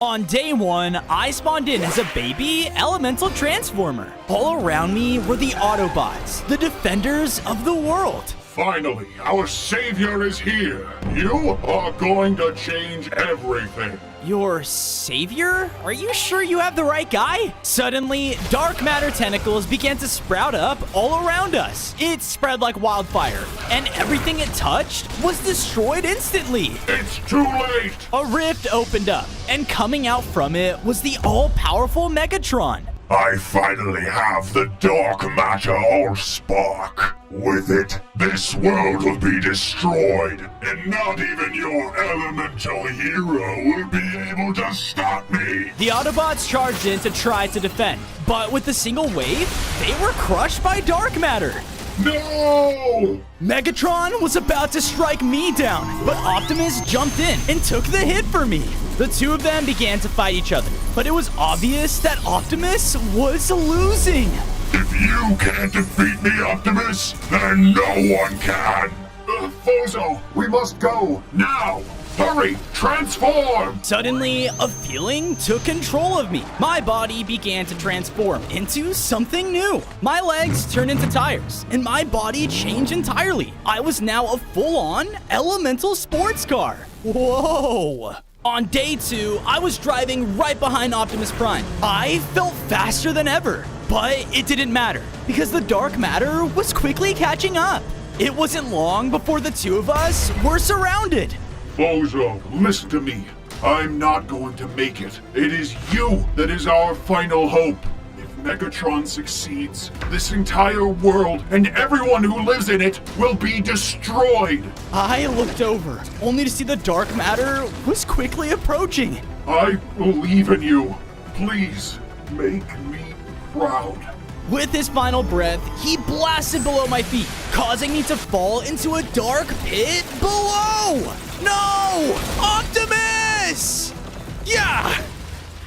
On day one, I spawned in as a baby elemental transformer. All around me were the Autobots, the defenders of the world. Finally, our savior is here. You are going to change everything. Your savior? Are you sure you have the right guy? Suddenly, dark matter tentacles began to sprout up all around us. It spread like wildfire, and everything it touched was destroyed instantly. It's too late. A rift opened up, and coming out from it was the all-powerful Megatron. I finally have the dark matter Allspark. With it, this world will be destroyed, and not even your elemental hero will be able to stop me. The Autobots charged in to try to defend, but with a single wave, they were crushed by dark matter. No! Megatron was about to strike me down, but Optimus jumped in and took the hit for me. The two of them began to fight each other, but it was obvious that Optimus was losing. If you can't defeat me, Optimus, then no one can. Bozo, we must go now. Hurry, transform! Suddenly, a feeling took control of me. My body began to transform into something new. My legs turned into tires, and my body changed entirely. I was now a full-on elemental sports car. Whoa! On day two, I was driving right behind Optimus Prime. I felt faster than ever, but it didn't matter because the dark matter was quickly catching up. It wasn't long before the two of us were surrounded. Bozo, listen to me. I'm not going to make it. It is you that is our final hope. If Megatron succeeds, this entire world and everyone who lives in it will be destroyed. I looked over, only to see the dark matter was quickly approaching. I believe in you. Please, make me proud. With his final breath, he blasted below my feet, causing me to fall into a dark pit below. No! Optimus! Yeah!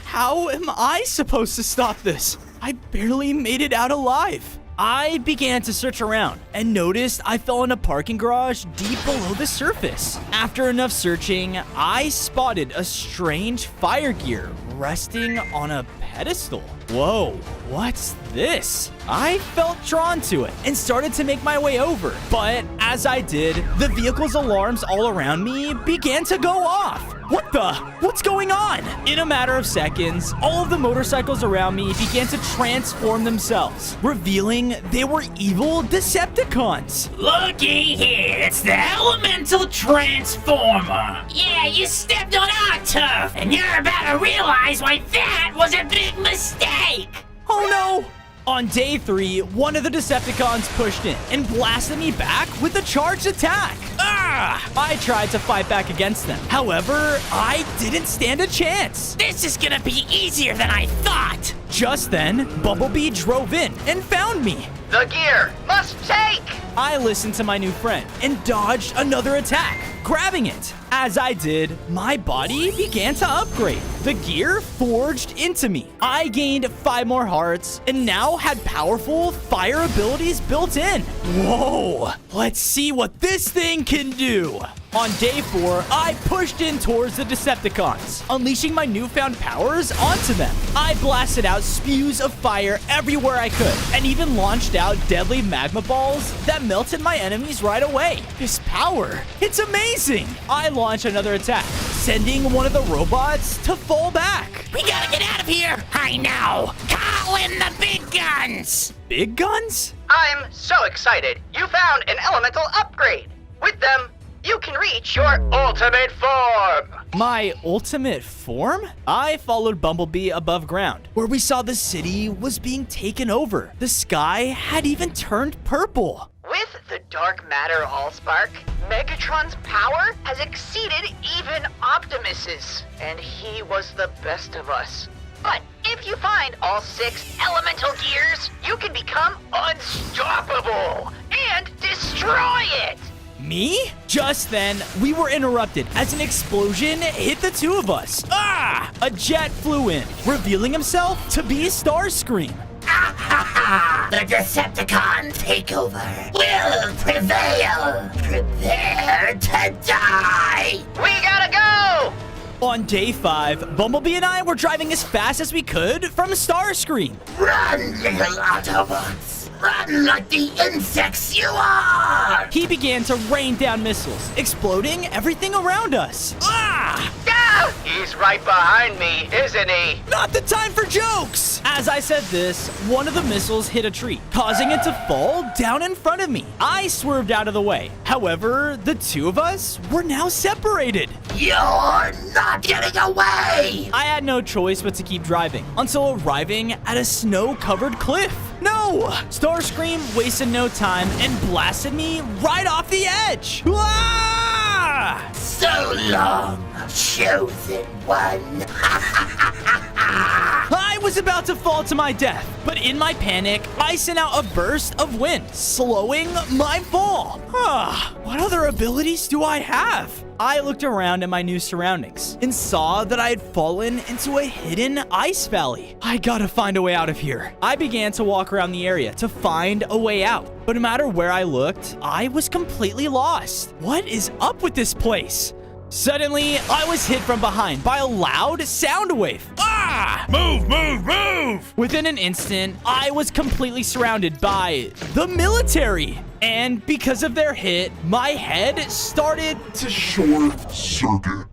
How am I supposed to stop this? I barely made it out alive. I began to search around and noticed I fell in a parking garage deep below the surface. After enough searching, I spotted a strange fire gear resting on a pedestal. Whoa, what's this? I felt drawn to it and started to make my way over. But as I did, the vehicle's alarms all around me began to go off. What the? What's going on? In a matter of seconds, all of the motorcycles around me began to transform themselves, revealing they were evil Decepticons. Looky here, it's the Elemental Transformer. Yeah, you stepped on our turf, and you're about to realize why that was a big mistake. Oh no! On day three, one of the Decepticons pushed in and blasted me back with a charged attack. I tried to fight back against them. However, I didn't stand a chance. This is gonna be easier than I thought. Just then, Bumblebee drove in and found me. The gear must take! I listened to my new friend and dodged another attack, grabbing it. As I did, my body began to upgrade. The gear forged into me. I gained 5 more hearts and now had powerful fire abilities built in. Whoa, let's see what this thing can do. On day 4, I pushed in towards the Decepticons, unleashing my newfound powers onto them. I blasted out spews of fire everywhere I could, and even launched out deadly magma balls that melted my enemies right away. This power, it's amazing! I launched another attack, sending one of the robots to fall back. We gotta get out of here. I know. Call in the big guns. Big guns? I'm so excited. You found an elemental upgrade. With them, you can reach your ultimate form! My ultimate form? I followed Bumblebee above ground, where we saw the city was being taken over. The sky had even turned purple. With the dark matter Allspark, Megatron's power has exceeded even Optimus's, and he was the best of us. But if you find all 6 elemental gears, you can become unstoppable and destroy it! Me? Just then, we were interrupted as an explosion hit the two of us. A jet flew in, revealing himself to be Starscream. The Decepticon takeover will prevail. Prepare to die. We gotta go! On day 5, Bumblebee and I were driving as fast as we could from Starscream. Run, little Autobots! Run like the insects you are! He began to rain down missiles, exploding everything around us. Ah! Ah! He's right behind me, isn't he? Not the time for jokes! As I said this, one of the missiles hit a tree, causing it to fall down in front of me. I swerved out of the way. However, the two of us were now separated. You're not getting away! I had no choice but to keep driving until arriving at a snow-covered cliff. No! Starscream wasted no time and blasted me right off the edge. Ah! So long, chosen one. I was about to fall to my death, but in my panic, I sent out a burst of wind, slowing my fall. What other abilities do I have? I looked around at my new surroundings and saw that I had fallen into a hidden ice valley. I gotta find a way out of here. I began to walk around the area to find a way out, but no matter where I looked, I was completely lost. What is up with this place? Suddenly, I was hit from behind by a loud sound wave. Ah! Move, move, move! Within an instant, I was completely surrounded by the military. And because of their hit, my head started To short circuit.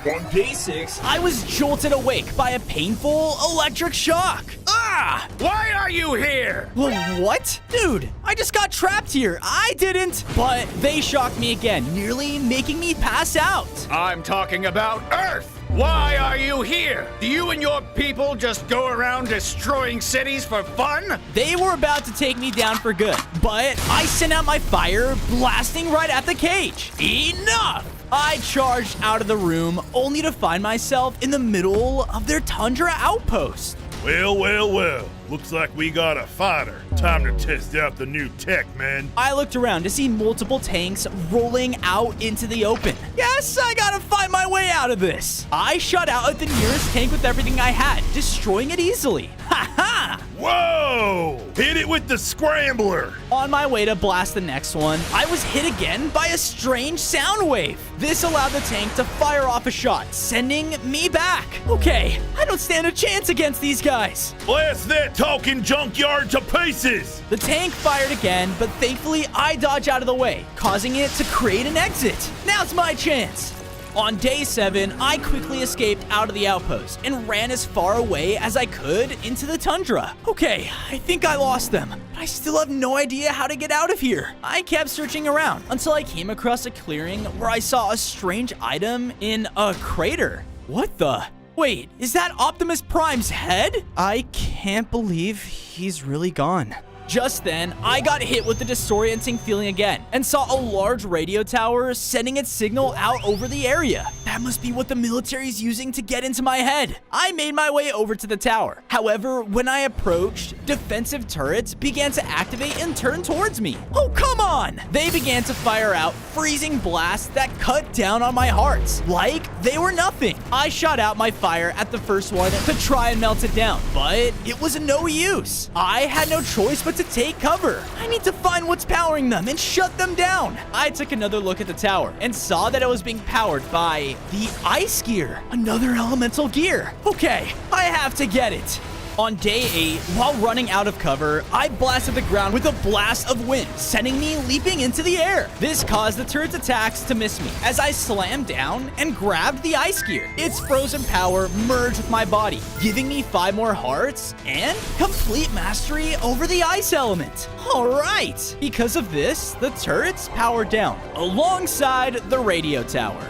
On day 6, I was jolted awake by a painful electric shock. Ah! why are you here? Well, what? Dude, I just got trapped here. I didn't. But they shocked me again, nearly making me pass out. I'm talking about Earth. Why are you here? Do you and your people just go around destroying cities for fun? They were about to take me down for good, but I sent out my fire, blasting right at the cage. Enough! I charged out of the room, only to find myself in the middle of their Tundra outpost. Well, well, well. Looks like we got a fighter. Time to test out the new tech, man. I looked around to see multiple tanks rolling out into the open. Yes, I gotta find my way out of this. I shot out at the nearest tank with everything I had, destroying it easily. Ha ha! Whoa! Hit it with the scrambler. On my way to blast the next one, I was hit again by a strange sound wave. This allowed the tank to fire off a shot, sending me back. Okay, I don't stand a chance against these guys. Blast that talking junkyard to pieces. The tank fired again, but thankfully I dodged out of the way, causing it to create an exit. Now's my chance. On day 7, I quickly escaped out of the outpost and ran as far away as I could into the tundra. Okay, I think I lost them, but I still have no idea how to get out of here. I kept searching around until I came across a clearing where I saw a strange item in a crater. What the? Wait, is that Optimus Prime's head? I can't believe he's really gone. Just then, I got hit with the disorienting feeling again and saw a large radio tower sending its signal out over the area. That must be what the military's using to get into my head. I made my way over to the tower. However, when I approached, defensive turrets began to activate and turn towards me. Oh, come on! They began to fire out freezing blasts that cut down on my hearts, like they were nothing. I shot out my fire at the first one to try and melt it down, but it was no use. I had no choice but to take cover. I need to find what's powering them and shut them down. I took another look at the tower and saw that it was being powered by the ice gear, another elemental gear. Okay, I have to get it. On day 8, while running out of cover, I blasted the ground with a blast of wind, sending me leaping into the air. This caused the turret's attacks to miss me as I slammed down and grabbed the ice gear. Its frozen power merged with my body, giving me 5 more hearts and complete mastery over the ice element. Alright! Because of this, the turret's powered down, alongside the radio tower.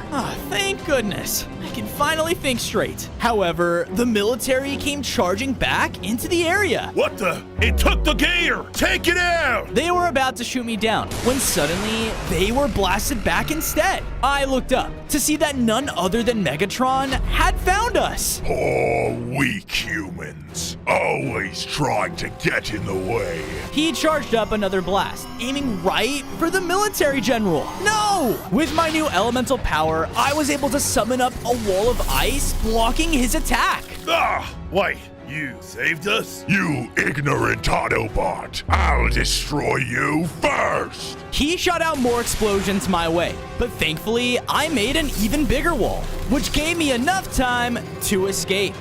Thank goodness. I can finally think straight. However, the military came charging back into the area. What the? It took the gear. Take it out. They were about to shoot me down when suddenly they were blasted back instead. I looked up to see that none other than Megatron had found us. Oh, weak humans. Always trying to get in the way. He charged up another blast, aiming right for the military general. No! With my new elemental power, I was able to summon up a wall of ice blocking his attack. Ah, wait. You saved us? You ignorant Autobot! I'll destroy you first! He shot out more explosions my way, but thankfully, I made an even bigger wall, which gave me enough time to escape.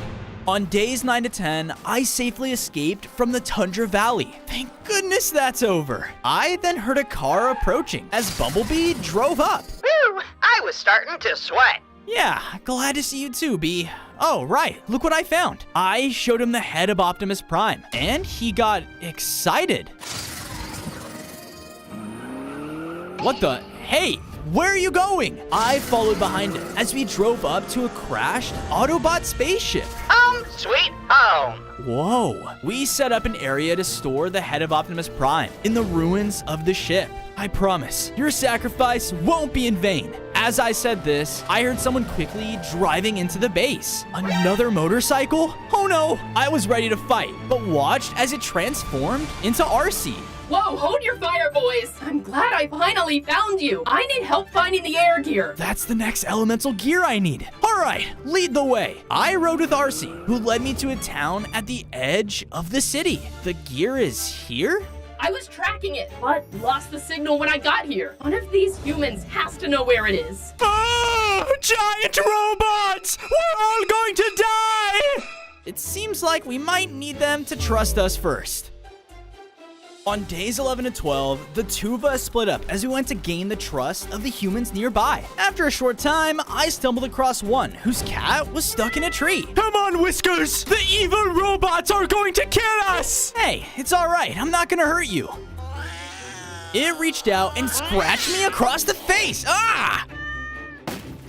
On days 9 to 10, I safely escaped from the Tundra Valley. Thank goodness that's over. I then heard a car approaching as Bumblebee drove up. Whew, I was starting to sweat. Yeah, glad to see you too, Bee. Oh, right, look what I found. I showed him the head of Optimus Prime, and he got excited. What the? Hey, where are you going? I followed behind him as we drove up to a crashed Autobot spaceship. Sweet home. Whoa. We set up an area to store the head of Optimus Prime in the ruins of the ship. I promise, your sacrifice won't be in vain. As I said this, I heard someone quickly driving into the base. Another motorcycle? Oh no, I was ready to fight, but watched as it transformed into RC. Whoa, hold your fire, boys! I'm glad I finally found you! I need help finding the air gear! That's the next elemental gear I need. All right, lead the way. I rode with RC, who led me to a town at the edge of the city. The gear is here? I was tracking it, but lost the signal when I got here. One of these humans has to know where it is. Ah! Giant robots! We're all going to die! It seems like we might need them to trust us first. On days 11 to 12, the two of us split up as we went to gain the trust of the humans nearby. After a short time, I stumbled across one whose cat was stuck in a tree. Come on, Whiskers! The evil robots are going to kill us! Hey, it's all right. I'm not gonna hurt you. It reached out and scratched me across the face. Ah!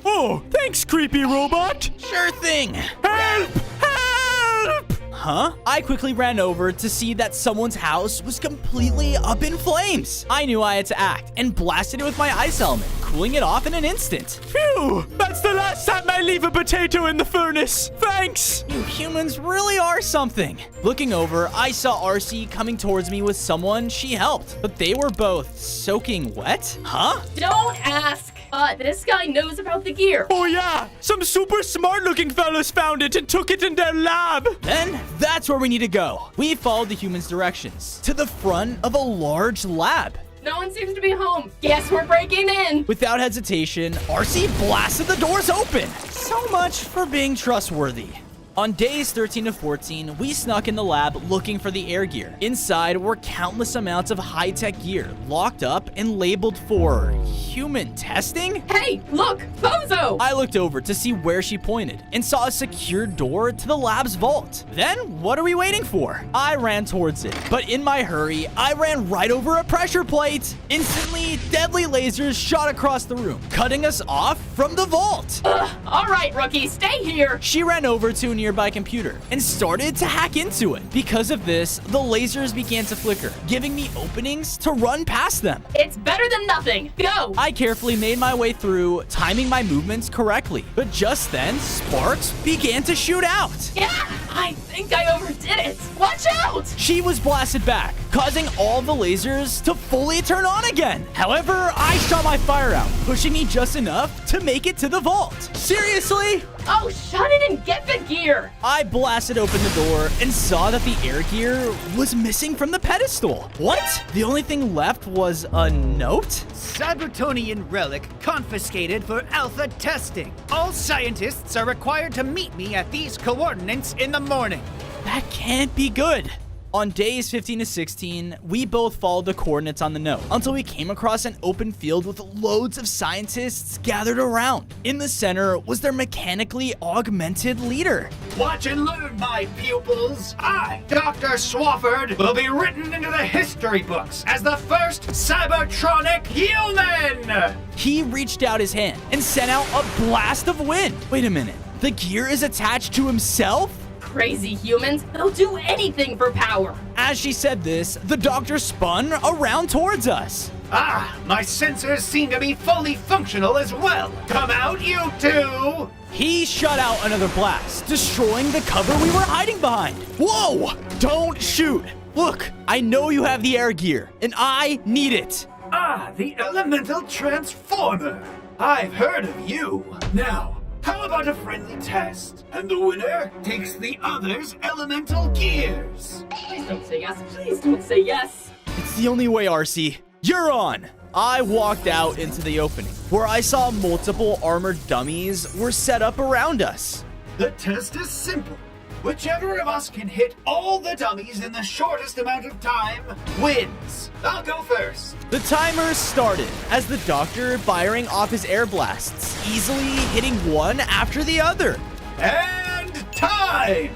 Oh, thanks, creepy robot. Sure thing. Help! Help! Huh? I quickly ran over to see that someone's house was completely up in flames. I knew I had to act and blasted it with my ice helmet, cooling it off in an instant. Phew! That's the last time I leave a potato in the furnace. Thanks! You humans really are something. Looking over, I saw RC coming towards me with someone she helped, but they were both soaking wet? Huh? Don't ask! But this guy knows about the gear. Oh yeah, some super smart looking fellas found it and took it in their lab. Then that's where we need to go. We followed the humans' directions to the front of a large lab. No one seems to be home. Guess we're breaking in. Without hesitation, RC blasted the doors open. So much for being trustworthy. On days 13 to 14, we snuck in the lab looking for the air gear. Inside were countless amounts of high-tech gear, locked up and labeled for human testing? Hey, look, Bozo! I looked over to see where she pointed and saw a secure door to the lab's vault. Then, what are we waiting for? I ran towards it, but in my hurry, I ran right over a pressure plate. Instantly, deadly lasers shot across the room, cutting us off from the vault. All right, rookie, stay here. She ran over to a nearby computer and started to hack into it. Because of this, the lasers began to flicker, giving me openings to run past them. It's better than nothing. Go! I carefully made my way through, timing my movements correctly. But just then, sparks began to shoot out. Yeah, I think I overdid it. Watch out! She was blasted back, causing all the lasers to fully turn on again. However, I shot my fire out, pushing me just enough to make it to the vault. Seriously? Oh, shut it and get the gear. I blasted open the door and saw that the air gear was missing from the pedestal. What? The only thing left was a note? Cybertonian relic confiscated for alpha testing. All scientists are required to meet me at these coordinates in the morning. That can't be good. On days 15 to 16, we both followed the coordinates on the note until we came across an open field with loads of scientists gathered around. In the center was their mechanically augmented leader. Watch and learn, my pupils. I, Dr. Swafford, will be written into the history books as the first Cybertronic human. He reached out his hand and sent out a blast of wind. Wait a minute, the gear is attached to himself? Crazy humans, they'll do anything for power. As she said this, the doctor spun around towards us. Ah, my sensors seem to be fully functional as well. Come out, you two! He shot out another blast, destroying the cover we were hiding behind. Whoa! Don't shoot! Look, I know you have the air gear, and I need it. Ah, the Elemental Transformer. I've heard of you. Now, How about a friendly test? And the winner takes the other's elemental gears. Please don't say yes. Please don't say yes. It's the only way, RC. You're on! I walked out into the opening, where I saw multiple armored dummies were set up around us. The test is simple. Whichever of us can hit all the dummies in the shortest amount of time wins. I'll go first. The timer started as the doctor firing off his air blasts, easily hitting one after the other. And time!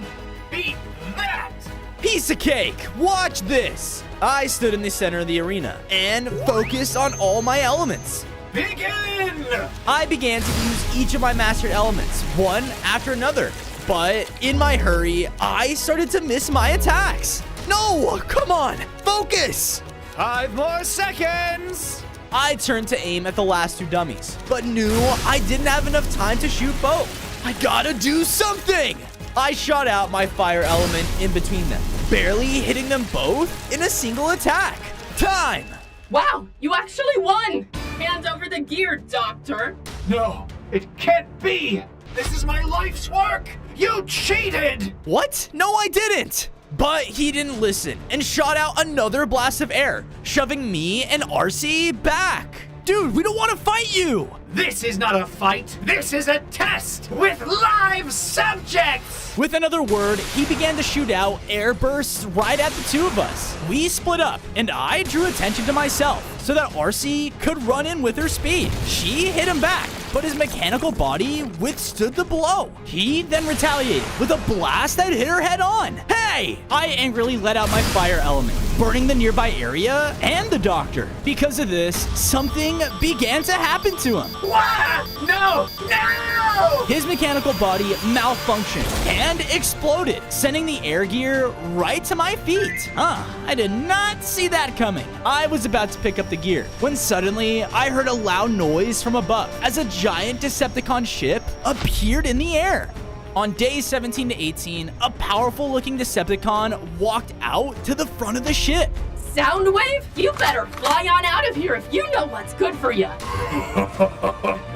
Beat that! Piece of cake! Watch this! I stood in the center of the arena and focused on all my elements. Begin! I began to use each of my mastered elements, one after another. But in my hurry, I started to miss my attacks. No, come on, focus! 5 more seconds! I turned to aim at the last two dummies, but knew I didn't have enough time to shoot both. I gotta do something! I shot out my fire element in between them, barely hitting them both in a single attack. Time! Wow, you actually won! Hand over the gear, Doctor. No, it can't be! This is my life's work! You cheated! What? No, I didn't! But he didn't listen and shot out another blast of air, shoving me and RC back. Dude, we don't want to fight you! This is not a fight. This is a test with live subjects! With another word, he began to shoot out air bursts right at the two of us. We split up, and I drew attention to myself so that RC could run in with her speed. She hit him back, but his mechanical body withstood the blow. He then retaliated with a blast that hit her head on. Hey! I angrily let out my fire element, burning the nearby area and the doctor. Because of this, something began to happen to him. What? No! No! His mechanical body malfunctioned and exploded, sending the air gear right to my feet. I did not see that coming. I was about to pick up the gear when suddenly I heard a loud noise from above as a giant Decepticon ship appeared in the air. On days 17 to 18, a powerful looking Decepticon walked out to the front of the ship. Soundwave, you better fly on out of here if you know what's good for you.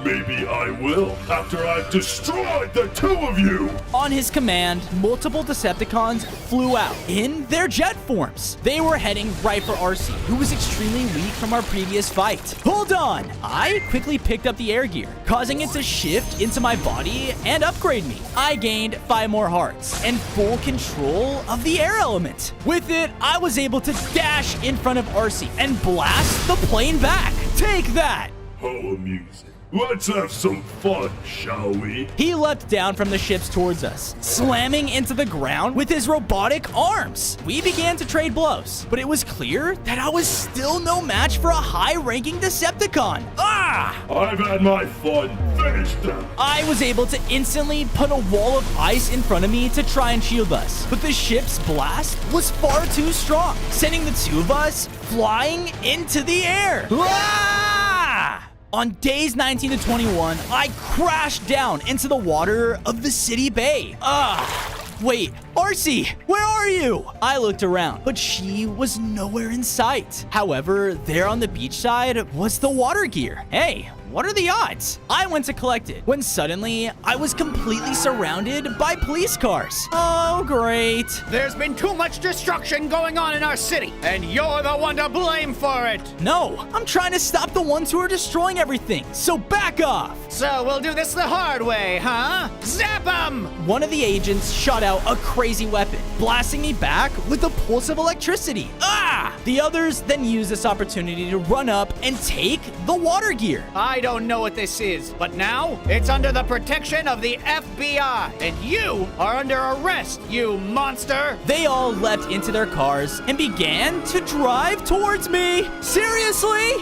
Maybe I will, after I've destroyed the two of you! On his command, multiple Decepticons flew out in their jet forms. They were heading right for RC, who was extremely weak from our previous fight. Hold on! I quickly picked up the air gear, causing it to shift into my body and upgrade me. I gained 5 more hearts and full control of the air element. With it, I was able to dash in front of RC and blast the plane back. Take that! How amusing. Let's have some fun, shall we? He leapt down from the ships towards us, slamming into the ground with his robotic arms. We began to trade blows, but it was clear that I was still no match for a high-ranking Decepticon. I've had my fun. Finish them. I was able to instantly put a wall of ice in front of me to try and shield us, but the ship's blast was far too strong, sending the two of us flying into the air. On days 19 to 21, I crashed down into the water of the city bay. Wait, RC, where are you? I looked around, but she was nowhere in sight. However, there on the beach side was the water gear. Hey, what are the odds? I went to collect it when suddenly I was completely surrounded by police cars. Oh, great. There's been too much destruction going on in our city, and you're the one to blame for it. No, I'm trying to stop the ones who are destroying everything, so back off. So we'll do this the hard way, huh? Zap 'em! One of the agents shot out a crazy weapon, blasting me back with a pulse of electricity. The others then used this opportunity to run up and take the water gear. I don't know what this is, but now it's under the protection of the FBI, and you are under arrest, you monster! They all leapt into their cars and began to drive towards me. Seriously?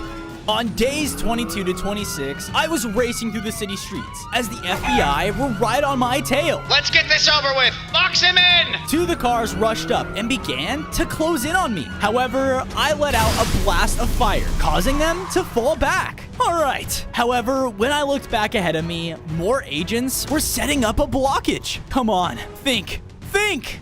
On days 22 to 26, I was racing through the city streets as the FBI were right on my tail. Let's get this over with! Box him in! Two of the cars rushed up and began to close in on me. However, I let out a blast of fire, causing them to fall back. All right. However, when I looked back ahead of me, more agents were setting up a blockage. Come on, think.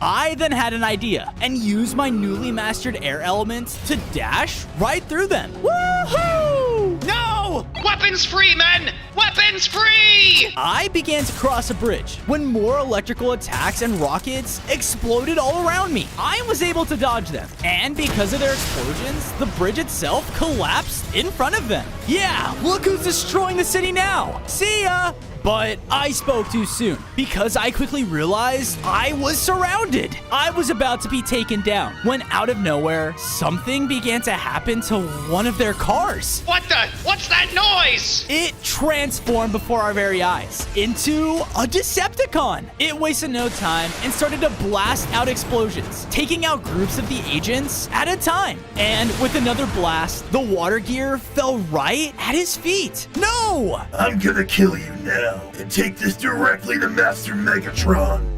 I then had an idea and used my newly mastered air element to dash right through them. Woohoo! No! Weapons free, men! Weapons free! I began to cross a bridge when more electrical attacks and rockets exploded all around me. I was able to dodge them, and because of their explosions, the bridge itself collapsed in front of them. Yeah, look who's destroying the city now. See ya! But I spoke too soon because I quickly realized I was surrounded. I was about to be taken down when out of nowhere, something began to happen to one of their cars. What's that noise? It transformed before our very eyes into a Decepticon. It wasted no time and started to blast out explosions, taking out groups of the agents at a time. And with another blast, the water gear fell right at his feet. No! I'm gonna kill you now and take this directly to Master Megatron.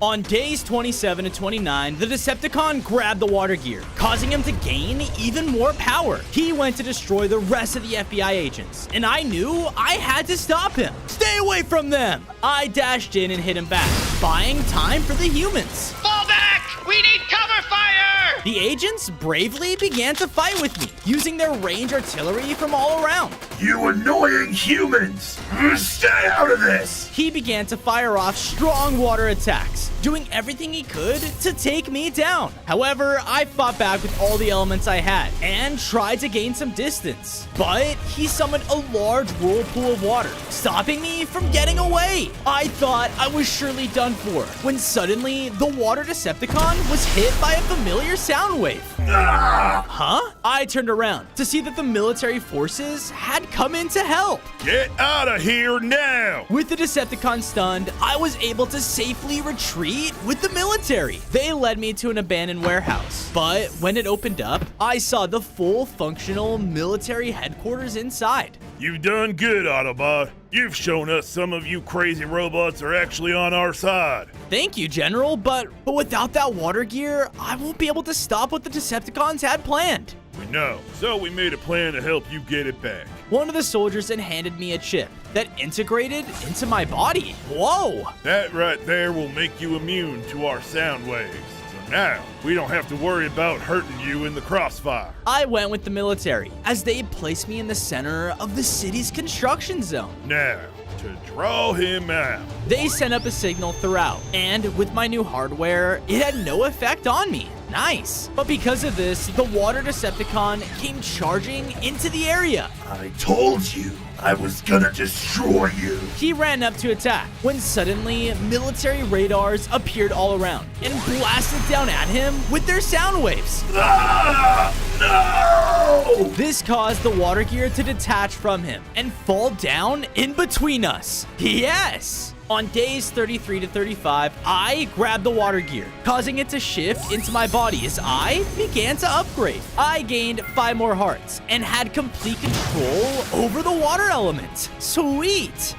On days 27 and 29, the Decepticon grabbed the water gear, causing him to gain even more power. He went to destroy the rest of the FBI agents, and I knew I had to stop him. Stay away from them! I dashed in and hit him back, buying time for the humans. Fall back! We need cover fire! The agents bravely began to fight with me, using their range artillery from all around. You annoying humans! Stay out of this! He began to fire off strong water attacks, doing everything he could to take me down. However, I fought back with all the elements I had and tried to gain some distance. But he summoned a large whirlpool of water, stopping me from getting away. I thought I was surely done for, when suddenly the water Decepticon was hit by a familiar sound wave. Huh? I turned around to see that the military forces had come in to help. Get out of here now! With the Decepticon stunned, I was able to safely retreat with the military. They led me to an abandoned warehouse, but when it opened up, I saw the full functional military headquarters inside. You've done good, Autobot. You've shown us some of you crazy robots are actually on our side. Thank you, General, but without that water gear, I won't be able to stop what the Decepticons had planned. We know, so we made a plan to help you get it back. One of the soldiers then handed me a chip that integrated into my body. Whoa! That right there will make you immune to our sound waves. So now, we don't have to worry about hurting you in the crossfire. I went with the military as they placed me in the center of the city's construction zone. Now, to draw him out. They sent up a signal throughout, and with my new hardware, it had no effect on me. Nice. But because of this, the water Decepticon came charging into the area. I told you I was gonna destroy you. He ran up to attack when suddenly military radars appeared all around and blasted down at him with their sound waves. No! This caused the water gear to detach from him and fall down in between us. Yes! On days 33 to 35, I grabbed the water gear, causing it to shift into my body as I began to upgrade. I gained 5 more hearts and had complete control over the water element. Sweet!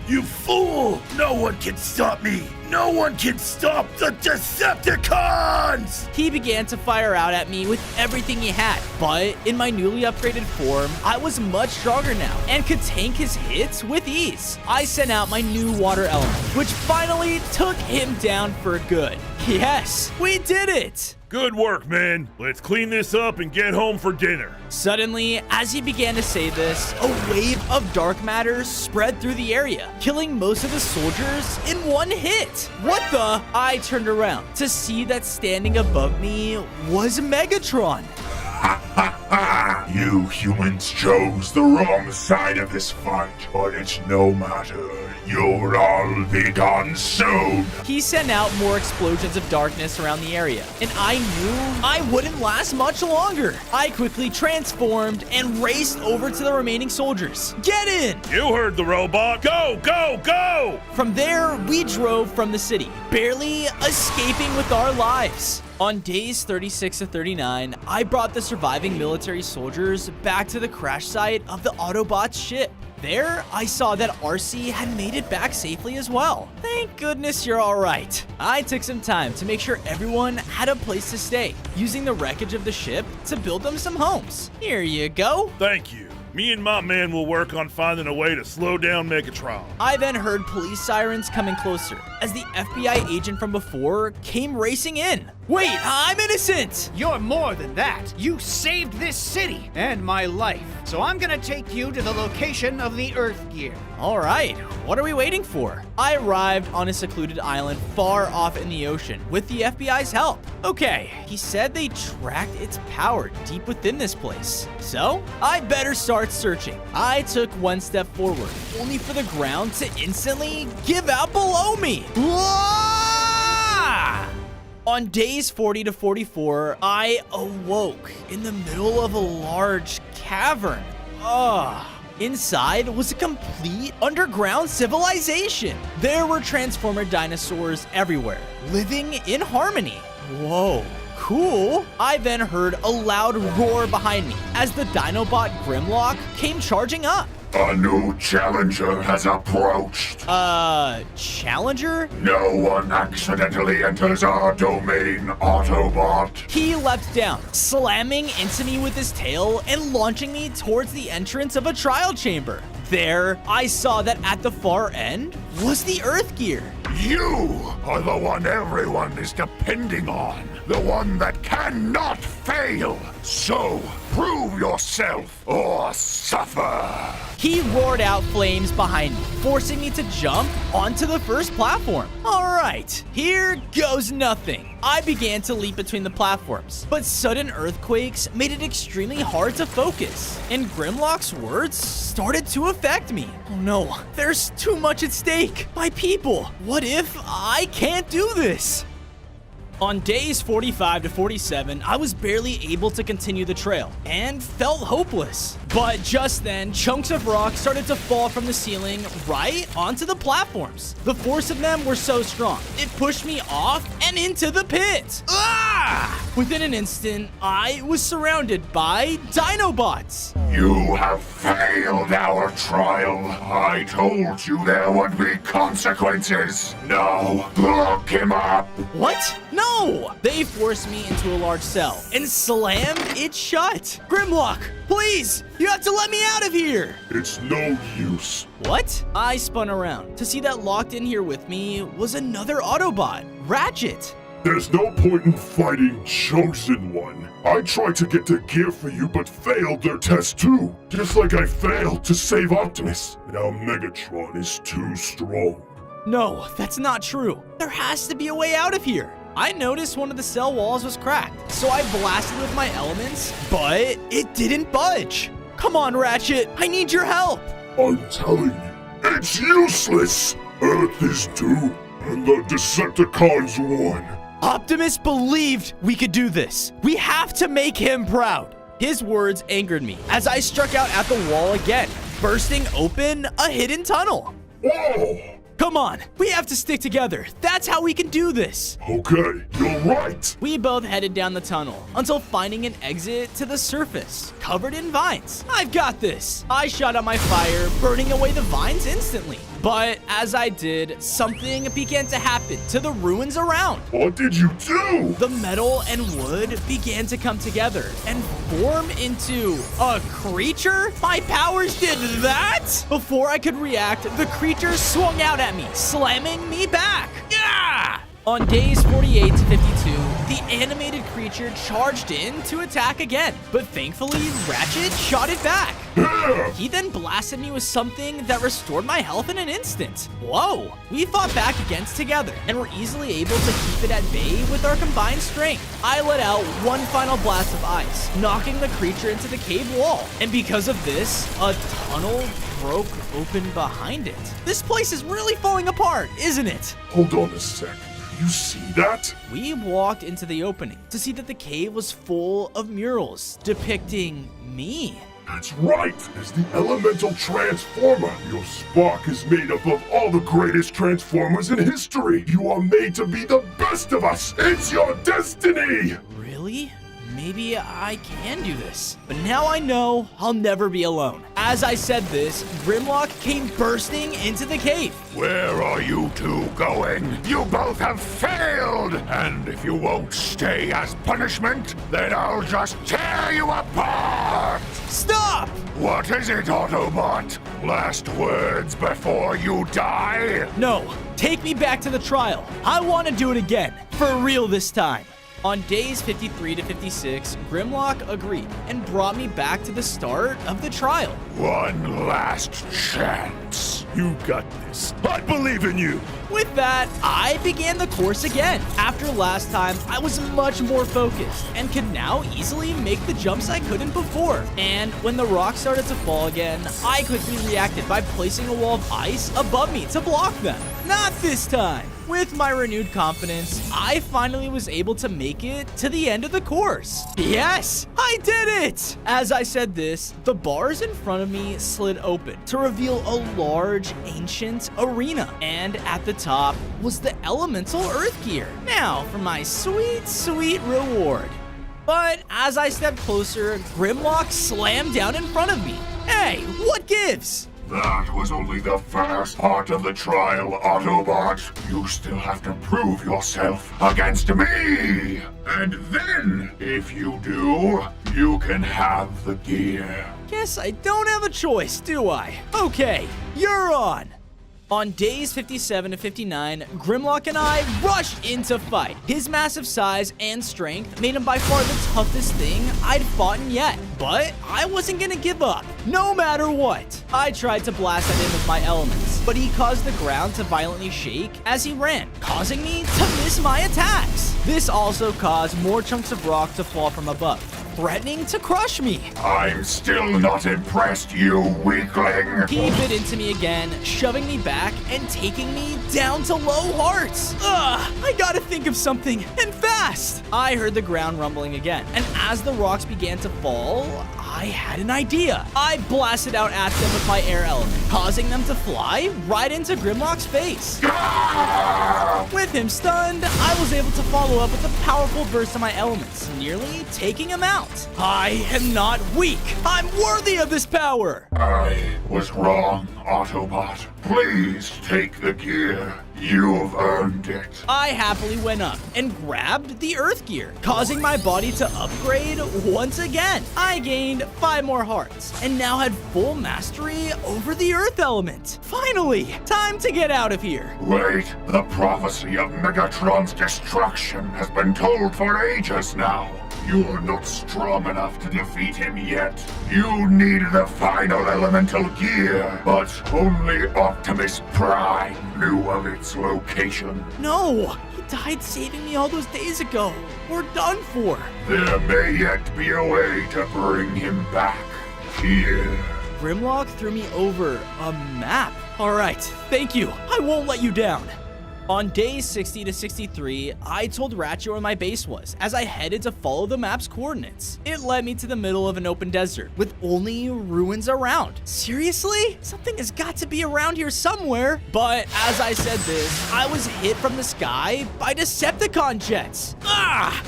You fool! No one can stop me! No one can stop the Decepticons! He began to fire out at me with everything he had, but in my newly upgraded form, I was much stronger now and could tank his hits with ease. I sent out my new water element, which finally took him down for good. Yes, we did it! Good work, man. Let's clean this up and get home for dinner. Suddenly, as he began to say this, a wave of dark matter spread through the area, killing most of the soldiers in one hit. What the? I turned around to see that standing above me was Megatron. You humans chose the wrong side of this fight, but it's no matter. You'll all be gone soon. He sent out more explosions of darkness around the area, and I knew I wouldn't last much longer. I quickly transformed and raced over to the remaining soldiers. Get in! You heard the robot. Go, go, go! From there, we drove from the city, barely escaping with our lives. On days 36 to 39, I brought the surviving military soldiers back to the crash site of the Autobots ship. There, I saw that RC had made it back safely as well. Thank goodness you're all right. I took some time to make sure everyone had a place to stay, using the wreckage of the ship to build them some homes. Here you go. Thank you. Me and my man will work on finding a way to slow down Megatron. I then heard police sirens coming closer as the FBI agent from before came racing in. Wait, I'm innocent! You're more than that. You saved this city and my life. So I'm gonna take you to the location of the Earth Gear. All right, what are we waiting for? I arrived on a secluded island far off in the ocean with the FBI's help. Okay, he said they tracked its power deep within this place. So, I better start searching. I took one step forward, only for the ground to instantly give out below me. Whoa! On days 40 to 44, I awoke in the middle of a large cavern. Ugh. Inside was a complete underground civilization. There were transformer dinosaurs everywhere, living in harmony. Whoa, cool. I then heard a loud roar behind me as the Dinobot Grimlock came charging up. A new challenger has approached. Challenger? No one accidentally enters our domain, Autobot. He leapt down, slamming into me with his tail and launching me towards the entrance of a trial chamber. There, I saw that at the far end was the Earth Gear. You are the one everyone is depending on. The one that cannot fail. So, prove yourself or suffer. He roared out flames behind me, forcing me to jump onto the first platform. All right, here goes nothing. I began to leap between the platforms, but sudden earthquakes made it extremely hard to focus, and Grimlock's words started to affect me. Oh no, there's too much at stake. My people, what if I can't do this? On days 45 to 47, I was barely able to continue the trail and felt hopeless. But just then, chunks of rock started to fall from the ceiling right onto the platforms. The force of them were so strong, it pushed me off and into the pit. Ah! Within an instant, I was surrounded by Dinobots. You have failed our trial. I told you there would be consequences. Now, lock him up. What? No! They forced me into a large cell and slammed it shut. Grimlock, please, you have to let me out of here. It's no use. What? I spun around to see that locked in here with me was another Autobot, Ratchet. There's no point in fighting Chosen One. I tried to get the gear for you, but failed their test too. Just like I failed to save Optimus. Now Megatron is too strong. No, that's not true. There has to be a way out of here. I noticed one of the cell walls was cracked, so I blasted with my elements, but it didn't budge. Come on, Ratchet, I need your help. I'm telling you, it's useless. Earth is doomed, and the Decepticons won. Optimus believed we could do this. We have to make him proud. His words angered me as I struck out at the wall again, bursting open a hidden tunnel. Whoa! Come on, we have to stick together. That's how we can do this. Okay, you're right. We both headed down the tunnel until finding an exit to the surface, covered in vines. I've got this. I shot out my fire, burning away the vines instantly. But as I did, something began to happen to the ruins around. What did you do? The metal and wood began to come together and form into a creature? My powers did that? Before I could react, the creature swung out at me, slamming me back. Yeah! On days 48 to 52, the animated creature charged in to attack again, but thankfully, Ratchet shot it back. He then blasted me with something that restored my health in an instant. Whoa! We fought back against together and were easily able to keep it at bay with our combined strength. I let out one final blast of ice, knocking the creature into the cave wall. And because of this, a tunnel broke open behind it. This place is really falling apart, isn't it? Hold on a sec. You see that? We walked into the opening to see that the cave was full of murals depicting me. That's right. As the elemental transformer, your spark is made up of all the greatest transformers in history. You are made to be the best of us. It's your destiny. Really? Maybe I can do this. But now I know I'll never be alone. As I said this, Grimlock came bursting into the cave. Where are you two going? You both have failed! And if you won't stay as punishment, then I'll just tear you apart! Stop! What is it, Autobot? Last words before you die? No, take me back to the trial. I want to do it again. For real this time. On days 53 to 56, Grimlock agreed and brought me back to the start of the trial. One last chance. You got this. I believe in you. With that, I began the course again. After last time, I was much more focused and could now easily make the jumps I couldn't before. And when the rocks started to fall again, I quickly reacted by placing a wall of ice above me to block them. Not this time. With my renewed confidence, I finally was able to make it to the end of the course. Yes, I did it! As I said this, the bars in front of me slid open to reveal a large, ancient arena. And at the top was the elemental earth gear. Now for my sweet, sweet reward. But as I stepped closer, Grimlock slammed down in front of me. Hey, what gives? That was only the first part of the trial, Autobot. You still have to prove yourself against me. And then, if you do, you can have the gear. Guess I don't have a choice, do I? Okay, you're on. On days 57 to 59, Grimlock and I rushed into fight. His massive size and strength made him by far the toughest thing I'd fought in yet. But I wasn't gonna give up, no matter what. I tried to blast at him with my elements, but he caused the ground to violently shake as he ran, causing me to miss my attacks. This also caused more chunks of rock to fall from above, threatening to crush me. I'm still not impressed, you weakling. He bit into me again, shoving me back and taking me down to low hearts. I gotta think of something, and fast! I heard the ground rumbling again, and as the rocks began to fall, I had an idea. I blasted out at them with my air element, causing them to fly right into Grimlock's face. With him stunned, I was able to follow up with a powerful burst of my elements, nearly taking him out. I am not weak. I'm worthy of this power. I was wrong, Autobot. Please take the gear. You've earned it. I happily went up and grabbed the earth gear, causing my body to upgrade once again. I gained 5 more hearts and now had full mastery over the earth element. Finally, time to get out of here. Wait, the prophecy of Megatron's destruction has been told for ages now. You're not strong enough to defeat him yet. You need the final elemental gear, but only Optimus Prime knew of its location. No, he died saving me all those days ago. We're done for. There may yet be a way to bring him back. Here. Grimlock threw me over a map. All right, thank you. I won't let you down. On days 60 to 63, I told Ratchet where my base was as I headed to follow the map's coordinates. It led me to the middle of an open desert with only ruins around. Seriously? Something has got to be around here somewhere. But as I said this, I was hit from the sky by Decepticon jets.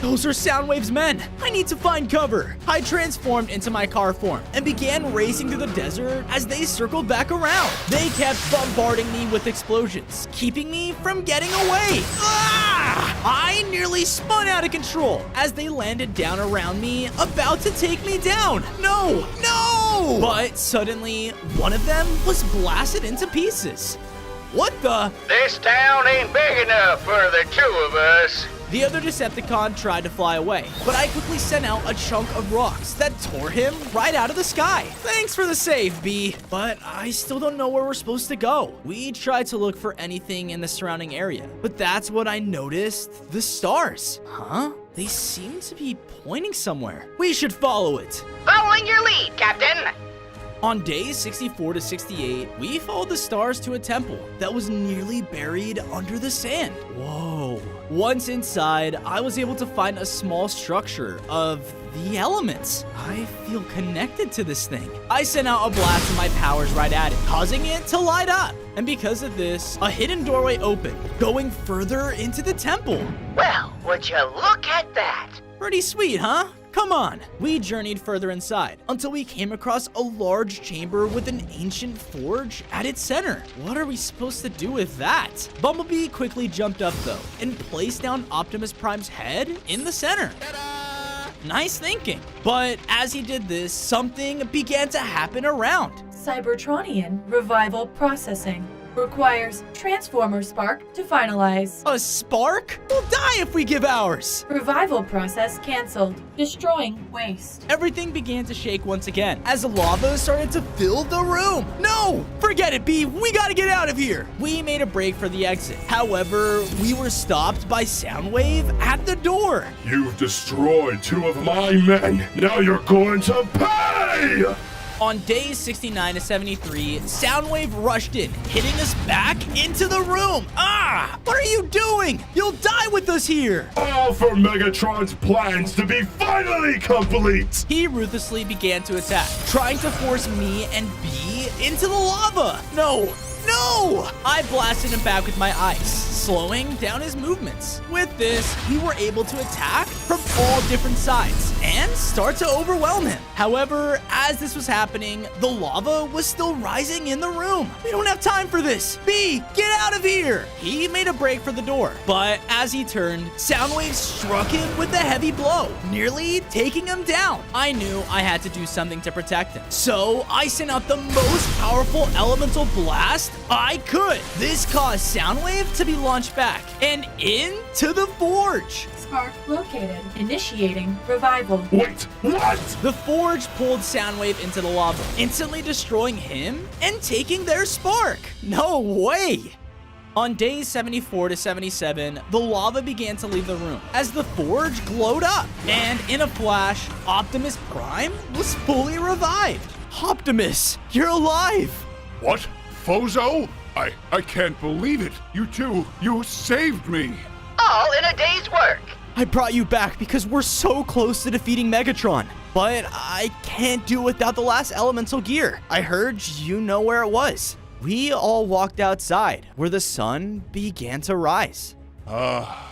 Those are Soundwave's men. I need to find cover. I transformed into my car form and began racing through the desert as they circled back around. They kept bombarding me with explosions, keeping me from getting away. I nearly spun out of control as they landed down around me, about to take me down. No! But suddenly, one of them was blasted into pieces. What the? This town ain't big enough for the 2 of us. The other Decepticon tried to fly away, but I quickly sent out a chunk of rocks that tore him right out of the sky. Thanks for the save, B. But I still don't know where we're supposed to go. We tried to look for anything in the surrounding area, but that's what I noticed. The stars. Huh? They seem to be pointing somewhere. We should follow it. Following your lead, Captain. On days 64 to 68, we followed the stars to a temple that was nearly buried under the sand. Whoa. Once inside, I was able to find a small structure of the elements. I feel connected to this thing. I sent out a blast of my powers right at it, causing it to light up. And because of this, a hidden doorway opened, going further into the temple. Well, would you look at that? Pretty sweet, huh? Come on. We journeyed further inside until we came across a large chamber with an ancient forge at its center. What are we supposed to do with that? Bumblebee quickly jumped up though and placed down Optimus Prime's head in the center. Nice thinking. But as he did this, something began to happen around. Cybertronian revival processing. Requires Transformer Spark to finalize. A spark? We'll die if we give ours. Revival process canceled. Destroying waste. Everything began to shake once again as the lava started to fill the room. No! Forget it, B. We gotta get out of here. We made a break for the exit. However, we were stopped by Soundwave at the door. You've destroyed 2 of my men. Now you're going to pay! On days 69 to 73, Soundwave rushed in, hitting us back into the room. Ah! What are you doing? You'll die with us here. All for Megatron's plans to be finally complete! He ruthlessly began to attack, trying to force me and B into the lava. No! No! I blasted him back with my ice, slowing down his movements. With this, we were able to attack from all different sides and start to overwhelm him. However, as this was happening, the lava was still rising in the room. We don't have time for this. B, get out of here! He made a break for the door, but as he turned, Soundwave struck him with a heavy blow, nearly taking him down. I knew I had to do something to protect him, so I sent out the most powerful elemental blast I could. This caused Soundwave to be launched back and into the forge. Spark located. Initiating revival. Wait, what? The forge pulled Soundwave into the lava, instantly destroying him and taking their spark. No way! On days 74 to 77, the lava began to leave the room as the forge glowed up, and in a flash, Optimus Prime was fully revived. Optimus, you're alive! What? Fozo? I can't believe it. You saved me. All in a day's work. I brought you back because we're so close to defeating Megatron, but I can't do it without the last elemental gear. I heard you know where it was. We all walked outside where the sun began to rise.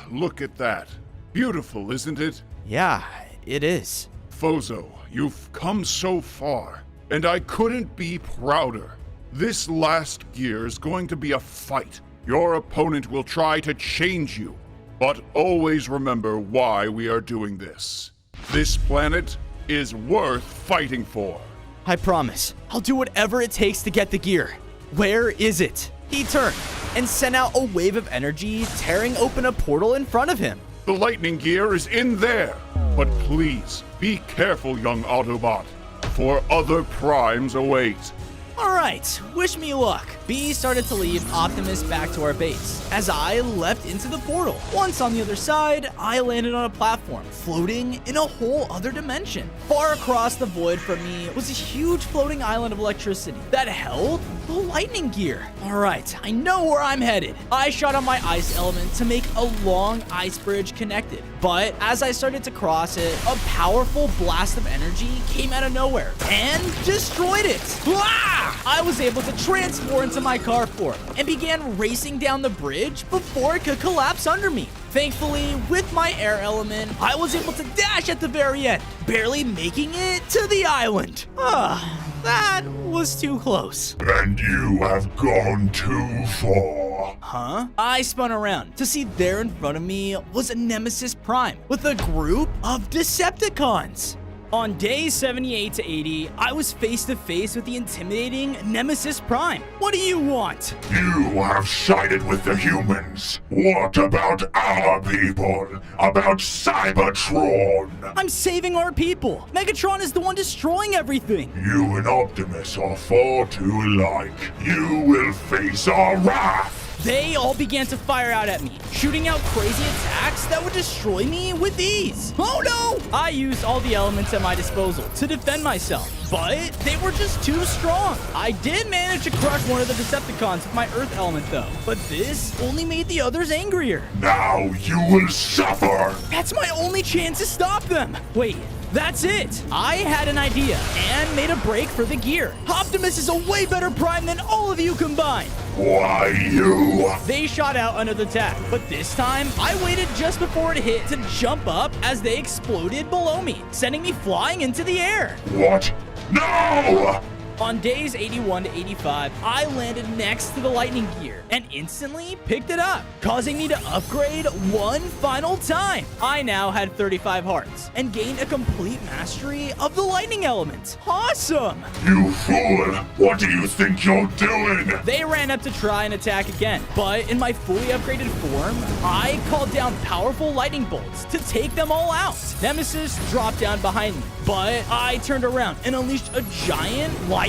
Look at that. Beautiful, isn't it? Yeah, it is. Fozo, you've come so far, and I couldn't be prouder. This last gear is going to be a fight. Your opponent will try to change you, but always remember why we are doing this. This planet is worth fighting for. I promise. I'll do whatever it takes to get the gear. Where is it? He turned and sent out a wave of energy, tearing open a portal in front of him. The lightning gear is in there. But please, be careful, young Autobot, for other primes await. Alright, wish me luck. B started to lead Optimus back to our base as I leapt into the portal. Once on the other side, I landed on a platform, floating in a whole other dimension. Far across the void from me was a huge floating island of electricity that held the lightning gear. Alright, I know where I'm headed. I shot on my ice element to make a long ice bridge connected, but as I started to cross it, a powerful blast of energy came out of nowhere and destroyed it. Blah! I was able to transform into my car form and began racing down the bridge before it could collapse under me. Thankfully, with my air element, I was able to dash at the very end, barely making it to the island. That was too close. And you have gone too far. Huh? I spun around to see there in front of me was a Nemesis Prime with a group of Decepticons. On days 78 to 80, I was face to face with the intimidating Nemesis Prime. What do you want? You have sided with the humans. What about our people? About Cybertron? I'm saving our people. Megatron is the one destroying everything. You and Optimus are far too alike. You will face our wrath. They all began to fire out at me, shooting out crazy attacks that would destroy me with ease. Oh no! I used all the elements at my disposal to defend myself, but they were just too strong. I did manage to crush one of the Decepticons with my Earth element though, but this only made the others angrier. Now you will suffer! That's my only chance to stop them. Wait. That's it! I had an idea and made a break for the gear. Optimus is a way better Prime than all of you combined. Why you? They shot out another attack, but this time I waited just before it hit to jump up as they exploded below me, sending me flying into the air. What? No! On days 81 to 85, I landed next to the lightning gear and instantly picked it up, causing me to upgrade one final time. I now had 35 hearts and gained a complete mastery of the lightning element. Awesome! You fool! What do you think you're doing? They ran up to try and attack again, but in my fully upgraded form, I called down powerful lightning bolts to take them all out. Nemesis dropped down behind me, but I turned around and unleashed a giant lightning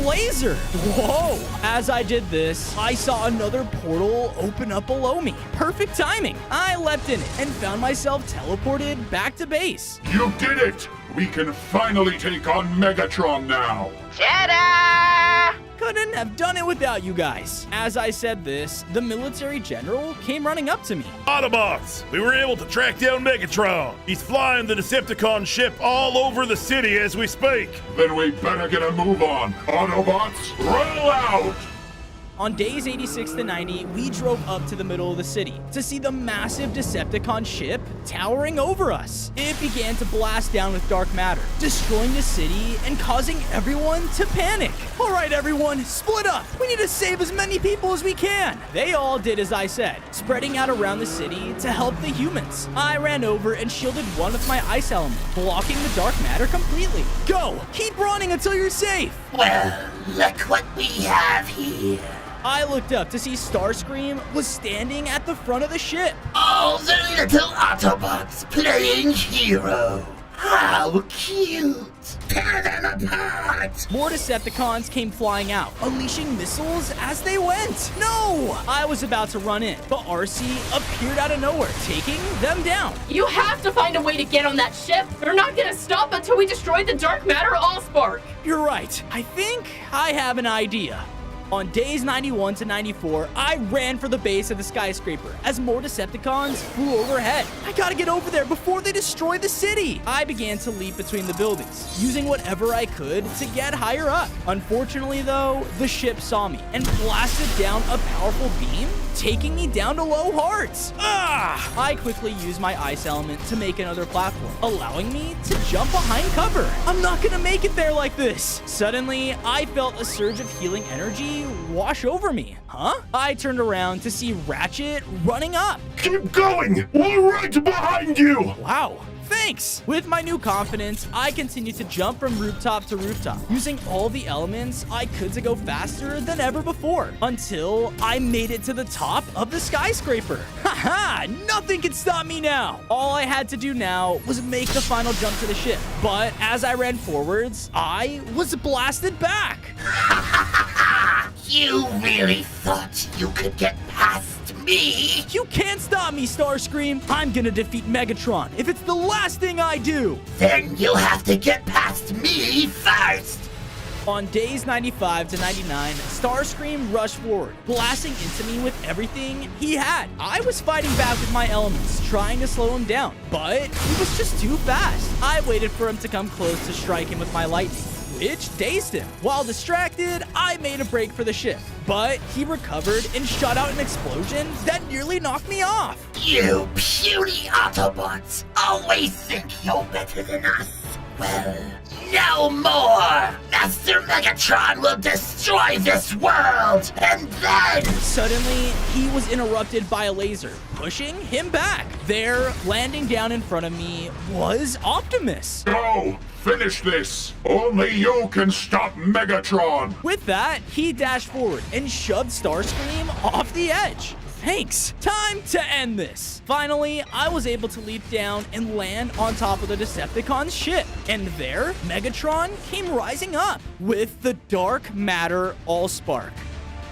laser. Whoa! As I did this, I saw another portal open up below me. Perfect timing. I leapt in it and found myself teleported back to base. You did it! We can finally take on Megatron now! Ta-da! Couldn't have done it without you guys. As I said this, the military general came running up to me. Autobots, we were able to track down Megatron. He's flying the Decepticon ship all over the city as we speak. Then we better get a move on. Autobots, roll out! On days 86 to 90, we drove up to the middle of the city to see the massive Decepticon ship towering over us. It began to blast down with dark matter, destroying the city and causing everyone to panic. All right, everyone, split up. We need to save as many people as we can. They all did as I said, spreading out around the city to help the humans. I ran over and shielded one with my ice element, blocking the dark matter completely. Go! Keep running until you're safe! Well, look what we have here. I looked up to see Starscream was standing at the front of the ship. All the little Autobots playing hero. How cute. Tear them apart. More Decepticons came flying out, unleashing missiles as they went. No! I was about to run in, but RC appeared out of nowhere, taking them down. You have to find a way to get on that ship. They're not gonna stop until we destroy the dark matter Allspark. You're right. I think I have an idea. On days 91 to 94, I ran for the base of the skyscraper as more Decepticons flew overhead. I gotta get over there before they destroy the city. I began to leap between the buildings, using whatever I could to get higher up. Unfortunately, though, the ship saw me and blasted down a powerful beam, taking me down to low hearts. I quickly used my ice element to make another platform, allowing me to jump behind cover. I'm not gonna make it there like this. Suddenly, I felt a surge of healing energy wash over me. Huh? I turned around to see Ratchet running up. Keep going! We're right behind you! Wow. Thanks! With my new confidence, I continued to jump from rooftop to rooftop, using all the elements I could to go faster than ever before, until I made it to the top of the skyscraper. Haha! Nothing can stop me now! All I had to do now was make the final jump to the ship, but as I ran forwards, I was blasted back. You really thought you could get past me? You can't stop me, Starscream! I'm gonna defeat Megatron if it's the last thing I do! Then you'll have to get past me first! On days 95 to 99, Starscream rushed forward, blasting into me with everything he had. I was fighting back with my elements, trying to slow him down, but he was just too fast. I waited for him to come close to strike him with my lightning, which dazed him. While distracted, I made a break for the ship, but he recovered and shot out an explosion that nearly knocked me off. You puny Autobots always think you're better than us. Well, no more! Master Megatron will destroy this world, and then... Suddenly, he was interrupted by a laser, pushing him back. There, landing down in front of me, was Optimus. Go! Finish this! Only you can stop Megatron! With that, he dashed forward and shoved Starscream off the edge. Thanks. Time to end this. Finally, I was able to leap down and land on top of the Decepticon ship. And there, Megatron came rising up with the Dark Matter Allspark.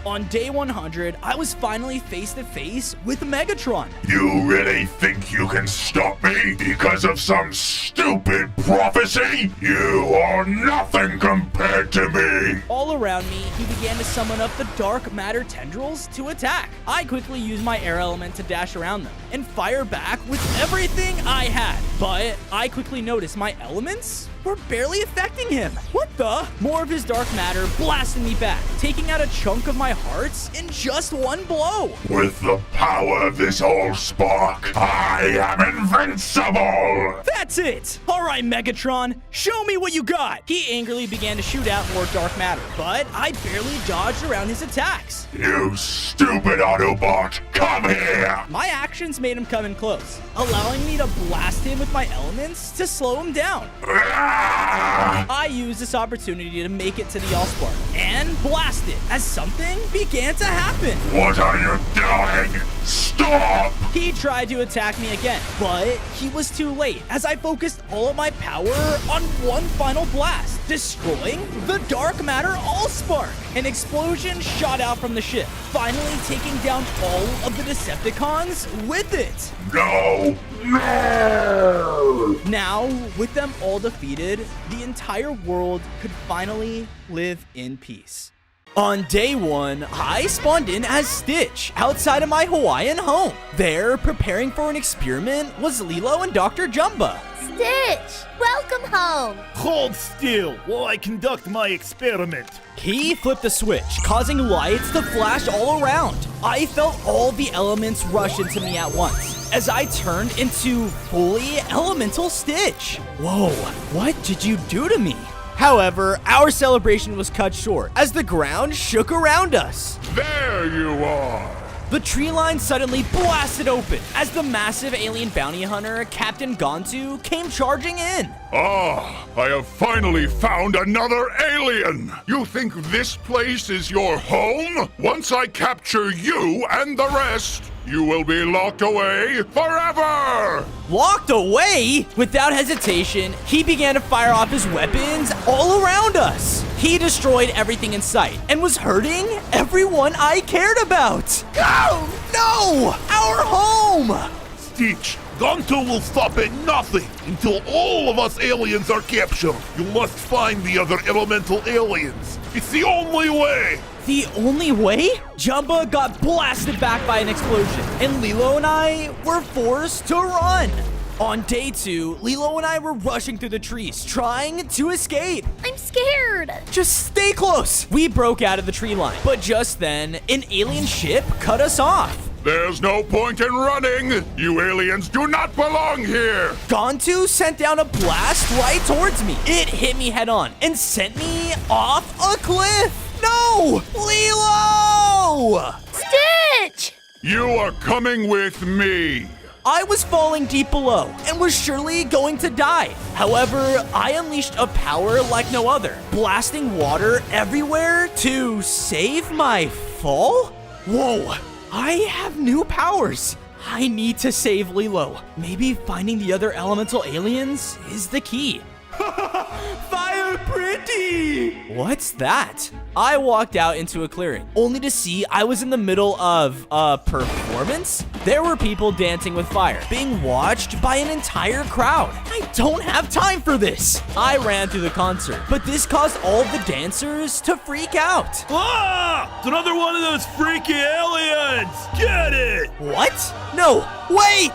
On day 100, I was finally face to face with Megatron. You really think you can stop me because of some stupid prophecy? You are nothing compared to me! All around me, he began to summon up the dark matter tendrils to attack. I quickly used my air element to dash around them and fire back with everything I had. But I quickly noticed my elements were barely affecting him. What the? More of his dark matter blasted me back, taking out a chunk of my hearts in just one blow. With the power of this Allspark, I am invincible! That's it! Alright, Megatron, show me what you got! He angrily began to shoot out more dark matter, but I barely dodged around his attacks. You stupid Autobot, come here! My actions made him come in close, allowing me to blast him with my elements to slow him down. I used this opportunity to make it to the Allspark and blast it as something began to happen. What are you doing? Stop! He tried to attack me again, but he was too late as I focused all of my power on one final blast, destroying the Dark Matter Allspark. An explosion shot out from the ship, finally taking down all of the Decepticons with it. No! No! Now, with them all defeated, the entire world could finally live in peace. On day 1, I spawned in as Stitch outside of my Hawaiian home. There, preparing for an experiment, was Lilo and Dr. Jumba. Stitch, welcome home. Hold still while I conduct my experiment. He flipped the switch, causing lights to flash all around. I felt all the elements rush into me at once as I turned into fully elemental Stitch. Whoa, what did you do to me? However, our celebration was cut short as the ground shook around us. There you are! The tree line suddenly blasted open as the massive alien bounty hunter, Captain Gontu, came charging in. Ah, I have finally found another alien! You think this place is your home? Once I capture you and the rest, you will be locked away forever! Locked away? Without hesitation, he began to fire off his weapons all around us. He destroyed everything in sight and was hurting everyone I cared about. Oh, no! Our home! Stitch, Gonto will stop at nothing until all of us aliens are captured. You must find the other elemental aliens. It's the only way. The only way? Jumba got blasted back by an explosion, and Lilo and I were forced to run. On day 2, Lilo and I were rushing through the trees, trying to escape. I'm scared. Just stay close. We broke out of the tree line, but just then, an alien ship cut us off. There's no point in running! You aliens do not belong here! Gontu sent down a blast right towards me. It hit me head on and sent me off a cliff. No! Lilo! Stitch! You are coming with me! I was falling deep below and was surely going to die. However, I unleashed a power like no other, blasting water everywhere to save my fall? Whoa, I have new powers. I need to save Lilo. Maybe finding the other elemental aliens is the key. Fire Pretty! What's that? I walked out into a clearing, only to see I was in the middle of a performance. There were people dancing with fire, being watched by an entire crowd. I don't have time for this. I ran through the concert, but this caused all of the dancers to freak out. Ah! It's another one of those freaky aliens! Get it! What? No, wait!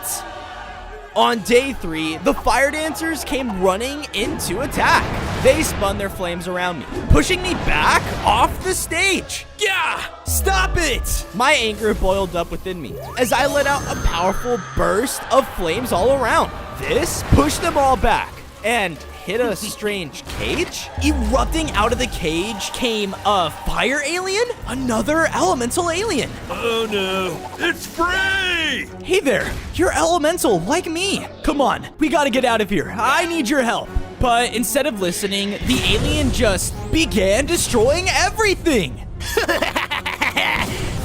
On day 3, the fire dancers came running in to attack. They spun their flames around me, pushing me back off the stage. Yeah! Stop it! My anger boiled up within me as I let out a powerful burst of flames all around. This pushed them all back and hit a strange cage. Erupting out of the cage came a fire alien, another elemental alien. Oh no, it's free! Hey there, you're elemental like me. Come on, we gotta get out of here. I need your help. But instead of listening, the alien just began destroying everything.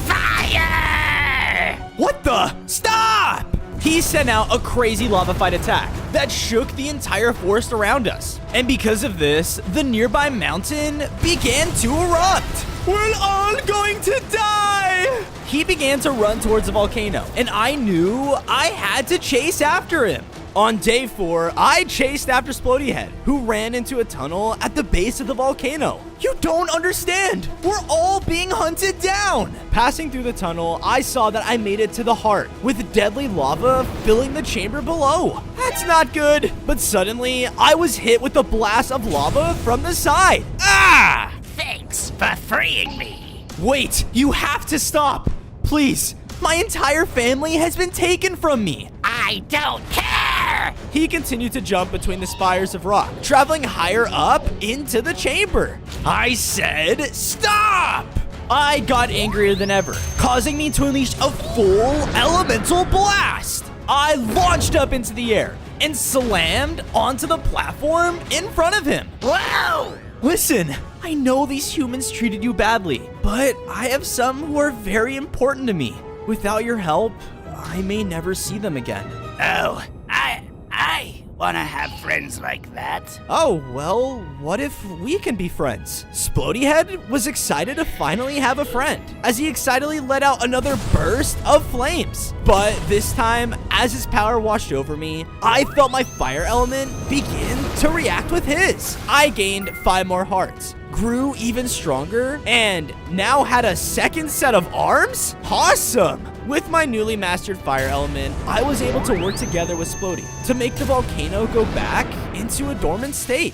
Fire! What the? Stop! He sent out a crazy lava fight attack that shook the entire forest around us. And because of this, the nearby mountain began to erupt. We're all going to die! He began to run towards the volcano, and I knew I had to chase after him. On day 4, I chased after Splody Head, who ran into a tunnel at the base of the volcano. You don't understand! We're all being hunted down! Passing through the tunnel, I saw that I made it to the heart, with deadly lava filling the chamber below. That's not good. But suddenly, I was hit with a blast of lava from the side. Ah! Thanks for freeing me. Wait, you have to stop! Please, my entire family has been taken from me. I don't care! He continued to jump between the spires of rock, traveling higher up into the chamber. I said, stop! I got angrier than ever, causing me to unleash a full elemental blast. I launched up into the air and slammed onto the platform in front of him. Whoa! Listen, I know these humans treated you badly, but I have some who are very important to me. Without your help, I may never see them again. Oh, I wanna have friends like that. Oh, well, what if we can be friends? Splody Head was excited to finally have a friend, as he excitedly let out another burst of flames. But this time, as his power washed over me, I felt my fire element begin to react with his. I gained 5 more hearts, grew even stronger, and now had a second set of arms? Awesome! With my newly mastered fire element, I was able to work together with Splody to make the volcano go back into a dormant state.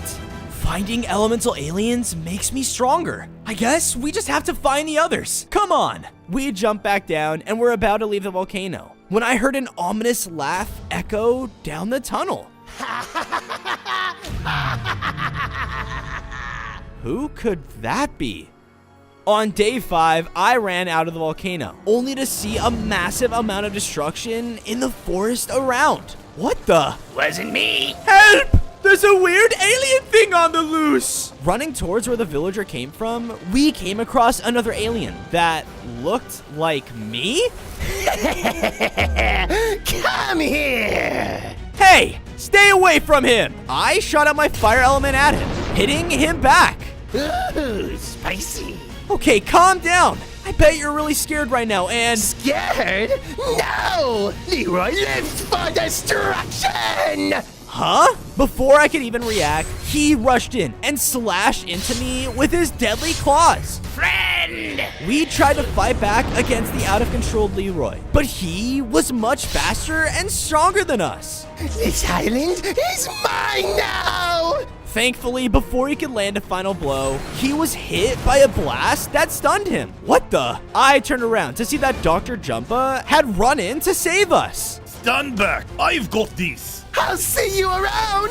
Finding elemental aliens makes me stronger. I guess we just have to find the others. Come on! We jump back down and we're about to leave the volcano when I heard an ominous laugh echo down the tunnel. Who could that be? On day 5, I ran out of the volcano, only to see a massive amount of destruction in the forest around. What the? Wasn't me. Help! There's a weird alien thing on the loose! Running towards where the villager came from, we came across another alien that looked like me? Come here! Hey! Stay away from him! I shot out my fire element at him, hitting him back. Ooh, spicy. Okay, calm down. I bet you're really scared right now, and... Scared? No! Leroy lives for destruction! Huh? Before I could even react, he rushed in and slashed into me with his deadly claws. Friend! We tried to fight back against the out-of-control Leroy, but he was much faster and stronger than us. This island is mine now! Thankfully, before he could land a final blow, he was hit by a blast that stunned him. What the? I turned around to see that Dr. Jumpa had run in to save us. Stand back. I've got this. I'll see you around!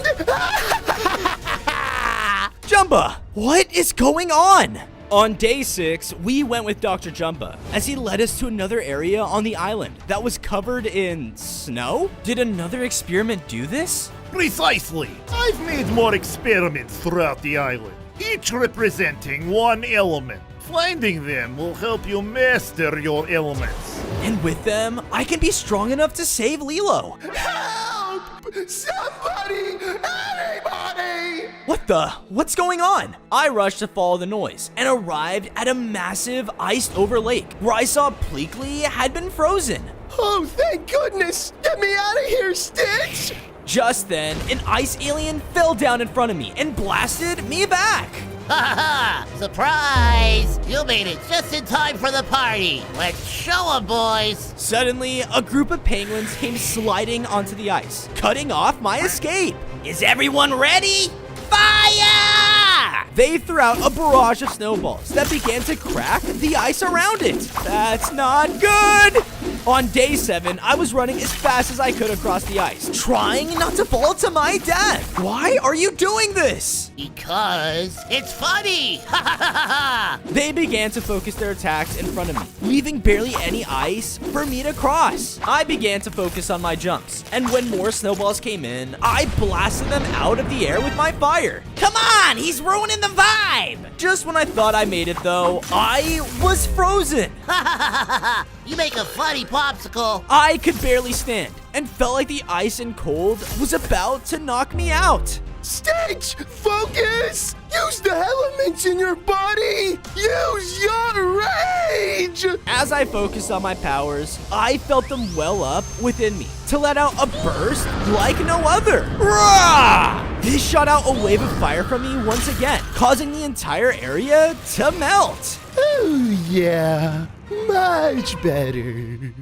Jumpa, what is going on? On day 6, we went with Dr. Jumpa as he led us to another area on the island that was covered in snow. Did another experiment do this? Precisely. I've made more experiments throughout the island, each representing one element. Finding them will help you master your elements. And with them, I can be strong enough to save Lilo. Help! Somebody! Anybody! What the? What's going on? I rushed to follow the noise and arrived at a massive iced-over lake where I saw Pleakley had been frozen. Oh, thank goodness! Get me out of here, Stitch! Just then, an ice alien fell down in front of me and blasted me back. Ha ha! Surprise! You made it just in time for the party. Let's show 'em, boys. Suddenly, a group of penguins came sliding onto the ice, cutting off my escape. Is everyone ready? Fire! They threw out a barrage of snowballs that began to crack the ice around it. That's not good! On day 7, I was running as fast as I could across the ice, trying not to fall to my death. Why are you doing this? Because it's funny! Ha ha ha ha! They began to focus their attacks in front of me, leaving barely any ice for me to cross. I began to focus on my jumps, and when more snowballs came in, I blasted them out of the air with my fire. Come on! He's ruining the vibe! Just when I thought I made it, though, I was frozen. Ha ha ha ha ha! You make a funny popsicle. I could barely stand and felt like the ice and cold was about to knock me out. Stitch! Focus! Use the elements in your body! Use your rage! As I focused on my powers, I felt them well up within me to let out a burst like no other. Rah! This shot out a wave of fire from me once again, causing the entire area to melt. Oh, yeah. Much better.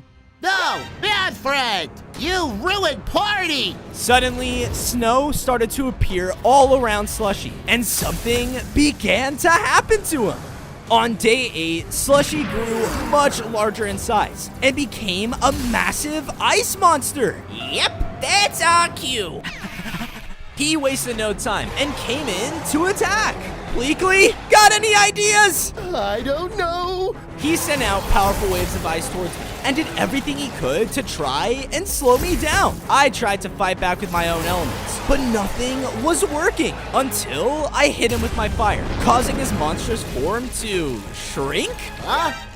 No, bad friend! You ruined party! Suddenly, snow started to appear all around Slushy, and something began to happen to him. On day 8, Slushy grew much larger in size and became a massive ice monster. Yep, that's our cue. He wasted no time and came in to attack. Bleakley, got any ideas? I don't know. He sent out powerful waves of ice towards me and did everything he could to try and slow me down. I tried to fight back with my own elements, but nothing was working until I hit him with my fire, causing his monstrous form to shrink?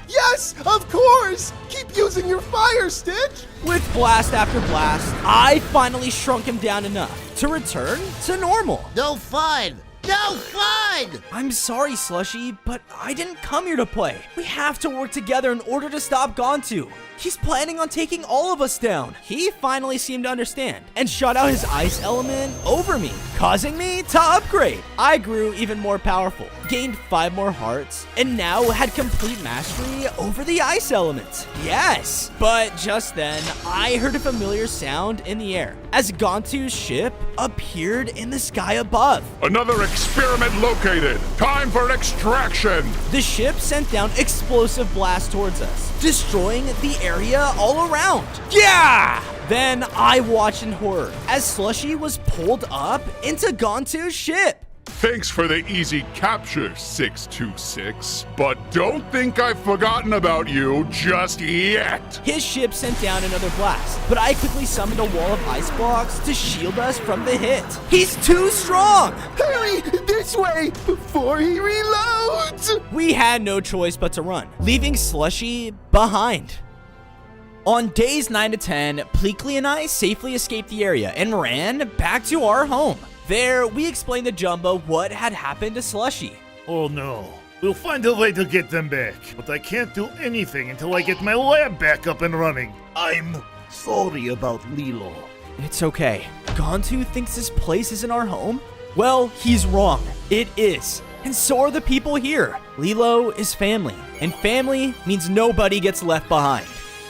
Yes, of course! Keep using your fire, Stitch! With blast after blast, I finally shrunk him down enough to return to normal. No fun! No fun! I'm sorry, Slushy, but I didn't come here to play. We have to work together in order to stop Gontu. He's planning on taking all of us down. He finally seemed to understand and shot out his ice element over me, causing me to upgrade. I grew even more powerful, gained 5 more hearts, and now had complete mastery over the ice element. Yes, but just then, I heard a familiar sound in the air as Gontu's ship appeared in the sky above. Another experiment located. Time for extraction. The ship sent down explosive blasts towards us, destroying the area all around. Yeah! Then I watched in horror as Slushy was pulled up into Gontu's ship. Thanks for the easy capture, 626. But don't think I've forgotten about you just yet. His ship sent down another blast, but I quickly summoned a wall of ice blocks to shield us from the hit. He's too strong! Hurry! This way! Before he reloads! We had no choice but to run, leaving Slushy behind. On days 9 to 10, Bleakley and I safely escaped the area and ran back to our home. There, we explained to Jumbo what had happened to Slushy. Oh no. We'll find a way to get them back, but I can't do anything until I get my lab back up and running. I'm sorry about Lilo. It's okay. Gontu thinks this place isn't our home? Well, he's wrong. It is. And so are the people here. Lilo is family, and family means nobody gets left behind.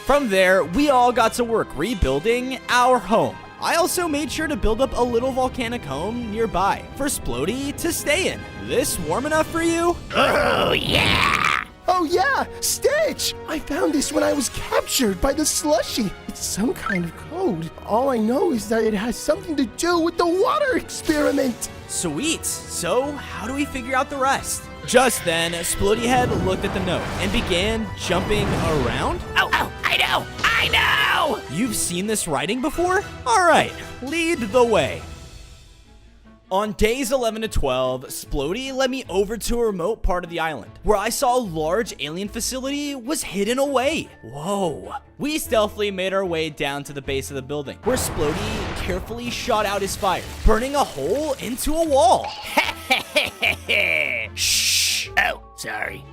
From there, we all got to work rebuilding our home. I also made sure to build up a little volcanic home nearby for Splody to stay in. This warm enough for you? Oh, yeah! Oh yeah, Stitch! I found this when I was captured by the Slushy. It's some kind of code. All I know is that it has something to do with the water experiment. Sweet. So, how do we figure out the rest? Just then, Splodyhead looked at the note and began jumping around. Oh, I know! You've seen this writing before? Alright, lead the way. On days 11 to 12, Splody led me over to a remote part of the island, where I saw a large alien facility was hidden away. Whoa. We stealthily made our way down to the base of the building, where Splody carefully shot out his fire, burning a hole into a wall. Shh! Oh, sorry.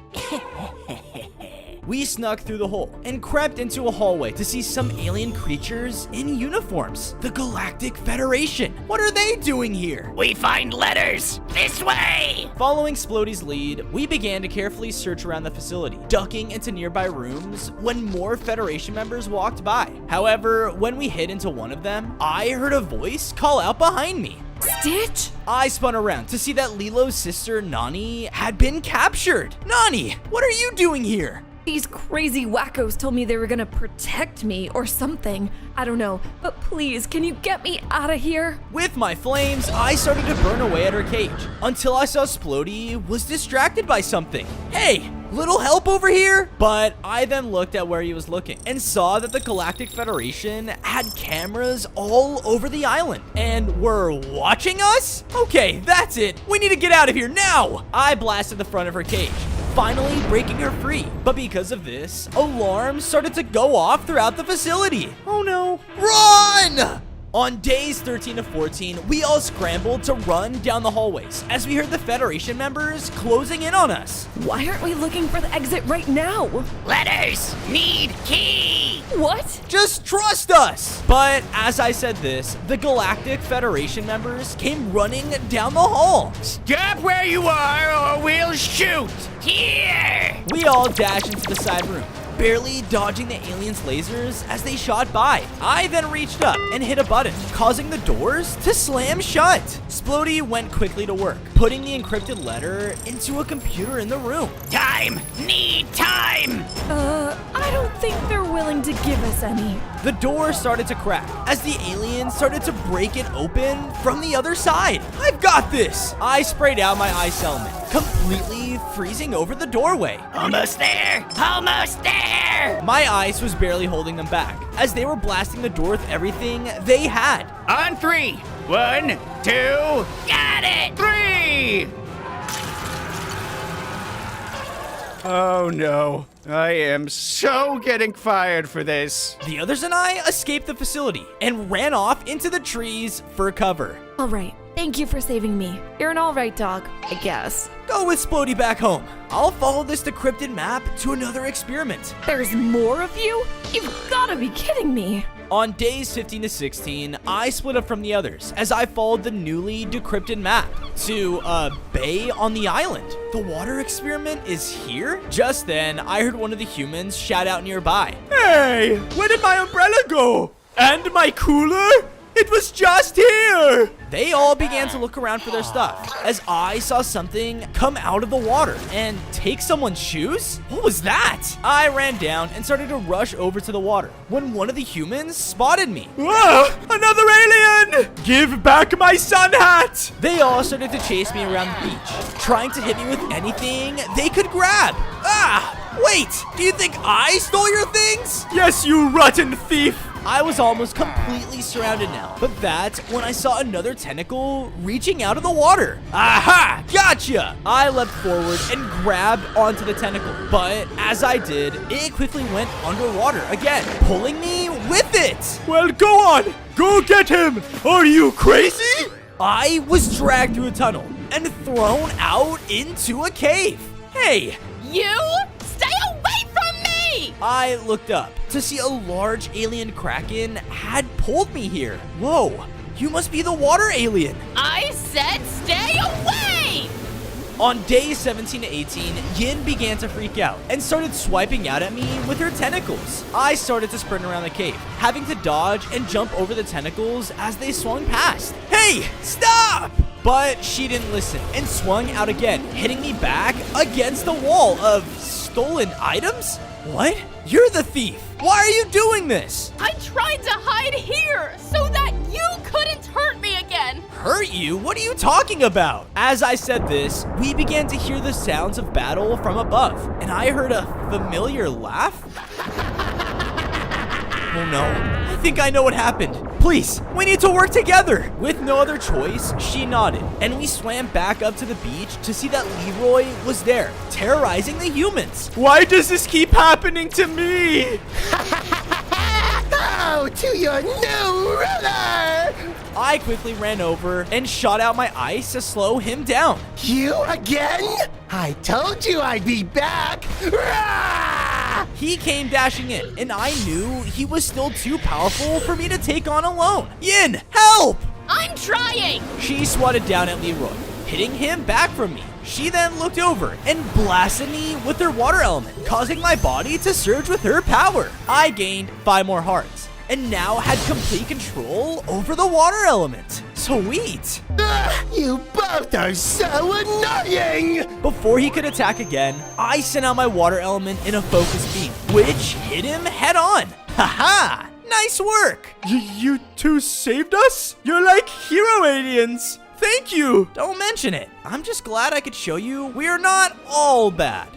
We snuck through the hole and crept into a hallway to see some alien creatures in uniforms. The Galactic Federation. What are they doing here? We find letters! This way! Following Splody's lead, we began to carefully search around the facility, ducking into nearby rooms when more Federation members walked by. However, when we hid into one of them, I heard a voice call out behind me. Stitch? I spun around to see that Lilo's sister, Nani, had been captured. Nani, what are you doing here? These crazy wackos told me they were gonna protect me or something. I don't know, but please, can you get me out of here? With my flames, I started to burn away at her cage until I saw Splody was distracted by something. Hey, little help over here? But I then looked at where he was looking and saw that the Galactic Federation had cameras all over the island and were watching us? Okay, that's it. We need to get out of here now. I blasted the front of her cage, finally breaking her free. But because of this, alarms started to go off throughout the facility. Oh no. Run! On days 13 to 14, we all scrambled to run down the hallways as we heard the Federation members closing in on us. Why aren't we looking for the exit right now? Letters need key. What? Just trust us! But as I said this, the Galactic Federation members came running down the hall. Stop where you are or we'll shoot! Here. We all dashed into the side room, barely dodging the aliens' lasers as they shot by. I then reached up and hit a button, causing the doors to slam shut. Splody went quickly to work, putting the encrypted letter into a computer in the room. Time. Need time. I don't think they're willing to give us any. The door started to crack as the aliens started to break it open from the other side. I've got this! I sprayed out my ice element, completely freezing over the doorway. Almost there. Almost there. My ice was barely holding them back as they were blasting the door with everything they had. On 3. 1, 2, Got it. 3! Oh no. I am so getting fired for this. The others and I escaped the facility and ran off into the trees for cover. All right. Thank you for saving me. You're an all right dog, I guess. Go with Splody back home. I'll follow this decrypted map to another experiment. There's more of you? You've gotta be kidding me. On days 15 to 16, I split up from the others as I followed the newly decrypted map to a bay on the island. The water experiment is here? Just then, I heard one of the humans shout out nearby. Hey, where did my umbrella go? And my cooler? It was just here! They all began to look around for their stuff as I saw something come out of the water and take someone's shoes? What was that? I ran down and started to rush over to the water when one of the humans spotted me. Whoa! Another alien! Give back my sun hat! They all started to chase me around the beach, trying to hit me with anything they could grab. Ah! Wait! Do you think I stole your things? Yes, you rotten thief! I was almost completely surrounded now, but that's when I saw another tentacle reaching out of the water. Aha! Gotcha! I leapt forward and grabbed onto the tentacle, but as I did, it quickly went underwater again, pulling me with it. Well, go on! Go get him! Are you crazy? I was dragged through a tunnel and thrown out into a cave. Hey! You? Stay away from me! I looked up to see a large alien kraken had pulled me here. Whoa, you must be the water alien. I said stay away! On days 17 to 18, Yin began to freak out and started swiping out at me with her tentacles. I started to sprint around the cave, having to dodge and jump over the tentacles as they swung past. Hey, stop! But she didn't listen and swung out again, hitting me back against the wall of stolen items? What? You're the thief. Why are you doing this? I tried to hide here so that you couldn't hurt me again. Hurt you? What are you talking about? As I said this, we began to hear the sounds of battle from above, and I heard a familiar laugh. Oh no, I think I know what happened. Please, we need to work together. With no other choice, she nodded, and we swam back up to the beach to see that Leroy was there, terrorizing the humans. Why does this keep happening to me? Oh, to your new ruler! I quickly ran over and shot out my ice to slow him down. You again? I told you I'd be back! Rah! He came dashing in, and I knew he was still too powerful for me to take on alone. Yin, help! I'm trying! She swatted down at Leroy, hitting him back from me. She then looked over and blasted me with her water element, causing my body to surge with her power. I gained 5 more hearts, and now had complete control over the water element. Sweet! You both are so annoying! Before he could attack again, I sent out my water element in a focus beam, which hit him head on. Haha! Nice work! You two saved us? You're like hero aliens! Thank you! Don't mention it. I'm just glad I could show you we are not all bad.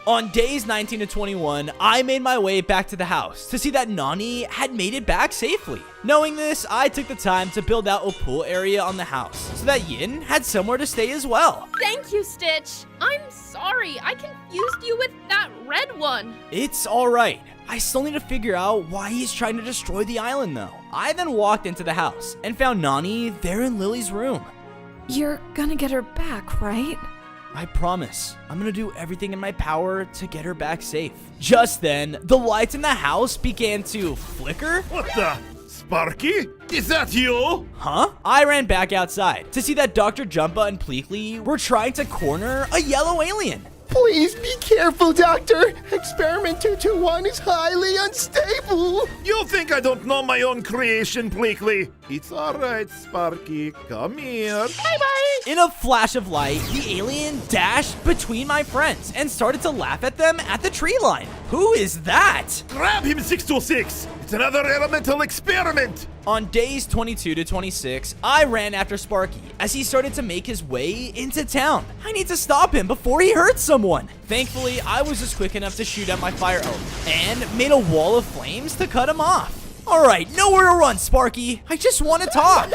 On days 19 to 21, I made my way back to the house to see that Nani had made it back safely. Knowing this, I took the time to build out a pool area on the house so that Yin had somewhere to stay as well. Thank you, Stitch. I'm sorry. I confused you with that red one. It's alright. I still need to figure out why he's trying to destroy the island though. I then walked into the house and found Nani there in Lily's room. You're gonna get her back, right? I promise. I'm gonna do everything in my power to get her back safe. Just then, the lights in the house began to flicker. What the? Sparky? Is that you? Huh? I ran back outside to see that Dr. Jumpa and Pleakley were trying to corner a yellow alien. Please be careful, Doctor. Experiment 221 is highly unstable. You think I don't know my own creation, Pleakley? It's alright, Sparky. Come here. Bye-bye. In a flash of light, the alien dashed between my friends and started to laugh at them at the tree line. Who is that? Grab him, 626. It's another elemental experiment. On days 22 to 26, I ran after Sparky as he started to make his way into town. I need to stop him before he hurts someone. Thankfully, I was just quick enough to shoot out my fire element and made a wall of flames to cut him off. All right, nowhere to run, Sparky. I just want to talk.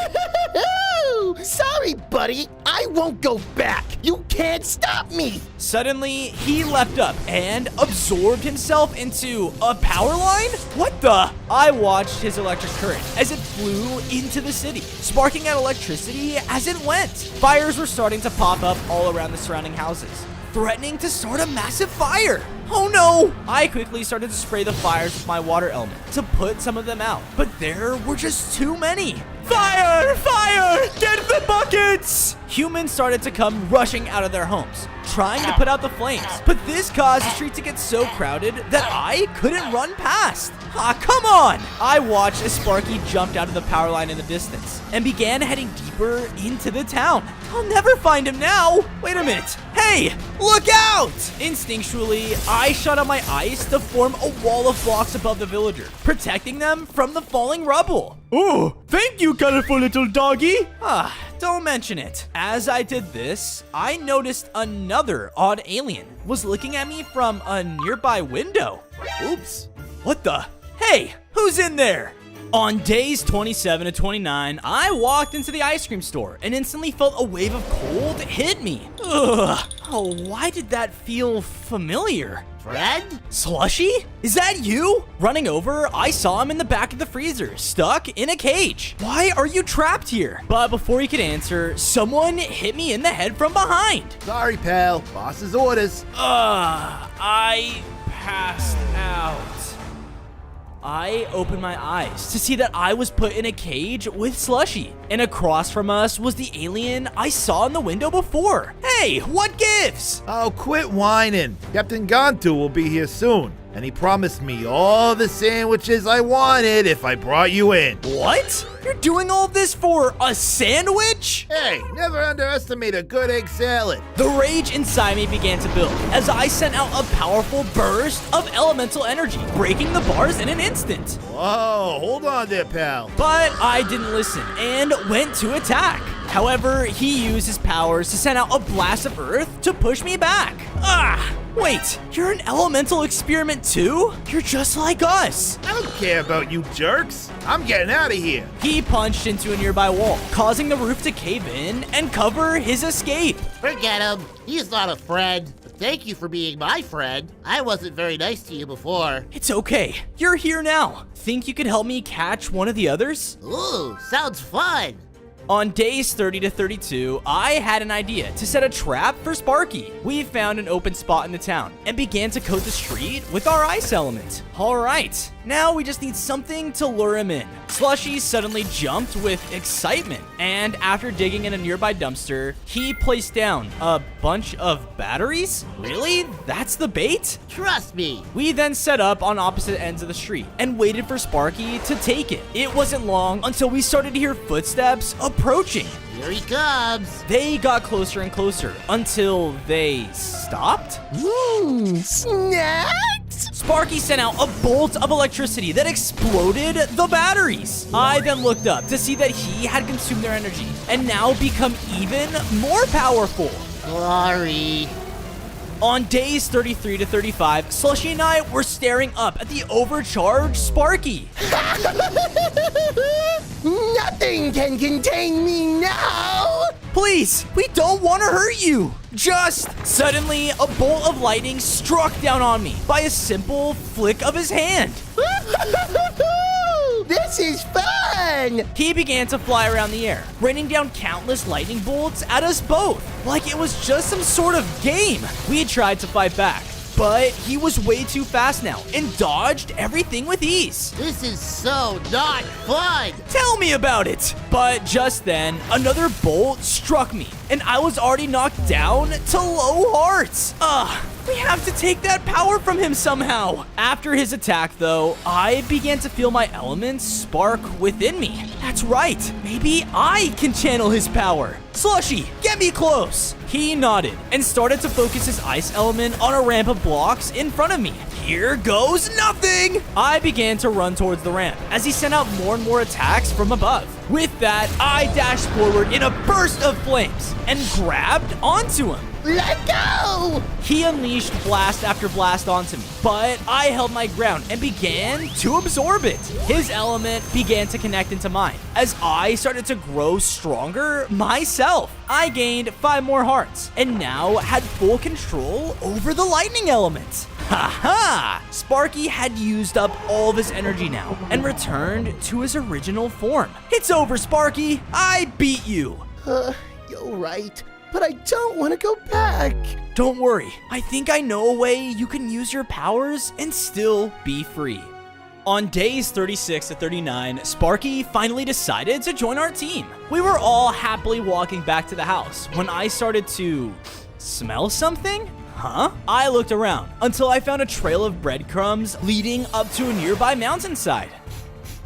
Sorry, buddy. I won't go back. You can't stop me. Suddenly, he leapt up and absorbed himself into a power line? What the? I watched his electric current as it flew into the city, sparking out electricity as it went. Fires were starting to pop up all around the surrounding houses, threatening to start a massive fire. Oh no! I quickly started to spray the fires with my water element to put some of them out, but there were just too many. Fire! Fire! Get the buckets! Humans started to come rushing out of their homes, trying to put out the flames, but this caused the street to get so crowded that I couldn't run past. Ah, come on! I watched as Sparky jumped out of the power line in the distance and began heading deeper into the town. I'll never find him now. Wait a minute. Hey, look out! Instinctually, I shot out my ice to form a wall of blocks above the villager, protecting them from the falling rubble. Oh, thank you, colorful little doggy. Ah, don't mention it. As I did this, I noticed another odd alien was looking at me from a nearby window. Oops. What the? Hey, who's in there? On days 27 to 29, I walked into the ice cream store and instantly felt a wave of cold hit me. Ugh. Oh, why did that feel familiar? Fred? Slushy? Is that you? Running over, I saw him in the back of the freezer, stuck in a cage. Why are you trapped here? But before he could answer, someone hit me in the head from behind. Sorry, pal. Boss's orders. I passed out. I opened my eyes to see that I was put in a cage with Slushy, and across from us was the alien I saw in the window before. Hey, what gives? Oh, quit whining. Captain Gantu will be here soon, and he promised me all the sandwiches I wanted if I brought you in. What? You're doing all this for a sandwich? Hey, never underestimate a good egg salad. The rage inside me began to build as I sent out a powerful burst of elemental energy, breaking the bars in an instant. Whoa, hold on there, pal. But I didn't listen and went to attack. However, he used his powers to send out a blast of earth to push me back. Wait, you're an elemental experiment too? You're just like us. I don't care about you jerks. I'm getting out of here. He punched into a nearby wall, causing the roof to cave in and cover his escape. Forget him. He's not a friend. Thank you for being my friend. I wasn't very nice to you before. It's okay. You're here now. Think you could help me catch one of the others? Ooh, sounds fun. On days 30 to 32, I had an idea to set a trap for Sparky. We found an open spot in the town and began to coat the street with our ice element. All right, now we just need something to lure him in. Slushy suddenly jumped with excitement, and after digging in a nearby dumpster, he placed down a bunch of batteries? Really? That's the bait? Trust me. We then set up on opposite ends of the street and waited for Sparky to take it. It wasn't long until we started to hear footsteps approaching. Here he comes. They got closer and closer until they stopped. Snacks? Sparky sent out a bolt of electricity that exploded the batteries. I then looked up to see that he had consumed their energy and now become even more powerful. Glory. On days 33 to 35, Slushy and I were staring up at the overcharged Sparky. Nothing can contain me now! Please, we don't want to hurt you. Just suddenly, a bolt of lightning struck down on me by a simple flick of his hand. This is fun! He began to fly around the air, raining down countless lightning bolts at us both, like it was just some sort of game. We had tried to fight back, but he was way too fast now and dodged everything with ease. This is so not fun! Tell me about it! But just then, another bolt struck me, and I was already knocked down to low hearts. We have to take that power from him somehow. After his attack, though, I began to feel my elements spark within me. That's right. Maybe I can channel his power. Slushy, get me close. He nodded and started to focus his ice element on a ramp of blocks in front of me. Here goes nothing! I began to run towards the ramp as he sent out more and more attacks from above. With that, I dashed forward in a burst of flames and grabbed onto him. Let go! He unleashed blast after blast onto me, but I held my ground and began to absorb it. His element began to connect into mine as I started to grow stronger myself. I gained 5 more hearts and now had full control over the lightning element. Ha-ha! Sparky had used up all of his energy now and returned to his original form. It's over, Sparky. I beat you. You're right. But I don't want to go back. Don't worry. I think I know a way you can use your powers and still be free. On days 36 to 39, Sparky finally decided to join our team. We were all happily walking back to the house when I started to smell something. Huh? I looked around until I found a trail of breadcrumbs leading up to a nearby mountainside.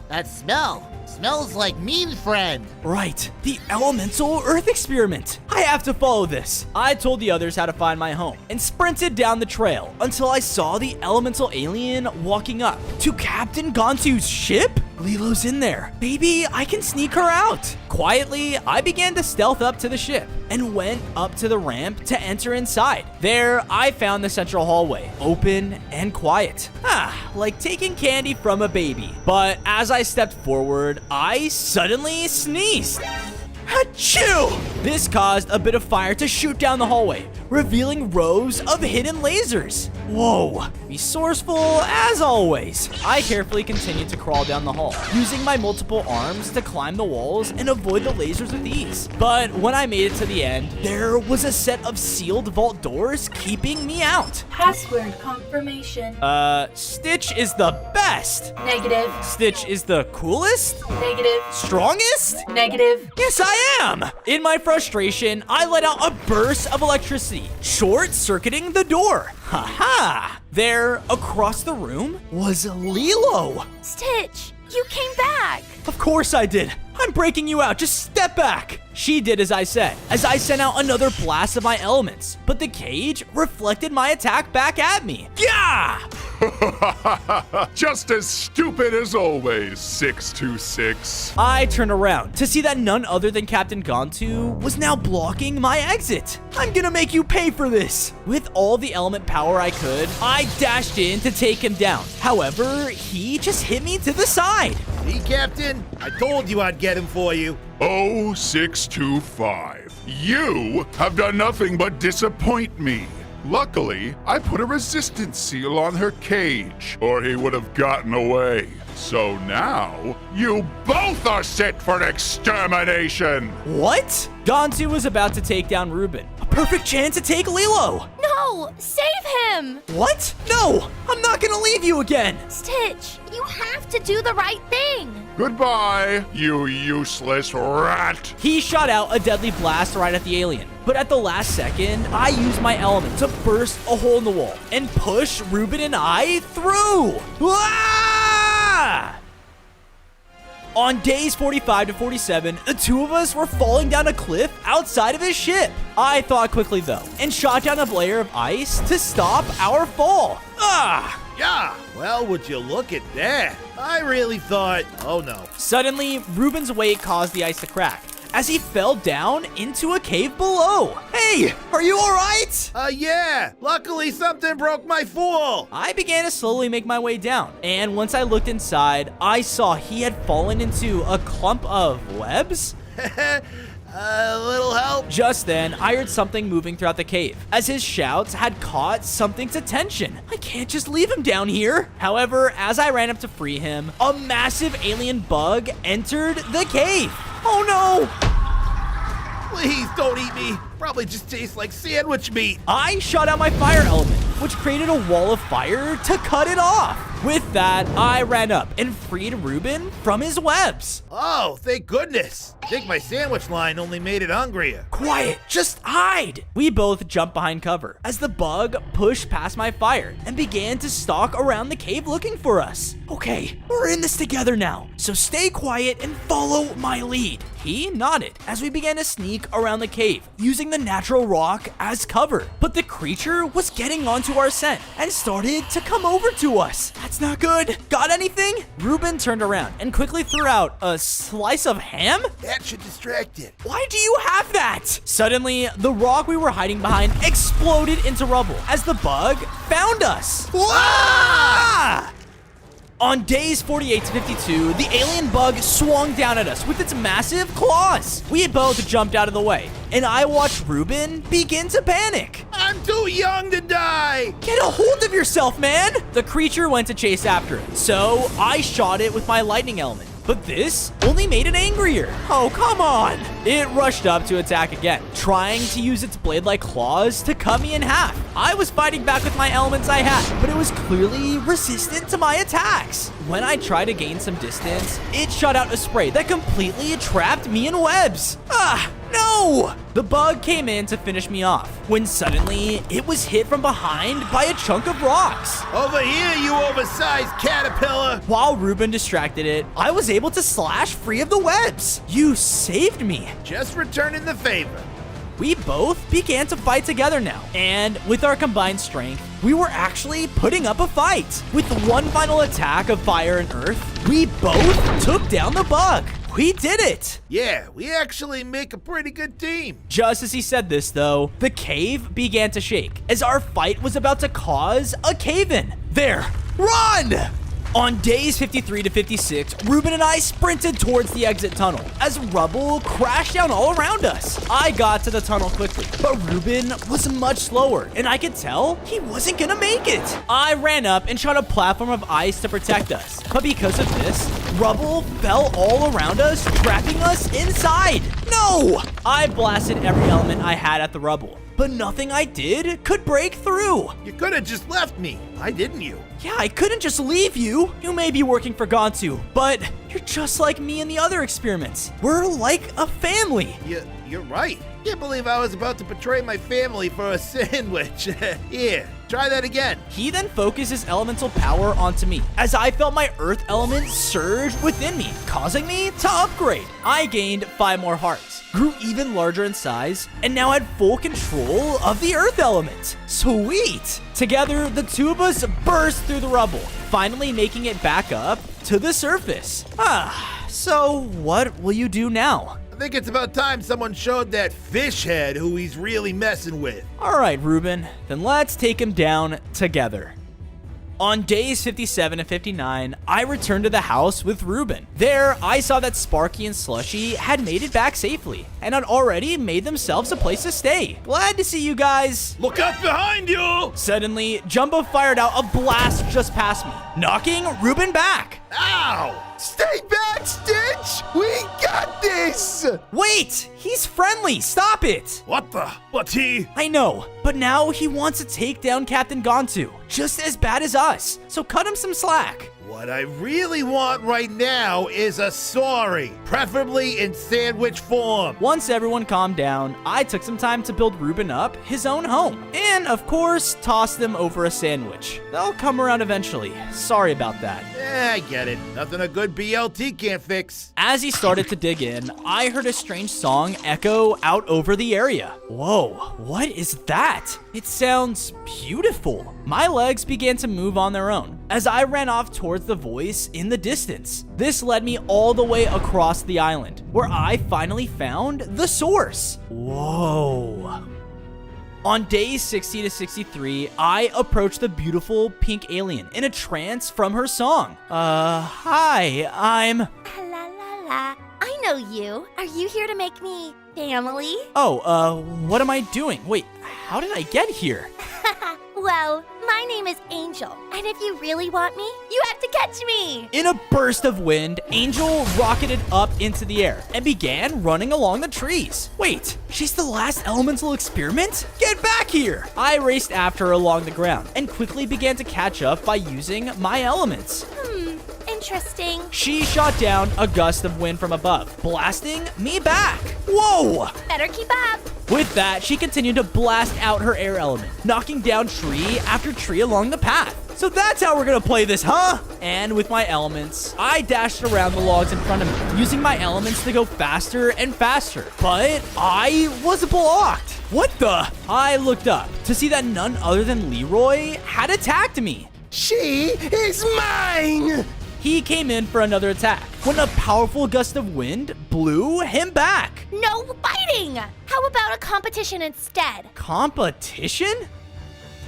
That smells like Mean Friend. Right, the elemental earth experiment. I have to follow this. I told the others how to find my home and sprinted down the trail until I saw the elemental alien walking up to Captain Gontu's ship. Lilo's in there. Maybe I can sneak her out. Quietly, I began to stealth up to the ship and went up to the ramp to enter inside. There, I found the central hallway, open and quiet. Like taking candy from a baby. But as I stepped forward, I suddenly sneezed. Achoo! This caused a bit of fire to shoot down the hallway, revealing rows of hidden lasers. Whoa, resourceful as always. I carefully continued to crawl down the hall, using my multiple arms to climb the walls and avoid the lasers with ease. But when I made it to the end, there was a set of sealed vault doors keeping me out. Password confirmation. Stitch is the best. Negative. Stitch is the coolest? Negative. Strongest? Negative. Yes, I am! In my frustration, I let out a burst of electricity, short-circuiting the door. Ha-ha! There, across the room, was Lilo. Stitch, you came back. Of course I did. I'm breaking you out. Just step back. She did as I said, as I sent out another blast of my elements, but the cage reflected my attack back at me. Yeah! Just as stupid as always, 626. I turned around to see that none other than Captain Gontu was now blocking my exit. I'm gonna make you pay for this. With all the element power I could, I dashed in to take him down. However, he just hit me to the side. See, Captain? I told you I'd get him for you. 0625. You have done nothing but disappoint me. Luckily, I put a resistance seal on her cage, or he would have gotten away. So now, you both are set for extermination! What? Gontu was about to take down Ruben. A perfect chance to take Lilo! No, save him! What? No! I'm not gonna leave you again! Stitch, you have to do the right thing! Goodbye, you useless rat! He shot out a deadly blast right at the alien, but at the last second, I used my element to burst a hole in the wall and push Ruben and I through! Ah! On days 45 to 47, the two of us were falling down a cliff outside of his ship. I thought quickly though, and shot down a layer of ice to stop our fall. Ah! Yeah, well, would you look at that? I really thought, oh no. Suddenly, Ruben's weight caused the ice to crack as he fell down into a cave below. Hey, are you all right? Yeah. Luckily, something broke my fall. I began to slowly make my way down, and once I looked inside, I saw he had fallen into a clump of webs. A little help? Just then, I heard something moving throughout the cave, as his shouts had caught something's attention. I can't just leave him down here. However, as I ran up to free him, a massive alien bug entered the cave. Oh no! Please don't eat me. Probably just tastes like sandwich meat. I shot out my fire element, which created a wall of fire to cut it off. With that, I ran up and freed Ruben from his webs. Oh, thank goodness. I think my sandwich line only made it hungrier. Quiet, just hide. We both jumped behind cover as the bug pushed past my fire and began to stalk around the cave looking for us. Okay, we're in this together now, so stay quiet and follow my lead. He nodded as we began to sneak around the cave, using the natural rock as cover. But the creature was getting onto our scent and started to come over to us. That's not good. Got anything? Ruben turned around and quickly threw out a slice of ham? That should distract it. Why do you have that? Suddenly, the rock we were hiding behind exploded into rubble as the bug found us. Ah! On days 48 to 52, the alien bug swung down at us with its massive claws. We had both jumped out of the way, and I watched Ruben begin to panic. I'm too young to die. Get a hold of yourself, man! The creature went to chase after it, so I shot it with my lightning element. But this only made it angrier. Oh, come on. It rushed up to attack again, trying to use its blade-like claws to cut me in half. I was fighting back with my elements I had, but it was clearly resistant to my attacks. When I tried to gain some distance, it shot out a spray that completely trapped me in webs. Ah, no! The bug came in to finish me off, when suddenly it was hit from behind by a chunk of rocks. Over here, you oversized caterpillar. While Ruben distracted it, I was able to slash free of the webs. You saved me. Just returning the favor. We both began to fight together now, and with our combined strength, we were actually putting up a fight. With one final attack of fire and earth, we both took down the bug. We did it! Yeah, we actually make a pretty good team. Just as he said this, though, the cave began to shake as our fight was about to cause a cave-in. There, run! On days 53 to 56, Ruben and I sprinted towards the exit tunnel as rubble crashed down all around us. I got to the tunnel quickly, but Ruben was much slower, and I could tell he wasn't gonna make it. I ran up and shot a platform of ice to protect us, but because of this, rubble fell all around us, trapping us inside. No! I blasted every element I had at the rubble, but nothing I did could break through. You could have just left me. Why didn't you? Yeah, I couldn't just leave you. You may be working for Gontu, but you're just like me in the other experiments. We're like a family. You're right. Can't believe I was about to betray my family for a sandwich. Here, try that again. He then focused his elemental power onto me, as I felt my earth element surge within me, causing me to upgrade. I gained 5 more hearts, grew even larger in size, and now had full control of the earth element. Sweet! Together, the two of us burst through the rubble, finally making it back up to the surface. So what will you do now? I think it's about time someone showed that fish head who he's really messing with. All right, Ruben, then let's take him down together. On days 57 and 59, I returned to the house with Ruben. There, I saw that Sparky and Slushy had made it back safely and had already made themselves a place to stay. Glad to see you guys. Look out behind you! Suddenly, Jumbo fired out a blast just past me, knocking Ruben back. Ow! Stay back, Stitch! We got this! Wait! He's friendly! Stop it! What the? But he... I know, but now he wants to take down Captain Gontu, just as bad as us, so cut him some slack. What I really want right now is a sorry, preferably in sandwich form. Once everyone calmed down, I took some time to build Ruben up his own home, and of course, toss them over a sandwich. They'll come around eventually. Sorry about that. I get it. Nothing a good BLT can't fix. As he started to dig in, I heard a strange song echo out over the area. Whoa, what is that? It sounds beautiful. My legs began to move on their own as I ran off towards the voice in the distance. This led me all the way across the island, where I finally found the source. Whoa. On days 60 to 63, I approached the beautiful pink alien in a trance from her song. Hi, I'm... La la la. I know you. Are you here to make me family. Oh, what am I doing? Wait, how did I get here? Well, my name is Angel, and if you really want me, you have to catch me. In a burst of wind, Angel rocketed up into the air and began running along the trees. Wait, she's the last elemental experiment? Get back here! I raced after her along the ground and quickly began to catch up by using my elements. Interesting. She shot down a gust of wind from above, blasting me back. Whoa! Better keep up. With that, she continued to blast out her air element, knocking down tree after tree along the path. So that's how we're gonna play this, huh? And with my elements, I dashed around the logs in front of me, using my elements to go faster and faster. But I was blocked. What the? I looked up to see that none other than Leroy had attacked me. She is mine! He came in for another attack when a powerful gust of wind blew him back. No fighting! How about a competition instead? Competition?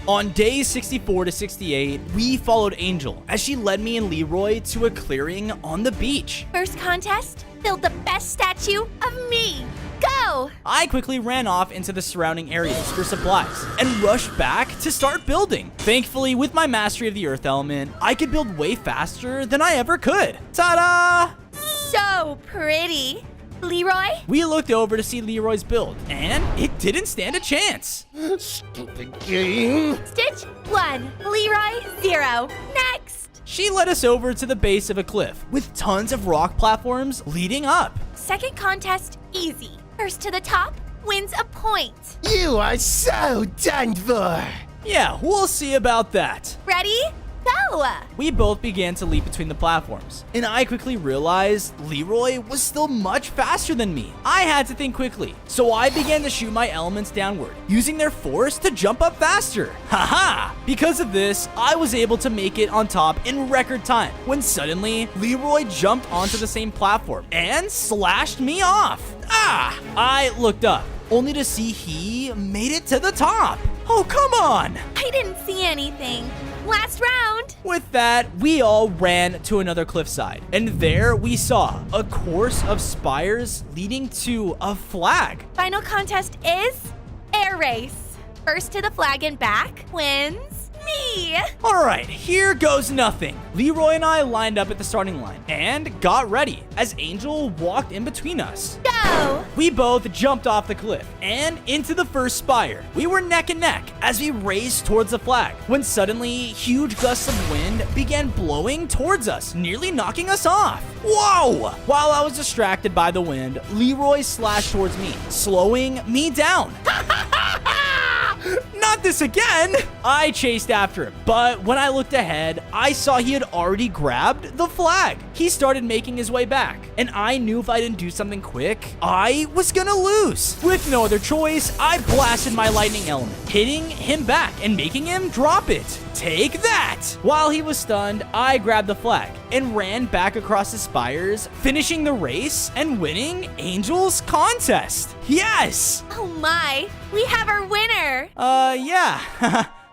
On days 64 to 68, we followed Angel as she led me and Leroy to a clearing on the beach. First contest, build the best statue of me. Go! I quickly ran off into the surrounding areas for supplies and rushed back to start building. Thankfully, with my mastery of the earth element, I could build way faster than I ever could. Ta-da! So pretty. Leroy? We looked over to see Leroy's build, and it didn't stand a chance. Stupid game. Stitch 1, Leroy 0. Next! She led us over to the base of a cliff with tons of rock platforms leading up. Second contest, easy. First to the top wins a point. You are so done for. Yeah, we'll see about that. Ready? Go! We both began to leap between the platforms, and I quickly realized Leroy was still much faster than me. I had to think quickly, so I began to shoot my elements downward, using their force to jump up faster. Haha! Because of this, I was able to make it on top in record time, when suddenly, Leroy jumped onto the same platform and slashed me off. Ah! I looked up, only to see he made it to the top. Oh, come on! I didn't see anything. Last round. With that, we all ran to another cliffside, and there we saw a course of spires leading to a flag. Final contest is air race. First to the flag and back wins me. All right, here goes nothing. Leroy and I lined up at the starting line and got ready as Angel walked in between us. Go! We both jumped off the cliff and into the first spire. We were neck and neck as we raced towards the flag when suddenly huge gusts of wind began blowing towards us, nearly knocking us off. Whoa! While I was distracted by the wind, Leroy slashed towards me, slowing me down. Not this again! I chased after him, but when I looked ahead, I saw he had already grabbed the flag. He started making his way back, and I knew if I didn't do something quick, I was gonna lose. With no other choice, I blasted my lightning element, hitting him back and making him drop it. Take that! While he was stunned, I grabbed the flag and ran back across the spires, finishing the race and winning Angel's contest. Yes! Oh my, we have our winner. Yeah.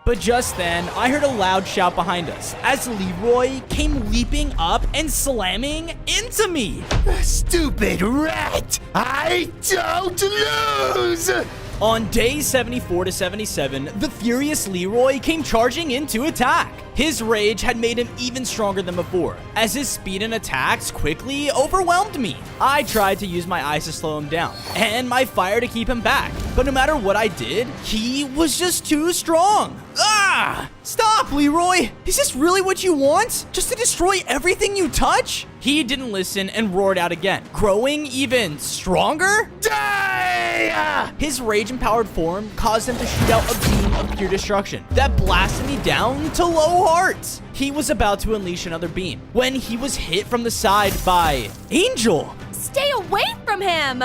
But just then, I heard a loud shout behind us as Leroy came leaping up and slamming into me. Stupid rat! I don't lose! On days 74 to 77, the furious Leroy came charging in to attack. His rage had made him even stronger than before, as his speed and attacks quickly overwhelmed me. I tried to use my eyes to slow him down, and my fire to keep him back, but no matter what I did, he was just too strong. Ah! Stop, Leroy! Is this really what you want? Just to destroy everything you touch? He didn't listen and roared out again, growing even stronger. Die! His rage-empowered form caused him to shoot out a beam of pure destruction that blasted me down to low hearts. He was about to unleash another beam when he was hit from the side by Angel. Stay away from him!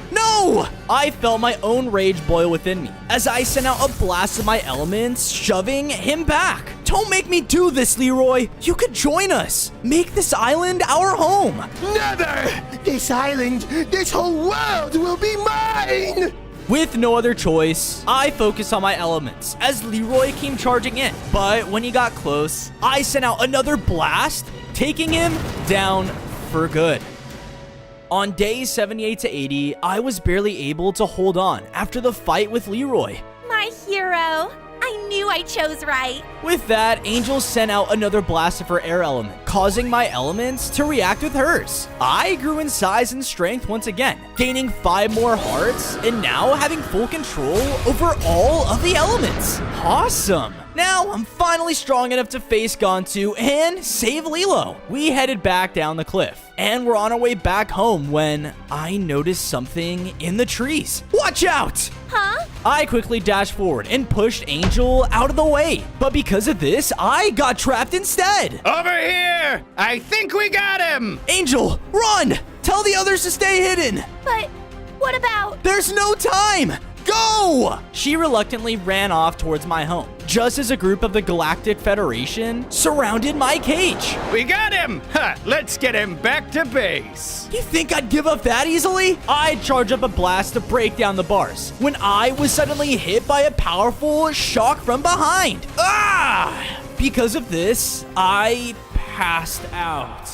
No! I felt my own rage boil within me as I sent out a blast of my elements, shoving him back. Don't make me do this, Leroy. You could join us. Make this island our home. Never! This island, this whole world will be mine! With no other choice, I focused on my elements as Leroy came charging in. But when he got close, I sent out another blast, taking him down for good. On days 78 to 80, I was barely able to hold on after the fight with Leroy. My hero. I knew I chose right. With that, Angel sent out another blast of her air element, causing my elements to react with hers. I grew in size and strength once again, gaining 5 more hearts and now having full control over all of the elements. Awesome! Now, I'm finally strong enough to face Gontu and save Lilo. We headed back down the cliff, and we're on our way back home when I noticed something in the trees. Watch out! Huh? I quickly dashed forward and pushed Angel out of the way, but because of this, I got trapped instead. Over here! I think we got him! Angel, run! Tell the others to stay hidden. But what about... There's no time! Go! She reluctantly ran off towards my home, just as a group of the Galactic Federation surrounded my cage. We got him! Ha! Let's get him back to base. You think I'd give up that easily? I'd charge up a blast to break down the bars, when I was suddenly hit by a powerful shock from behind. Ah! Because of this, I passed out.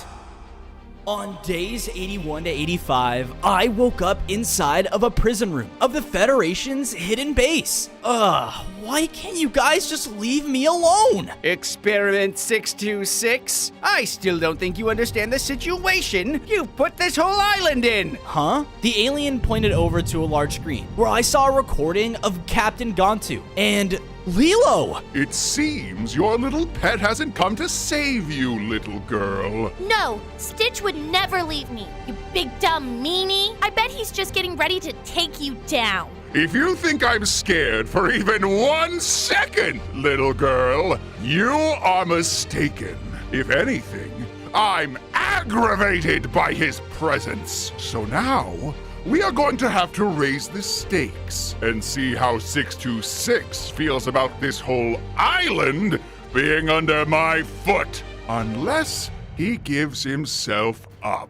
On days 81 to 85, I woke up inside of a prison room of the Federation's hidden base. Why can't you guys just leave me alone? Experiment 626? I still don't think you understand the situation you put this whole island in. Huh? The alien pointed over to a large screen where I saw a recording of Captain Gontu and Lilo! It seems your little pet hasn't come to save you, little girl. No, Stitch would never leave me, you big dumb meanie. I bet he's just getting ready to take you down. If you think I'm scared for even 1 second, little girl, you are mistaken. If anything, I'm aggravated by his presence. So now, we are going to have to raise the stakes and see how 626 feels about this whole island being under my foot, unless he gives himself up.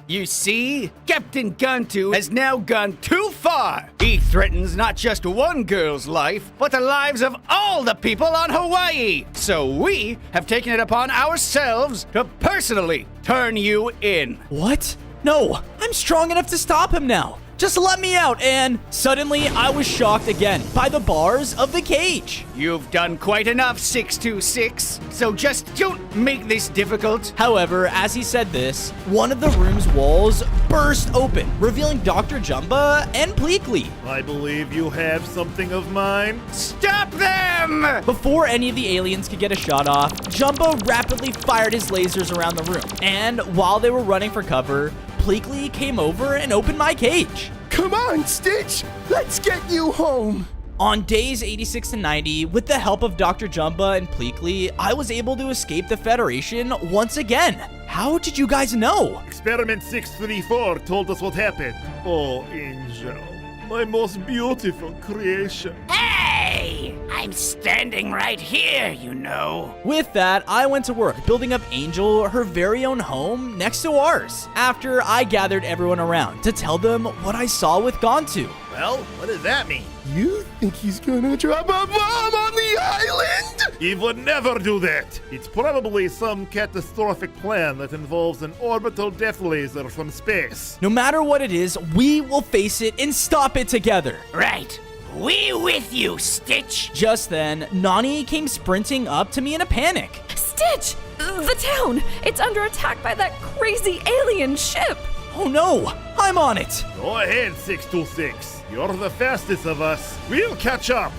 You see, Captain Gontu has now gone too far. He threatens not just one girl's life, but the lives of all the people on Hawaii. So we have taken it upon ourselves to personally turn you in. What? No, I'm strong enough to stop him now. Just let me out, and suddenly I was shocked again by the bars of the cage. You've done quite enough, 626, so just don't make this difficult. However, as he said this, one of the room's walls burst open, revealing Dr. Jumba and Pleakley. I believe you have something of mine. Stop them! Before any of the aliens could get a shot off, Jumba rapidly fired his lasers around the room, and while they were running for cover, Pleakley came over and opened my cage. Come on, Stitch! Let's get you home! On days 86 to 90, with the help of Dr. Jumba and Pleakley, I was able to escape the Federation once again. How did you guys know? Experiment 634 told us what happened. Oh, Angel, my most beautiful creation. Hey! I'm standing right here, you know. With that, I went to work building up Angel her very own home next to ours, after I gathered everyone around to tell them what I saw with Gontu. Well, what does that mean? You think he's gonna drop a bomb on the island? He would never do that. It's probably some catastrophic plan that involves an orbital death laser from space. No matter what it is, we will face it and stop it together. Right. We with you, Stitch. Just then, Nani came sprinting up to me in a panic. Stitch! The town! It's under attack by that crazy alien ship! Oh no! I'm on it! Go ahead, 626. You're the fastest of us. We'll catch up.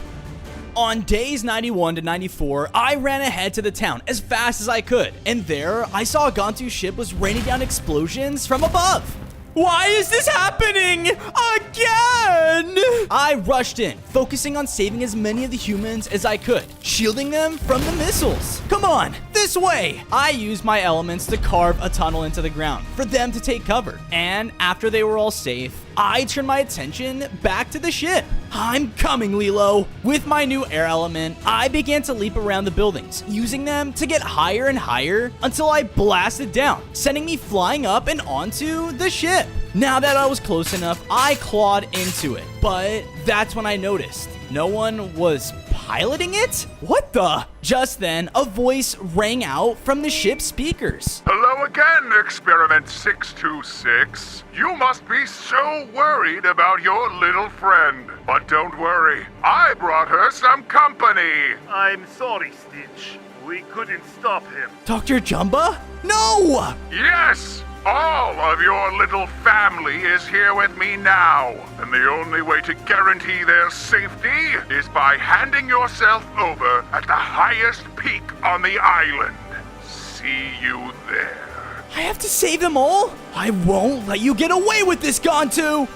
On days 91 to 94, I ran ahead to the town as fast as I could, and there I saw Gontu's ship was raining down explosions from above. Why is this happening again? I rushed in, focusing on saving as many of the humans as I could, shielding them from the missiles. Come on, this way! I used my elements to carve a tunnel into the ground for them to take cover. And after they were all safe, I turned my attention back to the ship. I'm coming, Lilo. With my new air element, I began to leap around the buildings, using them to get higher and higher until I blasted down, sending me flying up and onto the ship. Now that I was close enough, I clawed into it, but that's when I noticed no one was piloting it? What the? Just then, a voice rang out from the ship's speakers. Hello again, Experiment 626. You must be so worried about your little friend. But don't worry, I brought her some company. I'm sorry, Stitch. We couldn't stop him. Dr. Jumba? No! Yes! All of your little family is here with me now. And the only way to guarantee their safety is by handing yourself over at the highest peak on the island. See you there. I have to save them all? I won't let you get away with this, Gontu!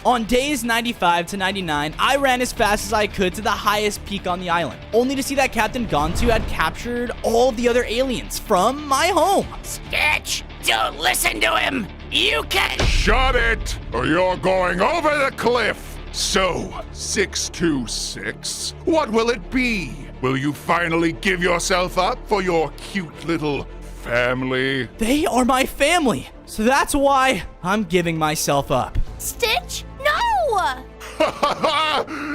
On days 95 to 99, I ran as fast as I could to the highest peak on the island, only to see that Captain Gontu had captured all the other aliens from my home. Stitch, don't listen to him. You can... Shut it, or you're going over the cliff. So, 626, what will it be? Will you finally give yourself up for your cute little family? They are my family, so that's why I'm giving myself up. Stitch? No!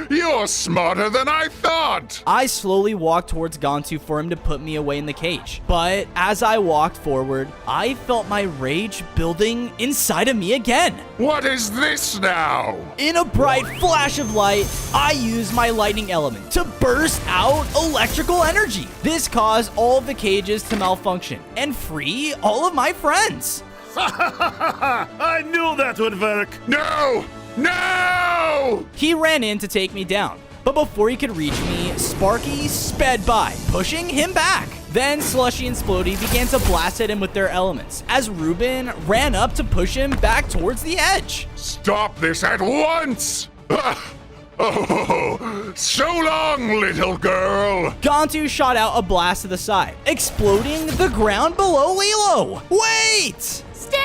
You're smarter than I thought! I slowly walked towards Gontu for him to put me away in the cage. But as I walked forward, I felt my rage building inside of me again. What is this now? In a bright flash of light, I used my lightning element to burst out electrical energy. This caused all of the cages to malfunction and free all of my friends. I knew that would work. No! No! He ran in to take me down, but before he could reach me, Sparky sped by, pushing him back. Then Slushy and Splody began to blast at him with their elements, as Ruben ran up to push him back towards the edge. Stop this at once! Oh, so long, little girl! Gontu shot out a blast to the side, exploding the ground below Lilo. Wait! Stitch!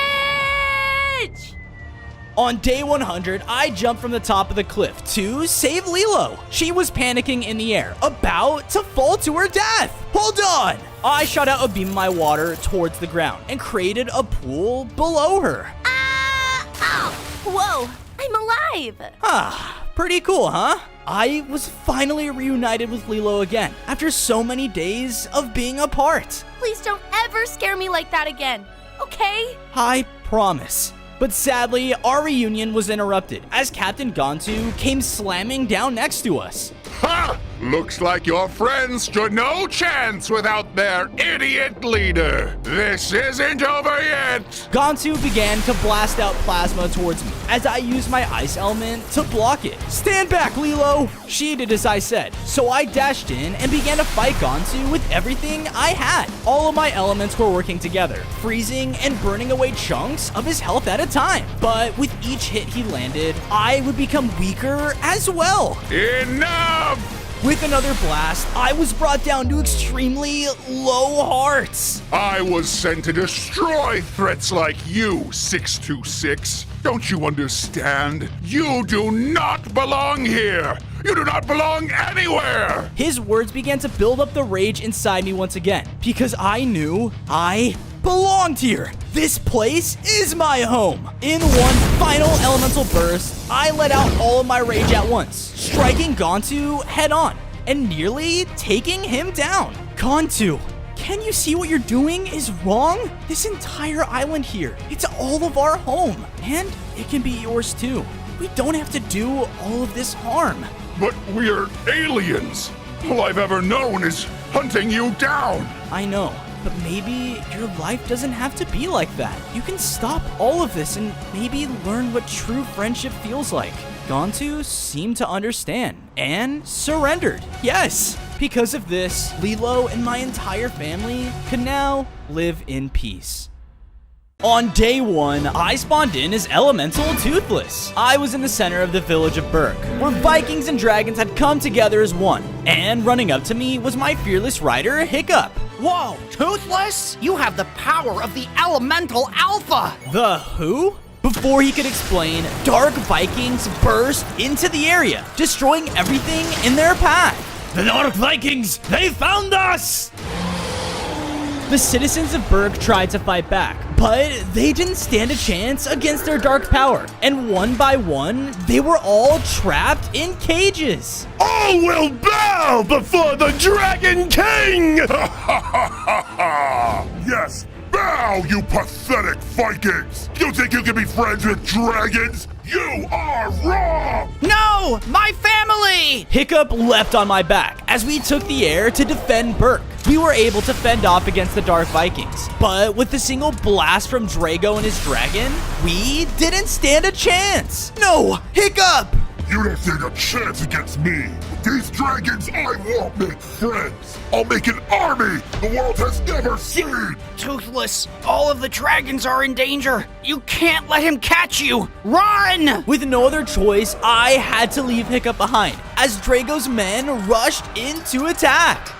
On day 100, I jumped from the top of the cliff to save Lilo. She was panicking in the air, about to fall to her death. Hold on! I shot out a beam of my water towards the ground and created a pool below her. Ow! Whoa, I'm alive! Ah, pretty cool, huh? I was finally reunited with Lilo again after so many days of being apart. Please don't ever scare me like that again, okay? I promise. But sadly, our reunion was interrupted as Captain Gontu came slamming down next to us. Ha! Looks like your friends stood no chance without their idiot leader. This isn't over yet. Gontu began to blast out plasma towards me as I used my ice element to block it. Stand back, Lilo! She did as I said, so I dashed in and began to fight Gontu with everything I had. All of my elements were working together, freezing and burning away chunks of his health at a time. But with each hit he landed, I would become weaker as well. Enough! With another blast, I was brought down to extremely low hearts. I was sent to destroy threats like you, 626. Don't you understand? You do not belong here. You do not belong anywhere. His words began to build up the rage inside me once again, because I knew I belonged here. This place is my home. In one final elemental burst, I let out all of my rage at once, striking Gontu head on and nearly taking him down. Gontu, can you see what you're doing is wrong? This entire island here, it's all of our home, and it can be yours too. We don't have to do all of this harm. But we're aliens. All I've ever known is hunting you down. I know. But maybe your life doesn't have to be like that. You can stop all of this and maybe learn what true friendship feels like. Gontu seemed to understand and surrendered. Yes, because of this, Lilo and my entire family could now live in peace. On day 1, I spawned in as Elemental Toothless. I was in the center of the village of Berg, where Vikings and dragons had come together as one. And running up to me was my fearless rider, Hiccup. Whoa, Toothless? You have the power of the Elemental Alpha! The who? Before he could explain, dark Vikings burst into the area, destroying everything in their path. The Dark Vikings, they found us! The citizens of Berg tried to fight back, but they didn't stand a chance against their dark power. And one by one, they were all trapped in cages. All will bow before the Dragon King! Yes, bow! Now, you pathetic Vikings! You think you can be friends with dragons? You are wrong! No! My family! Hiccup leapt on my back as we took the air to defend Burke. We were able to fend off against the Dark Vikings, but with a single blast from Drago and his dragon, we didn't stand a chance. No, Hiccup! You don't stand a chance against me. With these dragons, I won't make friends. I'll make an army the world has never seen. Toothless, all of the dragons are in danger. You can't let him catch you. Run! With no other choice, I had to leave Hiccup behind as Drago's men rushed in to attack.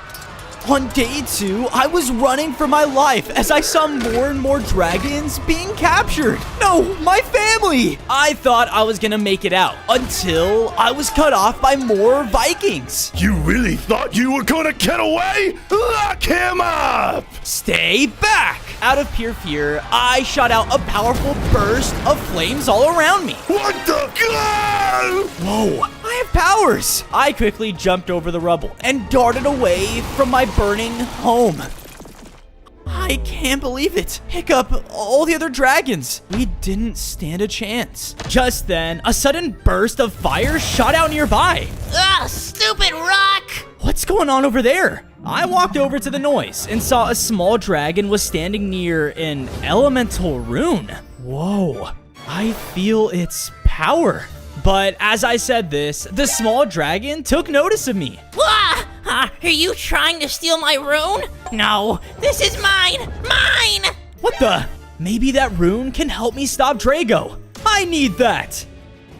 On day 2, I was running for my life as I saw more and more dragons being captured. No, my family! I thought I was gonna make it out until I was cut off by more Vikings. You really thought you were gonna get away? Lock him up! Stay back! Out of pure fear, I shot out a powerful burst of flames all around me. What the god? Whoa, I have powers! I quickly jumped over the rubble and darted away from my burning home. I can't believe it. Hiccup, all the other dragons. We didn't stand a chance. Just then, a sudden burst of fire shot out nearby. Ugh, stupid rock! What's going on over there? I walked over to the noise and saw a small dragon was standing near an elemental rune. Whoa, I feel its power. But as I said this, the small dragon took notice of me. Are you trying to steal my rune? No, this is mine! Mine! What the? Maybe that rune can help me stop Drago. I need that.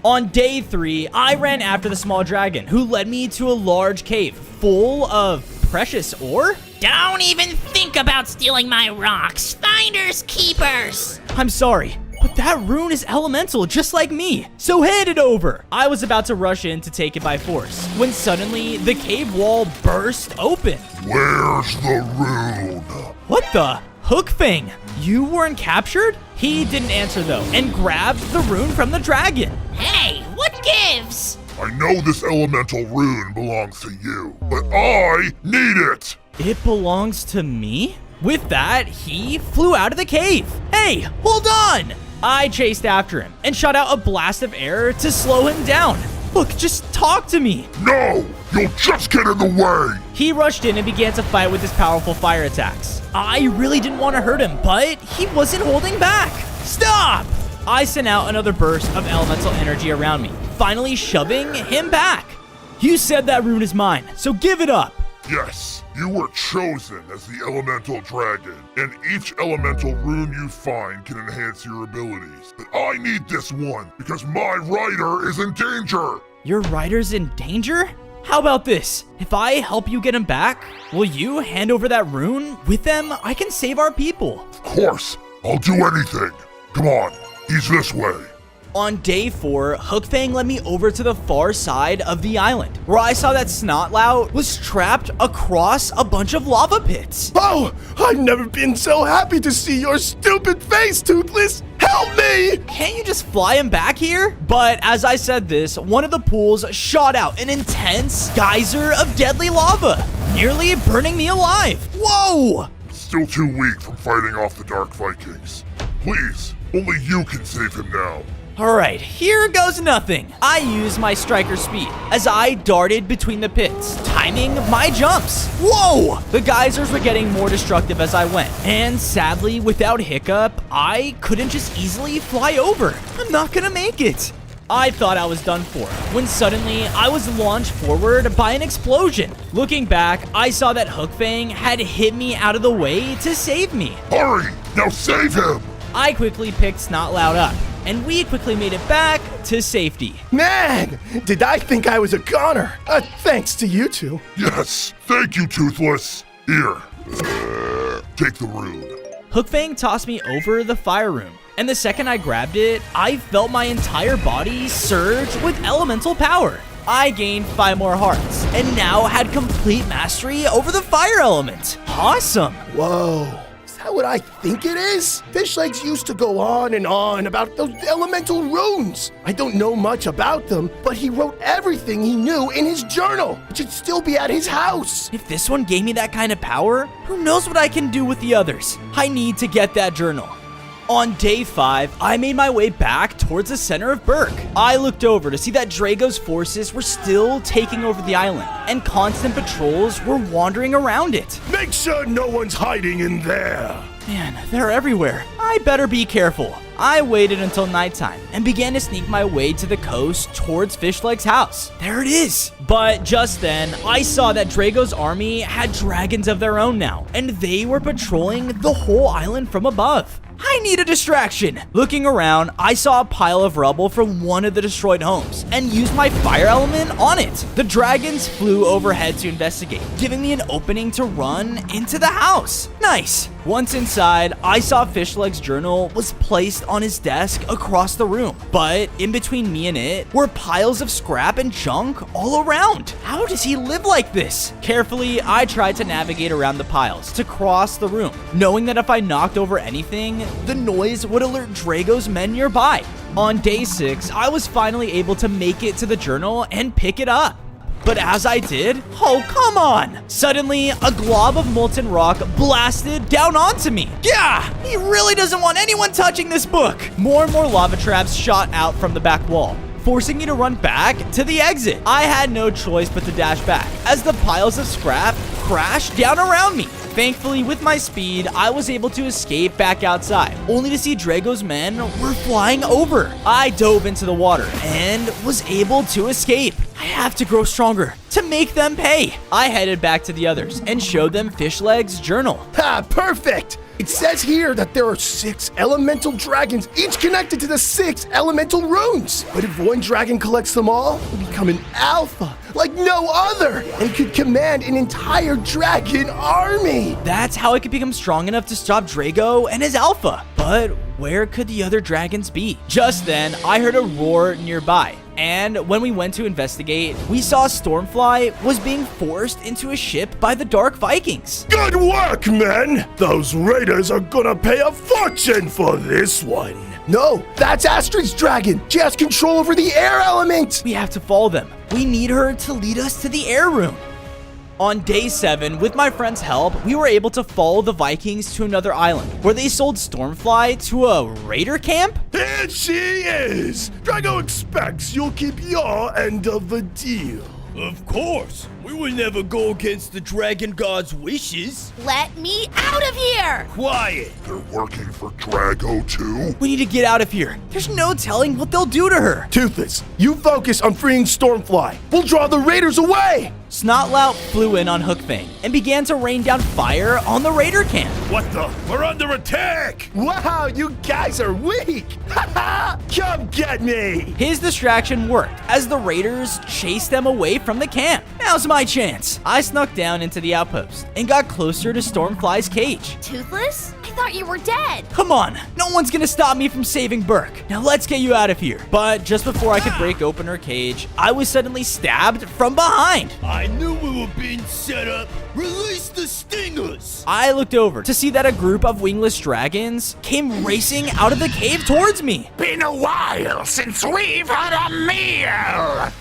On day 3, I ran after the small dragon, who led me to a large cave full of precious ore. Don't even think about stealing my rocks. Finders keepers! I'm sorry, but that rune is elemental just like me, so hand it over. I was about to rush in to take it by force when suddenly the cave wall burst open. Where's the rune? What the? Hook Fang, you weren't captured? He didn't answer though and grabbed the rune from the dragon. Hey, what gives? I know this elemental rune belongs to you, but I need it! It belongs to me? With that, he flew out of the cave. Hey, hold on! I chased after him and shot out a blast of air to slow him down. Look, just talk to me. No! You'll just get in the way! He rushed in and began to fight with his powerful fire attacks. I really didn't want to hurt him, but he wasn't holding back. Stop! I sent out another burst of elemental energy around me, finally shoving him back. You said that rune is mine, so give it up. Yes, you were chosen as the elemental dragon, and each elemental rune you find can enhance your abilities. But I need this one because my rider is in danger. Your rider's in danger? How about this? If I help you get him back, will you hand over that rune? With them, I can save our people. Of course, I'll do anything. Come on, he's this way. On day 4, Hook Fang led me over to the far side of the island, where I saw that Snotlout was trapped across a bunch of lava pits. Oh, I've never been so happy to see your stupid face, Toothless! Help me! Can't you just fly him back here? But as I said this, one of the pools shot out an intense geyser of deadly lava, nearly burning me alive. Whoa! Still too weak from fighting off the Dark Vikings. Please, only you can save him now. Alright, here goes nothing. I used my striker speed as I darted between the pits, timing my jumps. Whoa! The geysers were getting more destructive as I went, and sadly, without Hiccup, I couldn't just easily fly over. I'm not gonna make it. I thought I was done for, when suddenly I was launched forward by an explosion. Looking back, I saw that Hook Fang had hit me out of the way to save me. Hurry! Now save him! I quickly picked Snotlout up, and we quickly made it back to safety. Man, did I think I was a goner? Thanks to you two. Yes, thank you, Toothless. Here, take the rune. Hook Fang tossed me over the fire room, and the second I grabbed it, I felt my entire body surge with elemental power. I gained 5 more hearts, and now had complete mastery over the fire element. Awesome. Whoa, is that what I think it is? Fishlegs used to go on and on about those elemental runes. I don't know much about them, but he wrote everything he knew in his journal. It should still be at his house. If this one gave me that kind of power, who knows what I can do with the others? I need to get that journal. On day 5, I made my way back towards the center of Berk. I looked over to see that Drago's forces were still taking over the island, and constant patrols were wandering around it. Make sure no one's hiding in there. Man, they're everywhere. I better be careful. I waited until nighttime and began to sneak my way to the coast towards Fishleg's house. There it is. But just then, I saw that Drago's army had dragons of their own now, and they were patrolling the whole island from above. I need a distraction. Looking around, I saw a pile of rubble from one of the destroyed homes and used my fire element on it. The dragons flew overhead to investigate, giving me an opening to run into the house. Nice. Once inside, I saw Fishleg's journal was placed on his desk across the room, but in between me and it were piles of scrap and junk all around. How does he live like this? Carefully, I tried to navigate around the piles to cross the room, knowing that if I knocked over anything, the noise would alert Drago's men nearby. On day 6, I was finally able to make it to the journal and pick it up. But as I did, oh, come on! Suddenly, a glob of molten rock blasted down onto me. Yeah, he really doesn't want anyone touching this book. More and more lava traps shot out from the back wall, forcing me to run back to the exit. I had no choice but to dash back as the piles of scrap crashed down around me. Thankfully, with my speed, I was able to escape back outside, only to see Drago's men were flying over. I dove into the water and was able to escape. I have to grow stronger to make them pay. I headed back to the others and showed them Fishleg's journal. Ha, perfect! It says here that there are 6 elemental dragons, each connected to the 6 elemental runes. But if one dragon collects them all, it will become an alpha like no other and could command an entire dragon army. That's how I could become strong enough to stop Drago and his alpha. But where could the other dragons be? Just then, I heard a roar nearby. And when we went to investigate, we saw Stormfly was being forced into a ship by the Dark Vikings. Good work, men! Those raiders are gonna pay a fortune for this one. No, that's Astrid's dragon. She has control over the air element. We have to follow them. We need her to lead us to the air room. On day 7, with my friend's help, we were able to follow the Vikings to another island, where they sold Stormfly to a raider camp? Here she is! Drago expects you'll keep your end of the deal. Of course! We would never go against the Dragon God's wishes. Let me out of here! Quiet! They're working for Drago too? We need to get out of here. There's no telling what they'll do to her. Toothless, you focus on freeing Stormfly. We'll draw the raiders away! Snotlout flew in on Hookfang and began to rain down fire on the raider camp. What the? We're under attack! Wow, you guys are weak! Haha! Come get me! His distraction worked as the raiders chased them away from the camp. Now's my chance. I snuck down into the outpost and got closer to Stormfly's cage. Toothless? I thought you were dead. Come on, no one's gonna stop me from saving Berk. Now let's get you out of here. But just before I could break open her cage, I was suddenly stabbed from behind. I knew we were being set up. Release the stingers! I looked over to see that a group of wingless dragons came racing out of the cave towards me. Been a while since we've had a meal!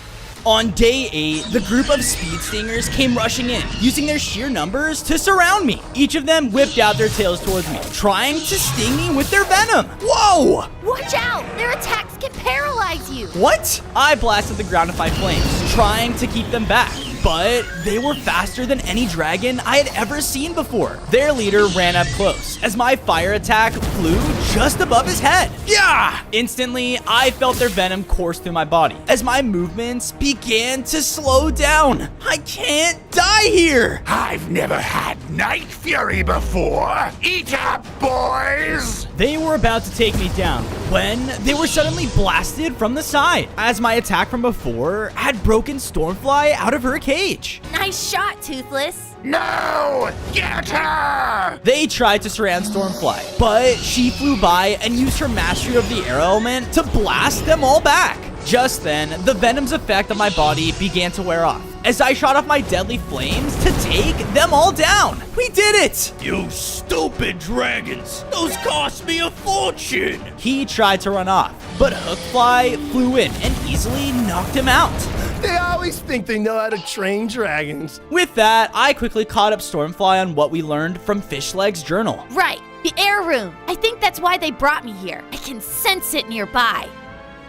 On day 8, the group of speed stingers came rushing in, using their sheer numbers to surround me. Each of them whipped out their tails towards me, trying to sting me with their venom. Whoa! Watch out! Their attacks can paralyze you! What? I blasted the ground with my flames, trying to keep them back. But they were faster than any dragon I had ever seen before. Their leader ran up close as my fire attack flew just above his head. Yeah! Instantly, I felt their venom course through my body as my movements began to slow down. I can't die here. I've never had Night Fury before. Eat up, boys! They were about to take me down when they were suddenly blasted from the side as my attack from before had broken Stormfly out of her cage. Nice shot, Toothless. No! Get her! They tried to surround Stormfly, but she flew by and used her mastery of the air element to blast them all back. Just then, the venom's effect on my body began to wear off, as I shot off my deadly flames to take them all down. We did it! You stupid dragons! Those cost me a fortune! He tried to run off, but Hookfly flew in and easily knocked him out. They always think they know how to train dragons. With that, I quickly caught up Stormfly on what we learned from Fishleg's journal. Right, the air room. I think that's why they brought me here. I can sense it nearby.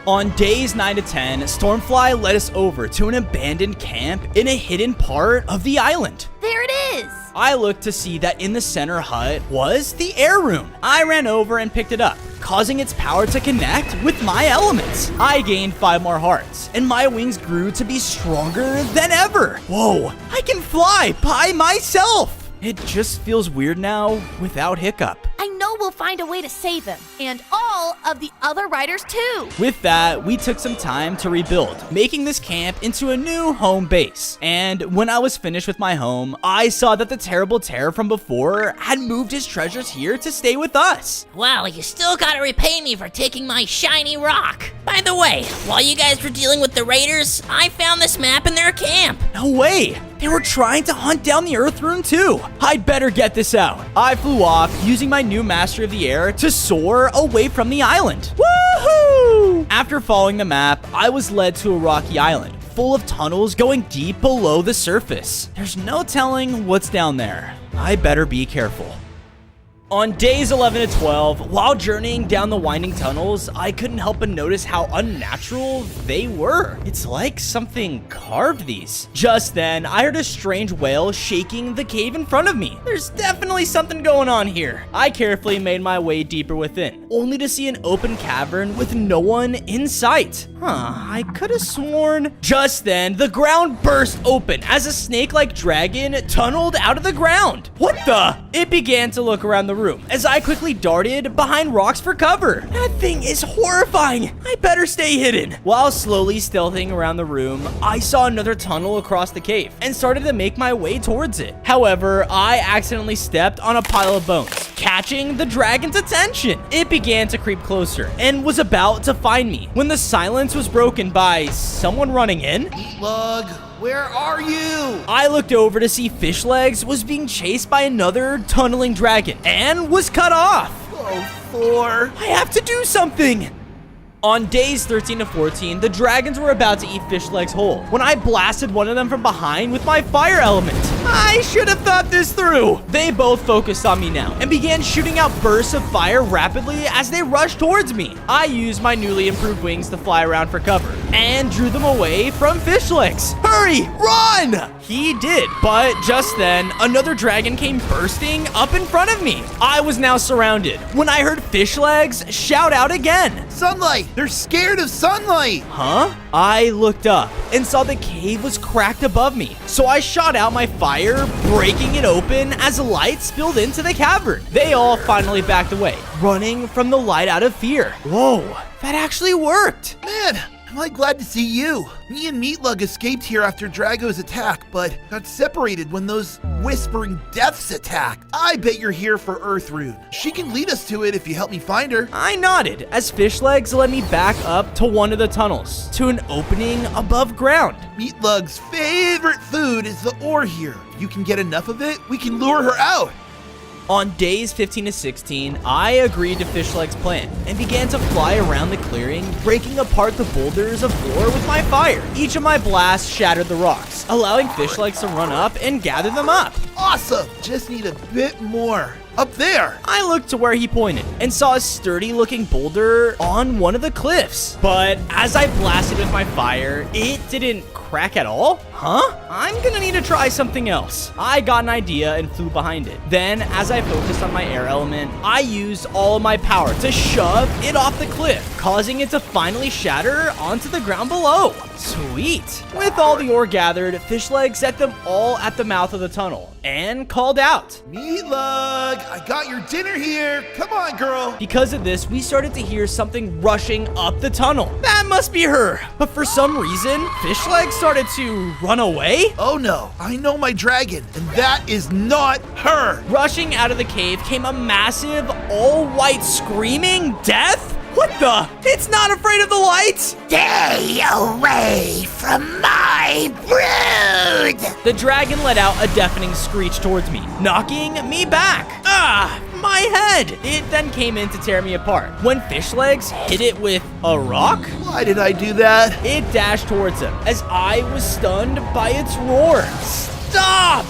On days 9 to 10, Stormfly led us over to an abandoned camp in a hidden part of the island. There it is! I looked to see that in the center hut was the air room. I ran over and picked it up, causing its power to connect with my elements. I gained 5 more hearts, and my wings grew to be stronger than ever. Whoa, I can fly by myself! It just feels weird now without Hiccup. I know we'll find a way to save him, and all of the other riders too. With that, we took some time to rebuild, making this camp into a new home base. And when I was finished with my home, I saw that the terrible terror from before had moved his treasures here to stay with us. Well, you still gotta repay me for taking my shiny rock. By the way, while you guys were dealing with the raiders, I found this map in their camp. No way! They were trying to hunt down the Earth Rune too. I'd better get this out. I flew off using my new Mastery of the Air to soar away from the island. Woohoo! After following the map, I was led to a rocky island full of tunnels going deep below the surface. There's no telling what's down there. I better be careful. On days 11 to 12, while journeying down the winding tunnels, I couldn't help but notice how unnatural they were. It's like something carved these. Just then, I heard a strange wail shaking the cave in front of me. There's definitely something going on here. I carefully made my way deeper within, only to see an open cavern with no one in sight. I could have sworn. Just then, the ground burst open as a snake-like dragon tunneled out of the ground. What the? It began to look around the room as I quickly darted behind rocks for cover. That thing is horrifying. I better stay hidden. While slowly stealthing around the room, I saw another tunnel across the cave and started to make my way towards it. However, I accidentally stepped on a pile of bones, catching the dragon's attention. It began to creep closer and was about to find me when the silence was broken by someone running in. Lug, where are you? I looked over to see Fishlegs was being chased by another tunneling dragon and was cut off. Oh, Thor. I have to do something. On days 13 to 14, the dragons were about to eat Fishlegs whole when I blasted one of them from behind with my fire element. I should have thought this through. They both focused on me now and began shooting out bursts of fire rapidly as they rushed towards me. I used my newly improved wings to fly around for cover and drew them away from Fishlegs. Hurry, run! He did, but just then, another dragon came bursting up in front of me. I was now surrounded when I heard Fishlegs shout out again. Sunlight! They're scared of sunlight! Huh? I looked up and saw the cave was cracked above me. So I shot out my fire, breaking it open as light spilled into the cavern. They all finally backed away, running from the light out of fear. Whoa, that actually worked. Man, I'm like glad to see you. Me and Meatlug escaped here after Drago's attack, but got separated when those whispering deaths attacked. I bet you're here for Earthrune. She can lead us to it if you help me find her. I nodded as Fishlegs led me back up to one of the tunnels, to an opening above ground. Meatlug's favorite food is the ore here. If you can get enough of it, we can lure her out. On days 15 to 16, I agreed to Fishleg's plan and began to fly around the clearing, breaking apart the boulders of ore with my fire. Each of my blasts shattered the rocks, allowing Fishlegs to run up and gather them up. Awesome! Just need a bit more. Up there! I looked to where he pointed and saw a sturdy-looking boulder on one of the cliffs. But as I blasted with my fire, it didn't crack at all? Huh? I'm gonna need to try something else. I got an idea and flew behind it. Then, as I focused on my air element, I used all of my power to shove it off the cliff, causing it to finally shatter onto the ground below. Sweet. With all the ore gathered, Fishleg set them all at the mouth of the tunnel and called out, Meatlug, I got your dinner here. Come on, girl. Because of this, we started to hear something rushing up the tunnel. That must be her. But for some reason, Fishleg started to run away. Oh no, I know my dragon, and that is not her. Rushing out of the cave came a massive, all-white screaming death. What the? It's not afraid of the light! Stay away from my brood! The dragon let out a deafening screech towards me, knocking me back. Ah, my head! It then came in to tear me apart. When Fishlegs hit it with a rock, Why did I do that? it dashed towards him as I was stunned by its roar. Stop!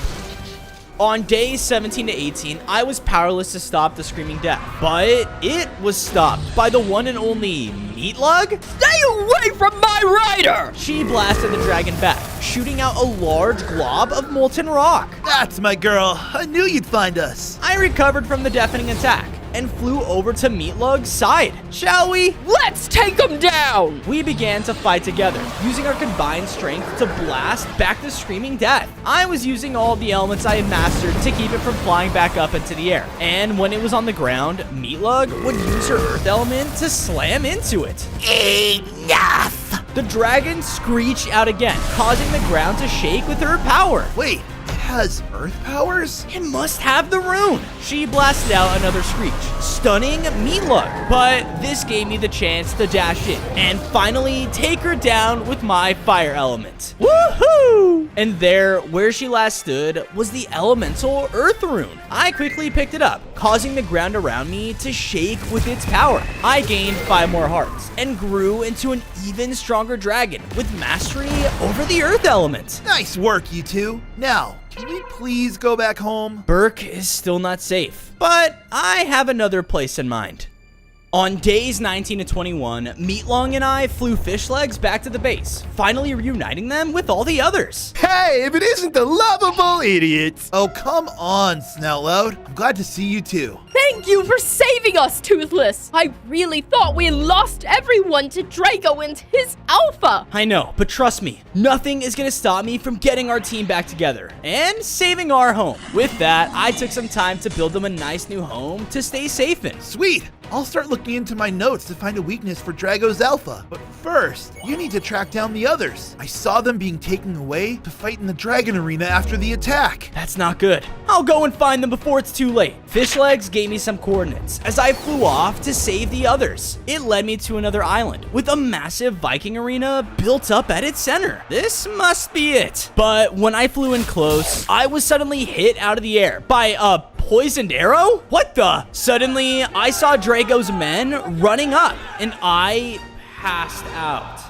On days 17 to 18, I was powerless to stop the screaming death, but it was stopped by the one and only Meatlug. Stay away from my rider! She blasted the dragon back, shooting out a large glob of molten rock. That's my girl. I knew you'd find us. I recovered from the deafening attack and flew over to Meatlug's side. Shall we? Let's take him down! We began to fight together, using our combined strength to blast back the screaming death. I was using all the elements I had mastered to keep it from flying back up into the air. And when it was on the ground, Meatlug would use her earth element to slam into it. Enough! The dragon screeched out again, causing the ground to shake with her power. Wait, it has earth powers? It must have the rune. She blasted out another screech, stunning Meatlug. But this gave me the chance to dash in and finally take her down with my fire element. Woohoo! And there, where she last stood, was the elemental earth rune. I quickly picked it up, causing the ground around me to shake with its power. I gained 5 more hearts and grew into an even stronger dragon with mastery over the earth element. Nice work, you two. Now, can we please go back home? Burke is still not safe, but I have another place in mind. On days 19 to 21, Meatlong and I flew Fishlegs back to the base, finally reuniting them with all the others. Hey, if it isn't the lovable idiots! Oh, come on, Snoutloud. I'm glad to see you too. Thank you for saving us, Toothless. I really thought we lost everyone to Drago and his alpha. I know, but trust me, nothing is gonna stop me from getting our team back together and saving our home. With that, I took some time to build them a nice new home to stay safe in. Sweet. I'll start looking into my notes to find a weakness for Drago's alpha. But first, you need to track down the others. I saw them being taken away to fight in the dragon arena after the attack. That's not good. I'll go and find them before it's too late. Fishlegs gave me some coordinates as I flew off to save the others. It led me to another island with a massive Viking arena built up at its center. This must be it. But when I flew in close, I was suddenly hit out of the air by a poisoned arrow? What the? Suddenly, I saw Drago's men running up, and I passed out.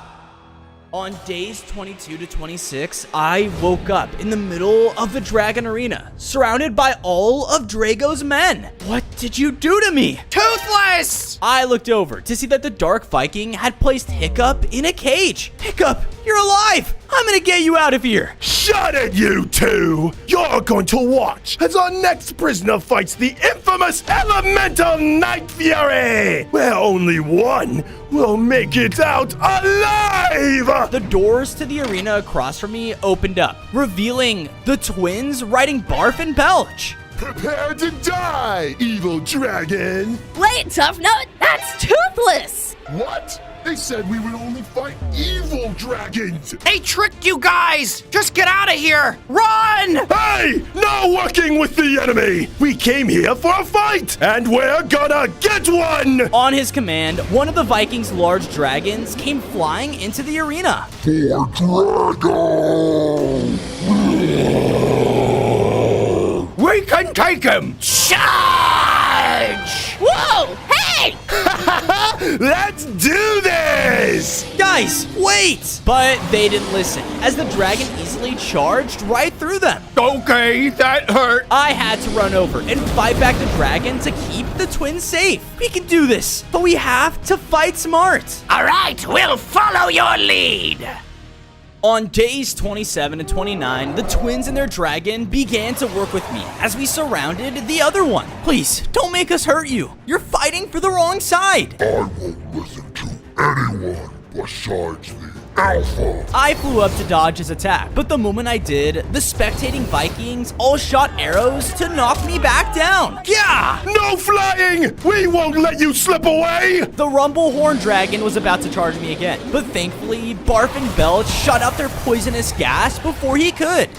On days 22 to 26, I woke up in the middle of the dragon arena, surrounded by all of Drago's men. What did you do to me? Toothless! I looked over to see that the Dark Viking had placed Hiccup in a cage. Hiccup, you're alive! I'm gonna get you out of here. Shut it, you two! You're going to watch as our next prisoner fights the infamous Elemental Night Fury, where only one will make it out alive! The doors to the arena across from me opened up, revealing the twins riding Barf and Belch. Prepare to die, evil dragon! Wait, Tough Nut, that's Toothless! What? They said we would only fight evil dragons! They tricked you guys! Just get out of here! Run! Hey! No working with the enemy! We came here for a fight, and we're gonna get one! On his command, one of the Vikings' large dragons came flying into the arena. For Drago! We can take him! Charge! Whoa! Hey! Let's do this! Guys, wait! But they didn't listen, as the dragon easily charged right through them. Okay, that hurt. I had to run over and fight back the dragon to keep the twins safe. We can do this, but we have to fight smart. All right, we'll follow your lead. On days 27 and 29, the twins and their dragon began to work with me as we surrounded the other one. Please, don't make us hurt you. You're fighting for the wrong side. I won't listen to anyone besides the Alpha. I flew up to dodge his attack, but the moment I did, the spectating Vikings all shot arrows to knock me back down. Yeah! No flying! We won't let you slip away! The Rumble Horn Dragon was about to charge me again, but thankfully, Barf and Belch shot out their poisonous gas before he could.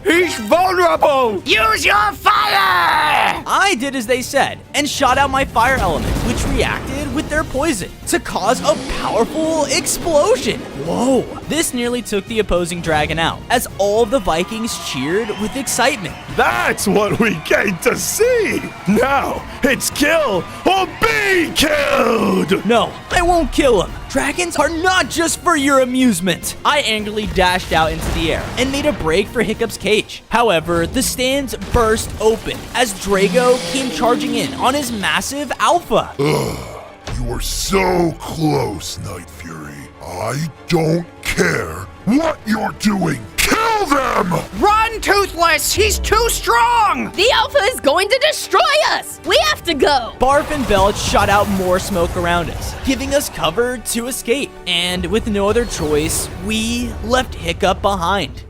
He's vulnerable! Use your fire! I did as they said and shot out my fire element, which reacted with their poison to cause a powerful explosion. Whoa! This nearly took the opposing dragon out, as all of the Vikings cheered with excitement. That's what we came to see! Now, it's kill or be killed! No, I won't kill him. Dragons are not just for your amusement. I angrily dashed out into the air and made a break for Hiccup's cage. However, the stands burst open as Drago came charging in on his massive alpha. Ugh, you were so close, Night Fury. I don't care what you're doing. Kill them! Run, Toothless! He's too strong! The Alpha is going to destroy us! We have to go! Barf and Belch shot out more smoke around us, giving us cover to escape. And with no other choice, we left Hiccup behind.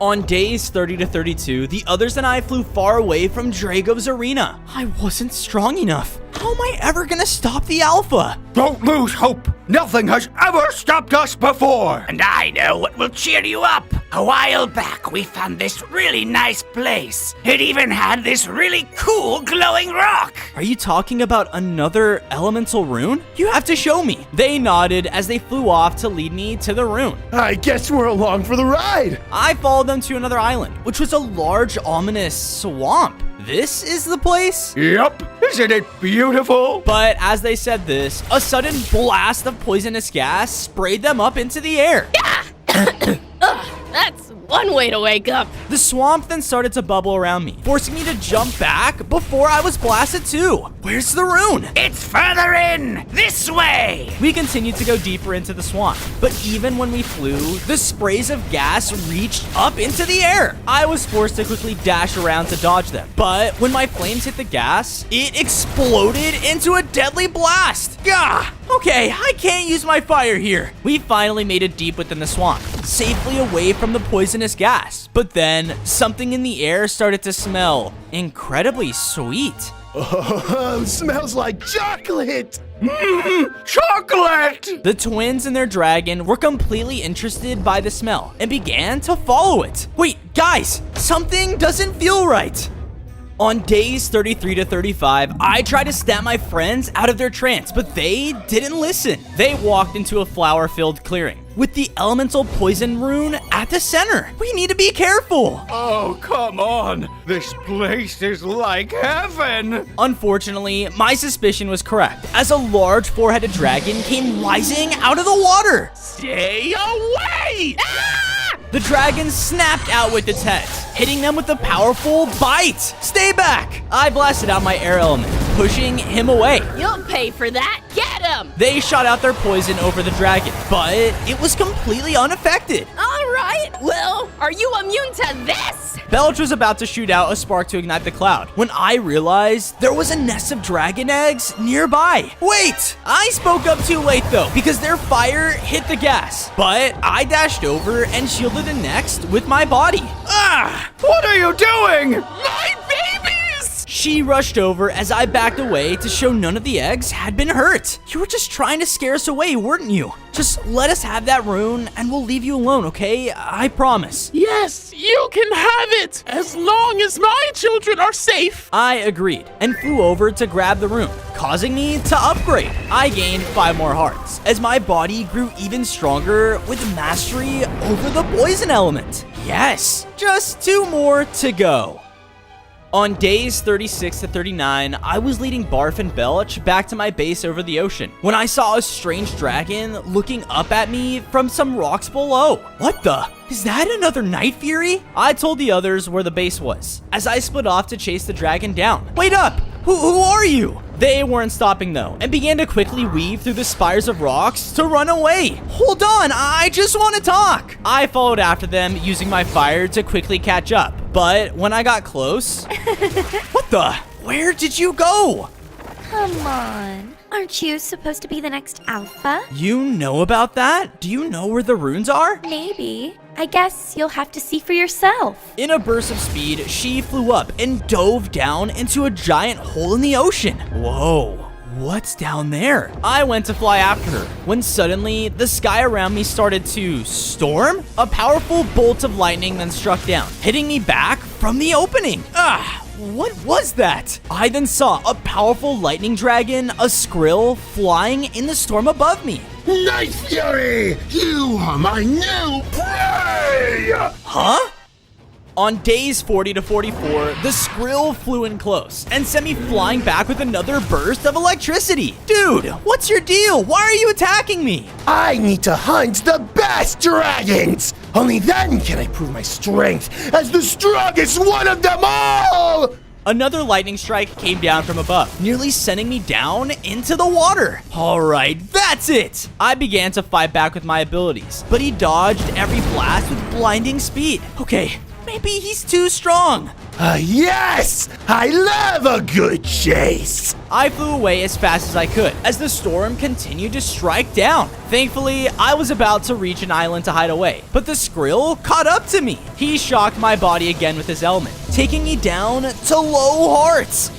On days 30 to 32, the others and I flew far away from Drago's arena. I wasn't strong enough. How am I ever gonna stop the Alpha? Don't lose hope. Nothing has ever stopped us before. And I know what will cheer you up. A while back, we found this really nice place. It even had this really cool glowing rock. Are you talking about another elemental rune? You have to show me. They nodded as they flew off to lead me to the rune. I guess we're along for the ride. I followed them to another island, which was a large, ominous swamp. This is the place? Yup. Isn't it beautiful? But as they said this, a sudden blast of poisonous gas sprayed them up into the air. That's one way to wake up. The swamp then started to bubble around me, forcing me to jump back before I was blasted too. Where's the rune? It's further in, this way. We continued to go deeper into the swamp, but even when we flew, the sprays of gas reached up into the air. I was forced to quickly dash around to dodge them, but when my flames hit the gas, it exploded into a deadly blast. Gah! Okay, I can't use my fire here. We finally made it deep within the swamp, safely away from the poisonous gas. But then, something in the air started to smell incredibly sweet. Oh, smells like chocolate! Chocolate! The twins and their dragon were completely interested by the smell and began to follow it. Wait, guys, something doesn't feel right. On days 33 to 35, I tried to snap my friends out of their trance, but they didn't listen. They walked into a flower-filled clearing with the elemental poison rune at the center. We need to be careful. Oh, come on. This place is like heaven. Unfortunately, my suspicion was correct, as a large four-headed dragon came rising out of the water. Stay away! The dragon snapped out with its head, hitting them with a powerful bite. Stay back! I blasted out my air element, pushing him away. You'll pay for that. Get him! They shot out their poison over the dragon, but it was completely unaffected. All right. Well, are you immune to this? Belch was about to shoot out a spark to ignite the cloud when I realized there was a nest of dragon eggs nearby. Wait! I spoke up too late though, because their fire hit the gas. But I dashed over and shielded the next with my body. Ah! What are you doing? My babies! She rushed over as I backed away to show none of the eggs had been hurt. You were just trying to scare us away, weren't you? Just let us have that rune and we'll leave you alone, okay? I promise. Yes, you can have it, as long as my children are safe. I agreed and flew over to grab the rune, causing me to upgrade. I gained 5 more hearts as my body grew even stronger with mastery over the poison element. Yes, just 2 more to go. On days 36 to 39, I was leading Barf and Belch back to my base over the ocean when I saw a strange dragon looking up at me from some rocks below. What the? Is that another Night Fury? I told the others where the base was as I split off to chase the dragon down. Wait up! Who are you? They weren't stopping though and began to quickly weave through the spires of rocks to run away. Hold on, I just want to talk. I followed after them using my fire to quickly catch up. But when I got close, what the? Where did you go? Come on. Aren't you supposed to be the next alpha? You know about that? Do you know where the runes are? Maybe. I guess you'll have to see for yourself. In a burst of speed, she flew up and dove down into a giant hole in the ocean. Whoa. what's down there? I went to fly after her, when suddenly the sky around me started to storm. A powerful bolt of lightning then struck down, hitting me back from the opening. What was that? I then saw a powerful lightning dragon, a Skrill, flying in the storm above me. Night Fury! You are my new prey! Huh? On days 40 to 44, the Skrill flew in close and sent me flying back with another burst of electricity. Dude, what's your deal? Why are you attacking me? I need to hunt the best dragons! Only then can I prove my strength as the strongest one of them all! Another lightning strike came down from above, nearly sending me down into the water. All right, that's it. I began to fight back with my abilities, but he dodged every blast with blinding speed. Okay, maybe he's too strong. Yes! I love a good chase! I flew away as fast as I could as the storm continued to strike down. Thankfully, I was about to reach an island to hide away, but the Skrill caught up to me. He shocked my body again with his element, taking me down to low hearts.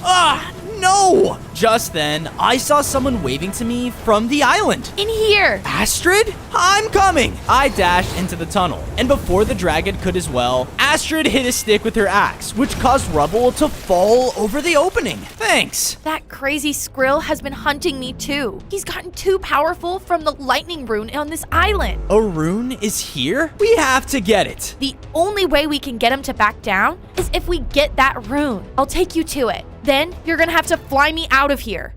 No! Just then, I saw someone waving to me from the island. In here! Astrid? I'm coming! I dashed into the tunnel, and before the dragon could as well, Astrid hit a stick with her axe, which caused rubble to fall over the opening. Thanks. That crazy Skrill has been hunting me too. He's gotten too powerful from the lightning rune on this island. A rune is here? We have to get it. The only way we can get him to back down is if we get that rune. I'll take you to it. Then you're gonna have to fly me out of here.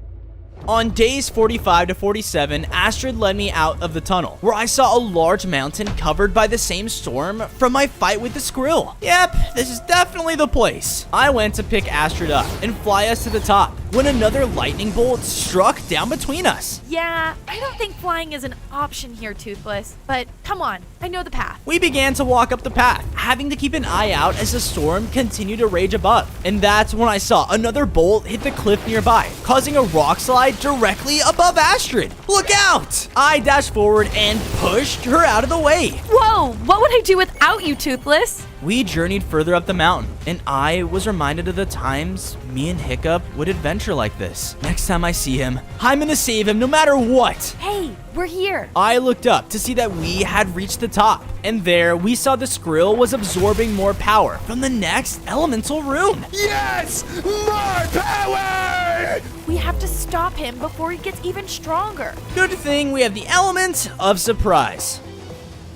On days 45 to 47, Astrid led me out of the tunnel, where I saw a large mountain covered by the same storm from my fight with the Skrill. Yep, this is definitely the place. I went to pick Astrid up and fly us to the top, when another lightning bolt struck down between us. Yeah, I don't think flying is an option here, Toothless, but come on, I know the path. We began to walk up the path, having to keep an eye out as the storm continued to rage above. And that's when I saw another bolt hit the cliff nearby, causing a rock slide directly above Astrid. Look out! I dashed forward and pushed her out of the way. Whoa, what would I do without you, Toothless? We journeyed further up the mountain, and I was reminded of the times me and Hiccup would adventure like this. Next time I see him, I'm gonna save him no matter what. Hey, we're here. I looked up to see that we had reached the top, and there we saw the Skrill was absorbing more power from the next elemental rune. Yes! More power! We have to stop him before he gets even stronger. Good thing we have the element of surprise.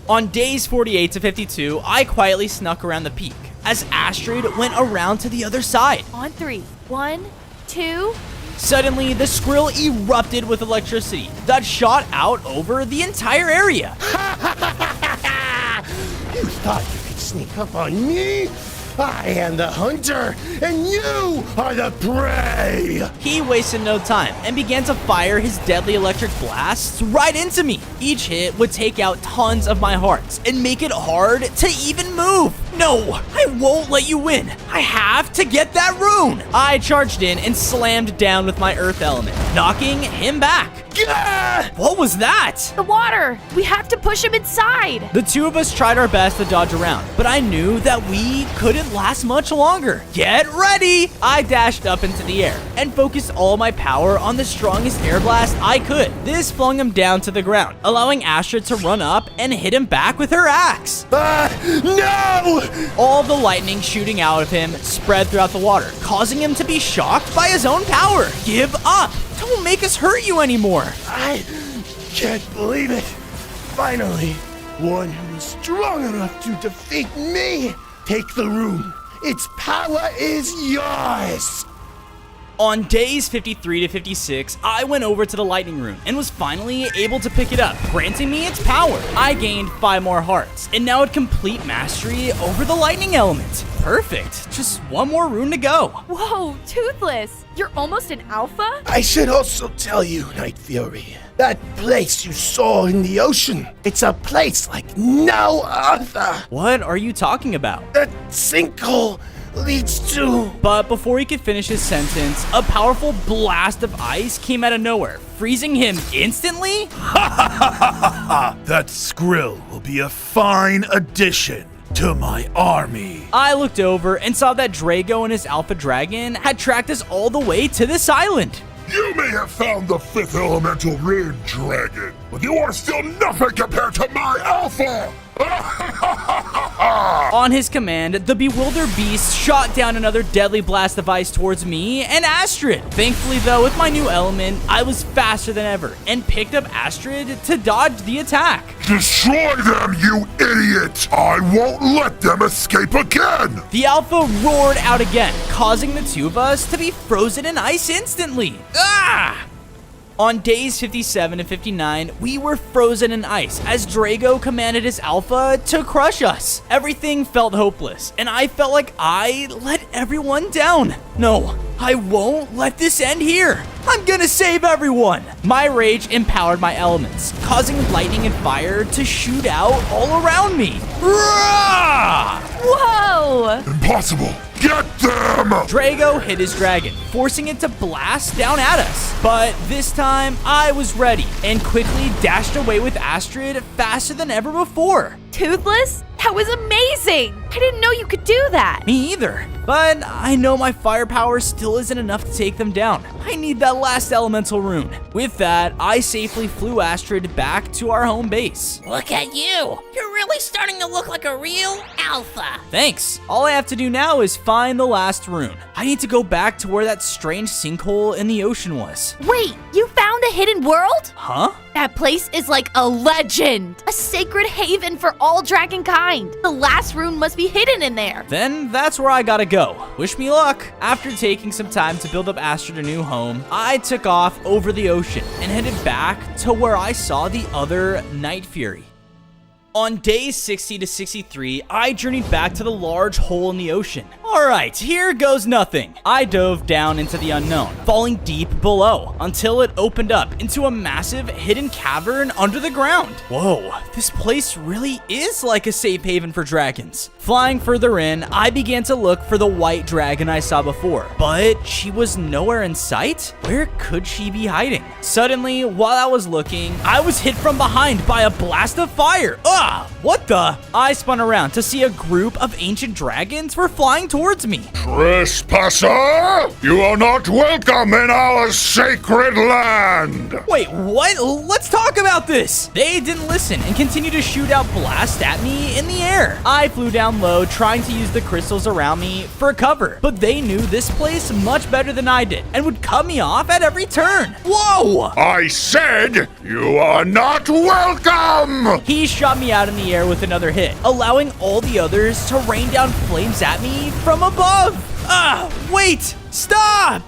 On days 48 to 52, I quietly snuck around the peak as Astrid went around to the other side. On 3. 1, 2. Suddenly, the Skrill erupted with electricity that shot out over the entire area. You thought you could sneak up on me? I am the hunter, and you are the prey! He wasted no time and began to fire his deadly electric blasts right into me. Each hit would take out tons of my hearts and make it hard to even move. No, I won't let you win. I have to get that rune. I charged in and slammed down with my earth element, knocking him back. Gah! What was that? The water! We have to push him inside! The two of us tried our best to dodge around, but I knew that we couldn't last much longer. Get ready! I dashed up into the air and focused all my power on the strongest air blast I could. This flung him down to the ground, allowing Astrid to run up and hit him back with her axe. No! All the lightning shooting out of him spread throughout the water, causing him to be shocked by his own power. Give up! Don't make us hurt you anymore. I can't believe it. Finally, one who is strong enough to defeat me. Take the rune. Its power is yours. On days 53 to 56, I went over to the lightning rune and was finally able to pick it up, granting me its power. I gained 5 more hearts and now had complete mastery over the lightning element. Perfect. Just one more rune to go. Whoa, Toothless! You're almost an alpha? I should also tell you, Night Fury, that place you saw in the ocean, it's a place like no other. What are you talking about? That sinkhole leads to... But before he could finish his sentence, a powerful blast of ice came out of nowhere, freezing him instantly? That Skrill will be a fine addition to my army. I looked over and saw that Drago and his alpha dragon had tracked us all the way to this island. You may have found the 5th elemental rune, dragon, but you are still nothing compared to my alpha! On his command, the bewildered beast shot down another deadly blast device towards me and Astrid. Thankfully though, with my new element, I was faster than ever and picked up Astrid to dodge the attack. Destroy them, you idiot! I won't let them escape again! The Alpha roared out again, causing the two of us to be frozen in ice instantly. Ah! On days 57 and 59, we were frozen in ice as Drago commanded his Alpha to crush us. Everything felt hopeless, and I felt like I let everyone down. No, I won't let this end here. I'm gonna save everyone. My rage empowered my elements, causing lightning and fire to shoot out all around me. Rah! Whoa! Impossible! Get them! Drago hit his dragon, forcing it to blast down at us. But this time, I was ready and quickly dashed away with Astrid faster than ever before. Toothless? That was amazing! I didn't know you could do that! Me either. But I know my firepower still isn't enough to take them down. I need that last elemental rune. With that, I safely flew Astrid back to our home base. Look at you! You're really starting to look like a real alpha! Thanks. All I have to do now is find the last rune. I need to go back to where that strange sinkhole in the ocean was. Wait, you found a hidden world? Huh? That place is like a legend. A sacred haven for all dragon kind. The last rune must be hidden in there. Then that's where I gotta go. Wish me luck. After taking some time to build up Astrid a new home, I took off over the ocean and headed back to where I saw the other Night Fury. On days 60 to 63, I journeyed back to the large hole in the ocean. Alright, here goes nothing. I dove down into the unknown, falling deep below, until it opened up into a massive hidden cavern under the ground. Whoa, this place really is like a safe haven for dragons. Flying further in, I began to look for the white dragon I saw before, but she was nowhere in sight. Where could she be hiding? Suddenly, while I was looking, I was hit from behind by a blast of fire. Ugh! What the? I spun around to see a group of ancient dragons were flying towards me. Trespasser! You are not welcome in our sacred land! Wait, what? Let's talk about this! They didn't listen and continued to shoot out blasts at me in the air. I flew down low, trying to use the crystals around me for cover, but they knew this place much better than I did and would cut me off at every turn. Whoa! I said you are not welcome! He shot me out in the air with another hit, allowing all the others to rain down flames at me from above. Wait! Stop!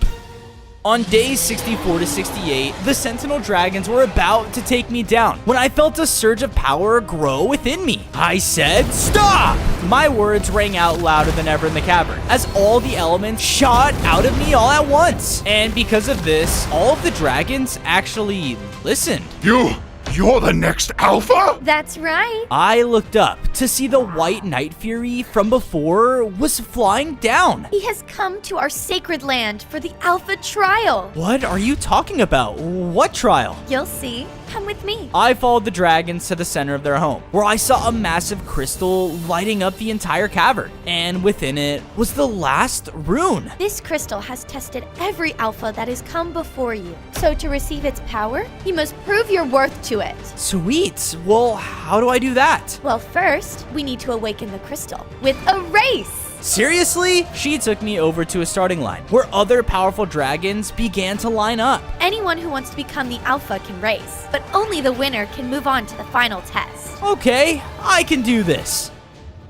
On days 64 to 68, the Sentinel Dragons were about to take me down when I felt a surge of power grow within me. I said, stop! My words rang out louder than ever in the cavern as all the elements shot out of me all at once. And because of this, all of the dragons actually listened. You're the next alpha? That's right. I looked up to see the white Night Fury from before was flying down. He has come to our sacred land for the Alpha trial. What are you talking about? What trial? You'll see. Come with me. I followed the dragons to the center of their home, where I saw a massive crystal lighting up the entire cavern, and within it was the last rune. This crystal has tested every alpha that has come before you. So to receive its power, you must prove your worth to it. Sweet. Well, how do I do that? Well, first, we need to awaken the crystal with a race. Seriously? She took me over to a starting line where other powerful dragons began to line up. Anyone who wants to become the alpha can race, but only the winner can move on to the final test. Okay, I can do this.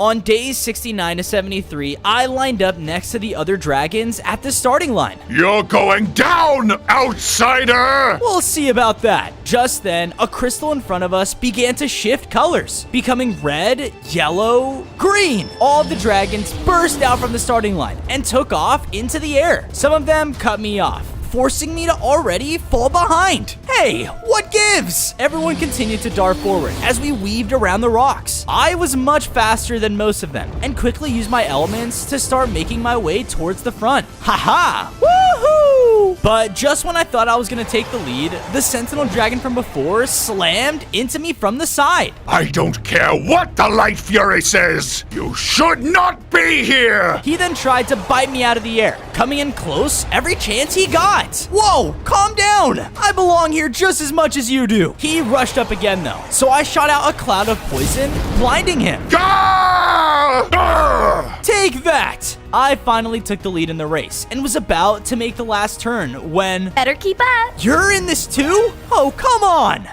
On days 69 to 73, I lined up next to the other dragons at the starting line. You're going down, outsider! We'll see about that. Just then, a crystal in front of us began to shift colors, becoming red, yellow, green. All of the dragons burst out from the starting line and took off into the air. Some of them cut me off, forcing me to already fall behind. Hey, what gives? Everyone continued to dart forward as we weaved around the rocks. I was much faster than most of them and quickly used my elements to start making my way towards the front. Haha! Woohoo! But just when I thought I was gonna take the lead, the Sentinel Dragon from before slammed into me from the side. I don't care what the Light Fury says! You should not be here! He then tried to bite me out of the air, coming in close every chance he got. Whoa, calm down! I belong here just as much as you do. He rushed up again though, so I shot out a cloud of poison, blinding him. Take that! I finally took the lead in the race and was about to make the last turn when... Better keep up. You're in this too? Oh, come on!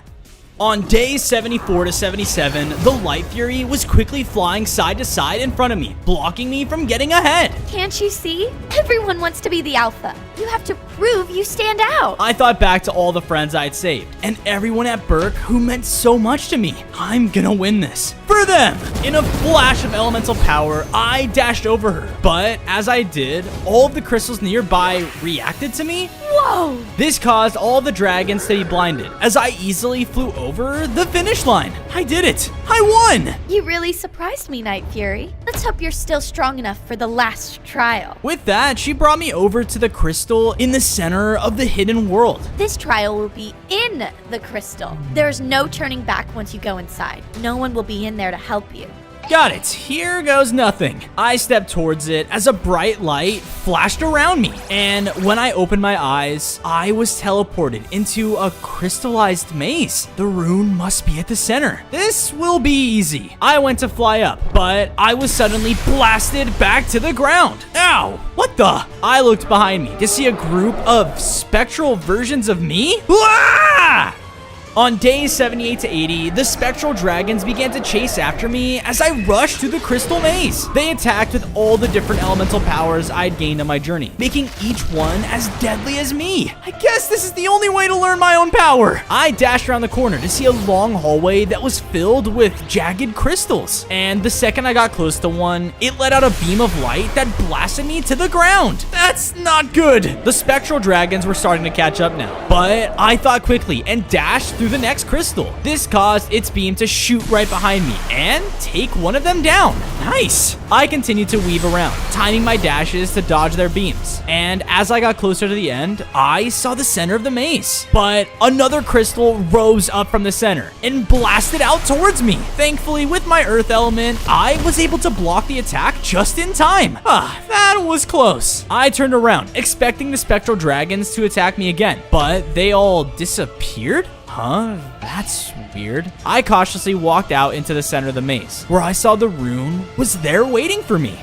On days 74 to 77, the Light Fury was quickly flying side to side in front of me, blocking me from getting ahead. Can't you see? Everyone wants to be the alpha. You have to prove you stand out. I thought back to all the friends I had saved, and everyone at Burke who meant so much to me. I'm gonna win this. For them! In a flash of elemental power, I dashed over her. But as I did, all of the crystals nearby reacted to me. Whoa! This caused all the dragons to be blinded, as I easily flew over the finish line. I did it! I won! You really surprised me, Night Fury. Let's hope you're still strong enough for the last trial. With that, she brought me over to the crystal in the center of the hidden world. This trial will be in the crystal. There's no turning back once you go inside. No one will be in there to help you. Got it. Here goes nothing. I stepped towards it as a bright light flashed around me. And when I opened my eyes, I was teleported into a crystallized maze. The rune must be at the center. This will be easy. I went to fly up, but I was suddenly blasted back to the ground. Ow! What the? I looked behind me to see a group of spectral versions of me. Ah! On days 78 to 80, the spectral dragons began to chase after me as I rushed through the crystal maze. They attacked with all the different elemental powers I'd gained on my journey, making each one as deadly as me. I guess this is the only way to learn my own power. I dashed around the corner to see a long hallway that was filled with jagged crystals. And the second I got close to one, it let out a beam of light that blasted me to the ground. That's not good. The spectral dragons were starting to catch up now, but I thought quickly and dashed through the next crystal. This caused its beam to shoot right behind me and take one of them down. Nice. I continued to weave around, timing my dashes to dodge their beams. And as I got closer to the end, I saw the center of the maze. But another crystal rose up from the center and blasted out towards me. Thankfully, with my earth element, I was able to block the attack just in time. That was close. I turned around, expecting the spectral dragons to attack me again, but they all disappeared? Huh? That's weird. I cautiously walked out into the center of the maze, where I saw the rune was there waiting for me.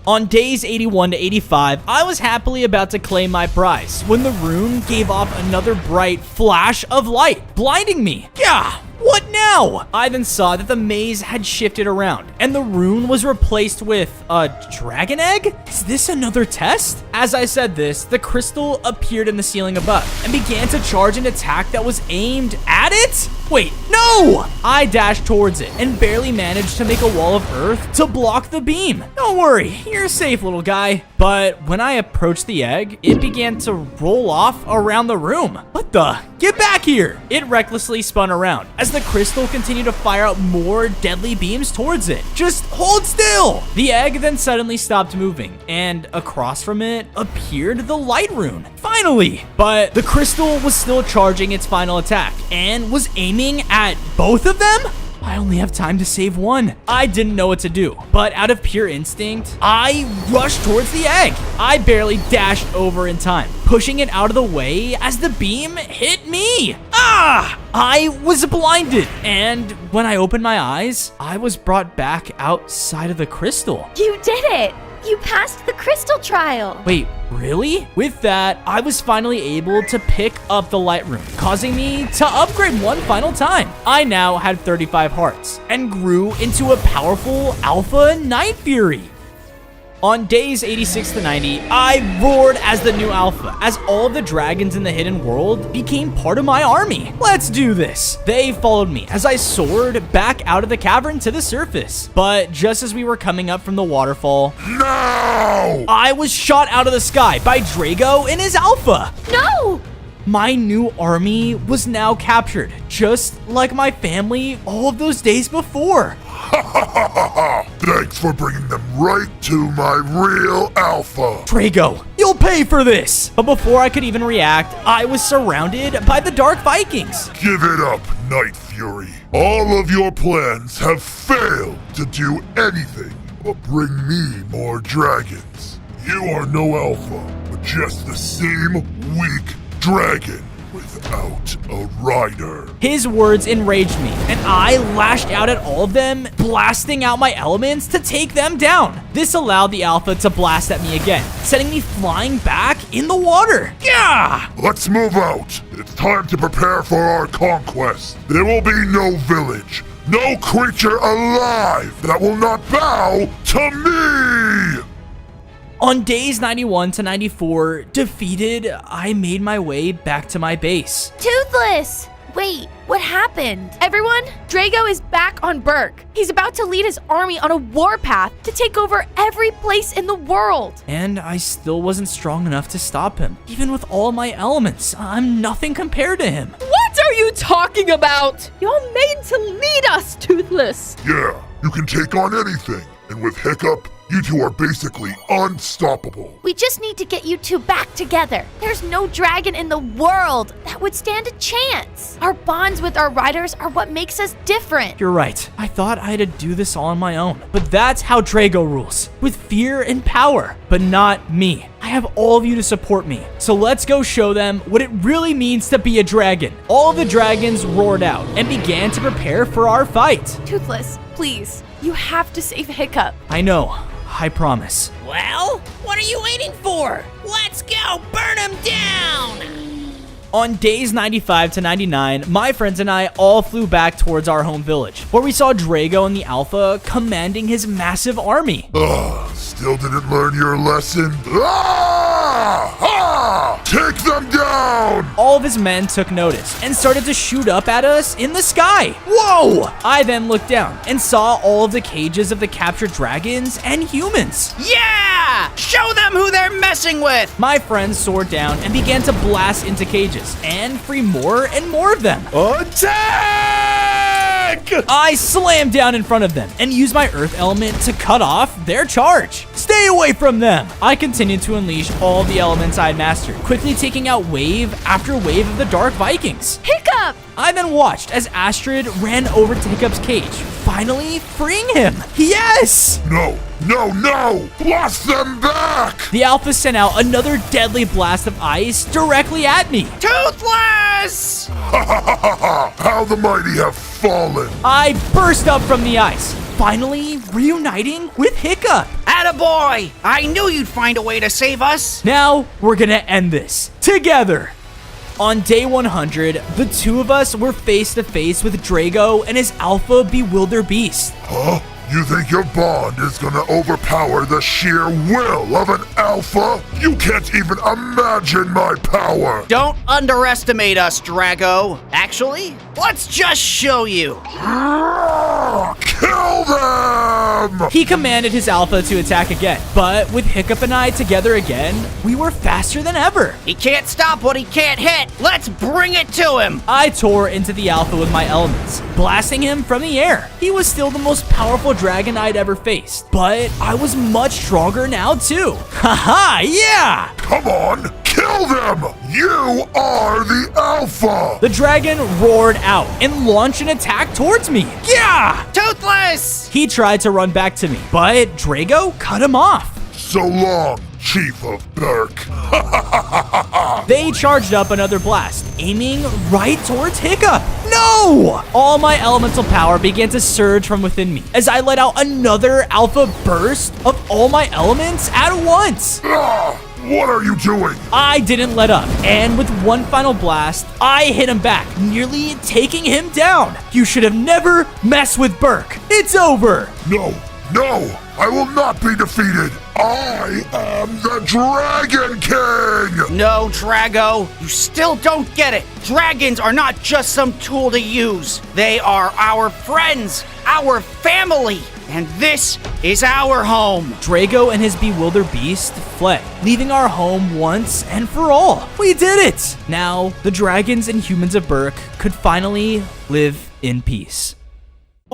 On days 81 to 85, I was happily about to claim my prize when the rune gave off another bright flash of light, blinding me. Yeah! What now? I then saw that the maze had shifted around and the rune was replaced with a dragon egg? Is this another test? As I said this, the crystal appeared in the ceiling above and began to charge an attack that was aimed at it? Wait, no! I dashed towards it and barely managed to make a wall of earth to block the beam. Don't worry, you're safe, little guy. But when I approached the egg, it began to roll off around the room. What the? Get back here! It recklessly spun around as the crystal continued to fire out more deadly beams towards it. Just hold still! The egg then suddenly stopped moving, and across from it appeared the light rune. Finally! But the crystal was still charging its final attack, and was aiming at both of them? I only have time to save one. I didn't know what to do, but out of pure instinct, I rushed towards the egg. I barely dashed over in time, pushing it out of the way as the beam hit me. Ah! I was blinded, and when I opened my eyes, I was brought back outside of the crystal. You did it! You passed the crystal trial! Wait, really? With that, I was finally able to pick up the light rune, causing me to upgrade one final time. I now had 35 hearts and grew into a powerful Alpha Night Fury. On days 86 to 90, I roared as the new Alpha, as all of the dragons in the hidden world became part of my army. Let's do this. They followed me as I soared back out of the cavern to the surface. But just as we were coming up from the waterfall, no! I was shot out of the sky by Drago and his Alpha. No! My new army was now captured, just like my family all of those days before. Ha ha ha ha ha! Did Thanks for bringing them right to my real alpha. Drago, you'll pay for this! But before I could even react, I was surrounded by the Dark Vikings. Give it up, Night Fury. All of your plans have failed to do anything but bring me more dragons. You are no alpha, but just the same weak dragon without a rider. His words enraged me, and I lashed out at all of them, blasting out my elements to take them down. This allowed the alpha to blast at me again, sending me flying back in the water. Yeah! Let's move out. It's time to prepare for our conquest. There will be no village, no creature alive that will not bow to me! On days 91 to 94, defeated, I made my way back to my base. Toothless! Wait, what happened? Everyone, Drago is back on Berk. He's about to lead his army on a warpath to take over every place in the world. And I still wasn't strong enough to stop him. Even with all my elements, I'm nothing compared to him. What are you talking about? You're made to lead us, Toothless. Yeah, you can take on anything. And with Hiccup, you two are basically unstoppable. We just need to get you two back together. There's no dragon in the world that would stand a chance. Our bonds with our riders are what makes us different. You're right. I thought I had to do this all on my own. But that's how Drago rules. With fear and power. But not me. I have all of you to support me. So let's go show them what it really means to be a dragon. All of the dragons roared out and began to prepare for our fight. Toothless, please. You have to save Hiccup. I know. I promise. Well, what are you waiting for? Let's go burn him down! On days 95 to 99, my friends and I all flew back towards our home village, where we saw Drago and the Alpha commanding his massive army. Still didn't learn your lesson? Take them down! All of his men took notice and started to shoot up at us in the sky. Whoa! I then looked down and saw all of the cages of the captured dragons and humans. Yeah! Show them who they're messing with! My friends soared down and began to blast into cages and free more and more of them. Attack! I slammed down in front of them and used my earth element to cut off their charge. Stay away from them! I continued to unleash all the elements I had mastered, quickly taking out wave after wave of the Dark Vikings. Hiccup! I then watched as Astrid ran over to Hiccup's cage, finally freeing him. Yes! No! Blast them back! The Alpha sent out another deadly blast of ice directly at me. Toothless! How the mighty have fallen! I burst up from the ice, finally reuniting with Hiccup. Attaboy! I knew you'd find a way to save us. Now we're gonna end this together. On day 100, the two of us were face to face with Drago and his Alpha Bewilder Beast. Huh? You think your bond is gonna overpower the sheer will of an alpha? You can't even imagine my power! Don't underestimate us, Drago. Actually, let's just show you. Kill them! He commanded his Alpha to attack again, but with Hiccup and I together again, we were faster than ever. He can't stop what he can't hit. Let's bring it to him. I tore into the Alpha with my elements, blasting him from the air. He was still the most powerful dragon I'd ever faced, but I was much stronger now too. Haha, yeah! Come on, kill them! You are the Alpha! The dragon roared out and launched an attack towards me. Yeah! Toothless! He tried to run back to me, but Drago cut him off. So long, Chief of Berk. They charged up another blast, aiming right towards Hiccup. No! All my elemental power began to surge from within me as I let out another alpha burst of all my elements at once. What are you doing? I didn't let up, and with one final blast, I hit him back, nearly taking him down. You should have never messed with Berk. It's over. No, I will not be defeated. I am the Dragon King! No, Drago, you still don't get it. Dragons are not just some tool to use. They are our friends, our family, and this is our home. Drago and his Bewilder Beast fled, leaving our home once and for all. We did it! Now, the dragons and humans of Berk could finally live in peace.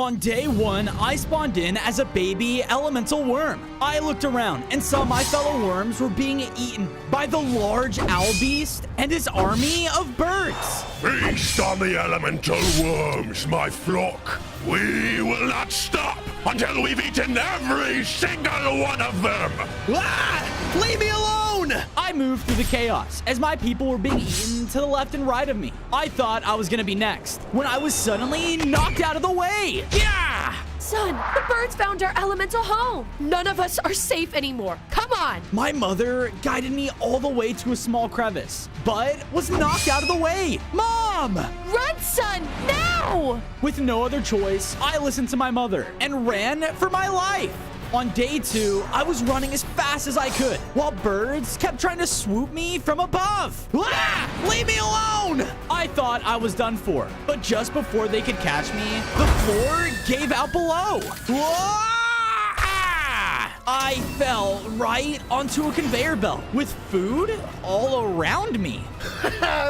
On day 1, I spawned in as a baby elemental worm. I looked around and saw my fellow worms were being eaten by the large owl beast and his army of birds. Feast on the elemental worms, my flock. We will not stop until we've eaten every single one of them. Ah! Leave me alone! I moved through the chaos as my people were being eaten to the left and right of me. I thought I was gonna be next when I was suddenly knocked out of the way. Yeah! Son, the birds found our elemental home. None of us are safe anymore. Come on. My mother guided me all the way to a small crevice, but was knocked out of the way. Mom! Run, son, now! With no other choice, I listened to my mother and ran for my life. On day 2, I was running as fast as I could, while birds kept trying to swoop me from above. Ah! Leave me alone! I thought I was done for, but just before they could catch me, the floor gave out below. Whoa! I fell right onto a conveyor belt with food all around me.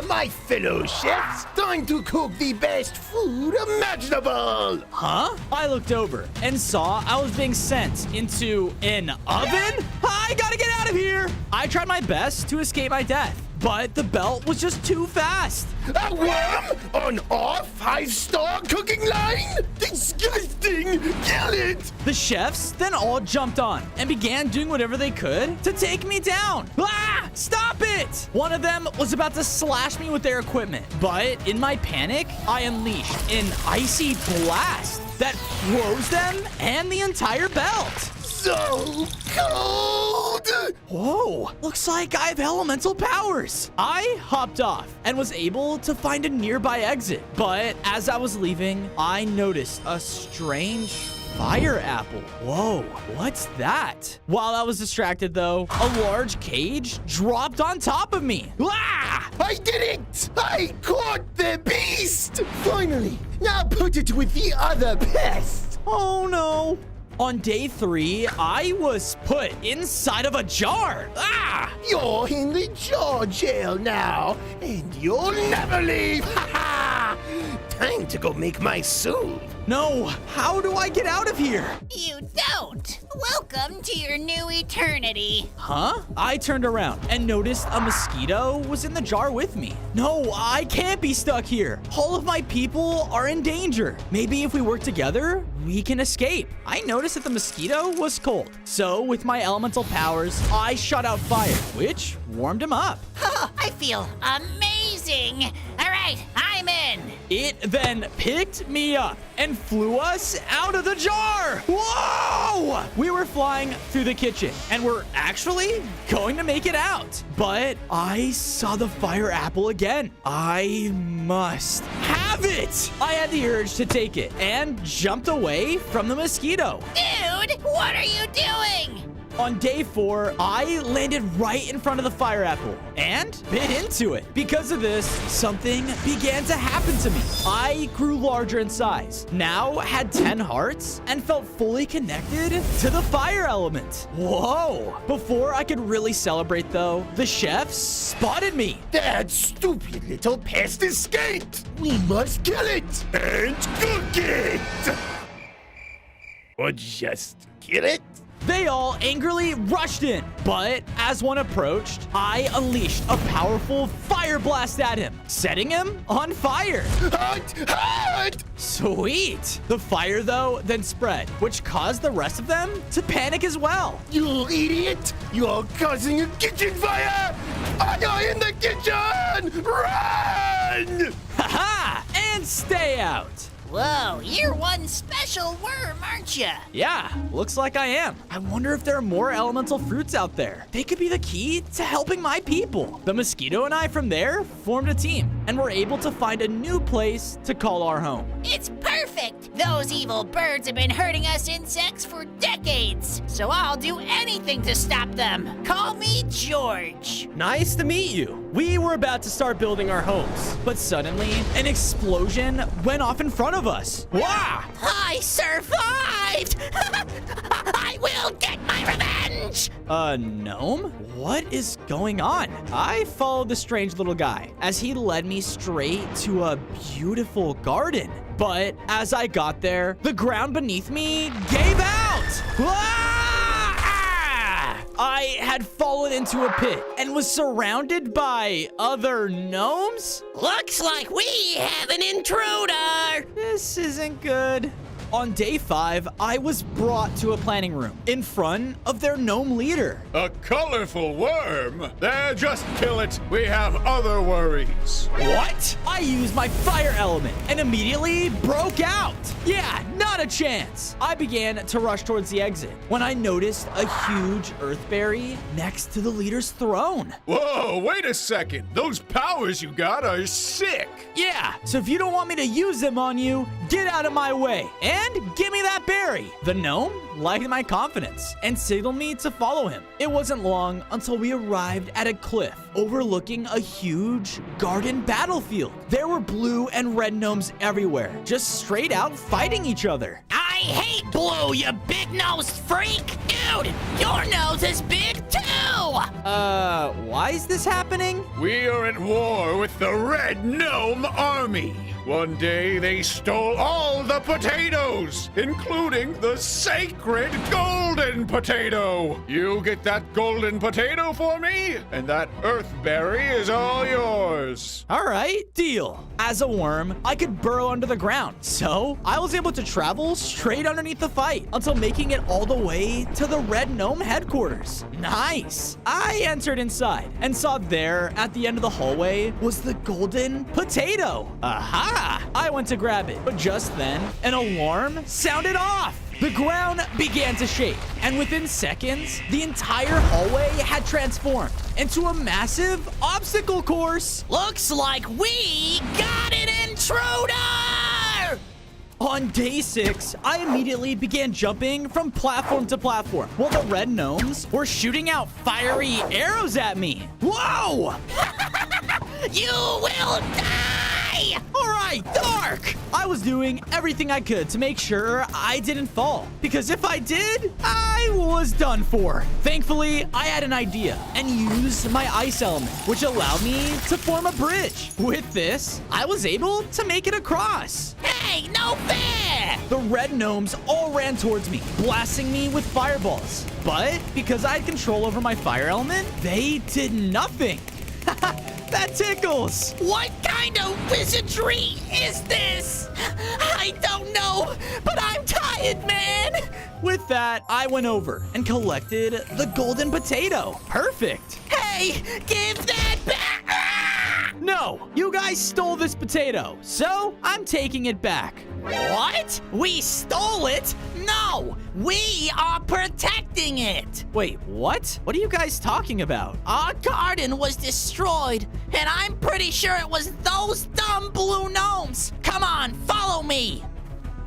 My fellow chefs, time to cook the best food imaginable! Huh? I looked over and saw I was being sent into an oven? I gotta get out of here! I tried my best to escape my death, but the belt was just too fast. A worm on our 5-star cooking line? Disgusting! Kill it! The chefs then all jumped on and began doing whatever they could to take me down. Ah! Stop it! One of them was about to slash me with their equipment, but in my panic, I unleashed an icy blast that froze them and the entire belt. So cold! Whoa, looks like I have elemental powers. I hopped off and was able to find a nearby exit. But as I was leaving, I noticed a strange fire apple. Whoa, what's that? While I was distracted though, a large cage dropped on top of me. Ah! I did it! I caught the beast! Finally, now put it with the other pest. Oh no. On day 3, I was put inside of a jar. Ah! You're in the jar jail now, and you'll never leave. Ha ha! Time to go make my soup. No, how do I get out of here? You don't. Welcome to your new eternity. Huh? I turned around and noticed a mosquito was in the jar with me. No, I can't be stuck here. All of my people are in danger. Maybe if we work together, we can escape. I noticed that the mosquito was cold. So with my elemental powers, I shot out fire, which warmed him up. Oh, I feel amazing. All right, I'm in. It then picked me up and flew us out of the jar. Whoa! We were flying through the kitchen and we're actually going to make it out. But I saw the fire apple again. I must have it. I had the urge to take it and jumped away from the mosquito. Dude, what are you doing? On day 4, I landed right in front of the fire apple and bit into it. Because of this, something began to happen to me. I grew larger in size, now had 10 hearts, and felt fully connected to the fire element. Whoa! Before I could really celebrate though, the chefs spotted me. That stupid little pest escaped. We must kill it and cook it. Or just kill it. They all angrily rushed in, but as one approached, I unleashed a powerful fire blast at him, setting him on fire. Hot! Sweet! The fire, though, then spread, which caused the rest of them to panic as well. You idiot! You're causing a kitchen fire! I'm in the kitchen! Run! Haha! And stay out! Whoa, you're one special worm, aren't you? Yeah, looks like I am. I wonder if there are more elemental fruits out there. They could be the key to helping my people. The mosquito and I from there formed a team and were able to find a new place to call our home. It's perfect. Those evil birds have been hurting us insects for decades, so I'll do anything to stop them. Call me George. Nice to meet you. We were about to start building our homes, but suddenly an explosion went off in front of us. Wow! I survived! I will get my revenge! Gnome? What is going on? I followed the strange little guy as he led me straight to a beautiful garden. But as I got there, the ground beneath me gave out. I had fallen into a pit and was surrounded by other gnomes. Looks like we have an intruder. This isn't good. On day 5, I was brought to a planning room in front of their gnome leader. A colorful worm? There, just kill it. We have other worries. What? I used my fire element and immediately broke out. Yeah, not a chance. I began to rush towards the exit when I noticed a huge earthberry next to the leader's throne. Whoa, wait a second. Those powers you got are sick. Yeah, so if you don't want me to use them on you, get out of my way and give me that berry. The gnome liked my confidence and signaled me to follow him. It wasn't long until we arrived at a cliff overlooking a huge garden battlefield. There were blue and red gnomes everywhere, just straight out fighting each other. I hate blue, you big-nosed freak! Dude, your nose is big too! Why is this happening? We are at war with the Red Gnome Army. One day they stole all the potatoes, including the sacred golden potato. You get that golden potato for me, and that earthberry is all yours. All right, deal. As a worm, I could burrow under the ground, so I was able to travel straight underneath the fight until making it all the way to the Red Gnome headquarters. Nice. I entered inside and saw there at the end of the hallway was the golden potato. Aha! I went to grab it, but just then, an alarm sounded off. The ground began to shake, and within seconds, the entire hallway had transformed into a massive obstacle course. Looks like we got an intruder! On day 6, I immediately began jumping from platform to platform while the red gnomes were shooting out fiery arrows at me. Whoa! You will die! All right, Dark! I was doing everything I could to make sure I didn't fall, because if I did, I was done for. Thankfully, I had an idea and used my ice element, which allowed me to form a bridge. With this, I was able to make it across. Hey, no fair! The red gnomes all ran towards me, blasting me with fireballs. But because I had control over my fire element, they did nothing. That tickles! What kind of wizardry is this? I don't know, but I'm tired, man! With that, I went over and collected the golden potato. Perfect! Hey, give that back! No, you guys stole this potato, so I'm taking it back. What? We stole it? No, we are protecting it. Wait, what? What are you guys talking about? Our garden was destroyed, and I'm pretty sure it was those dumb blue gnomes. Come on, follow me.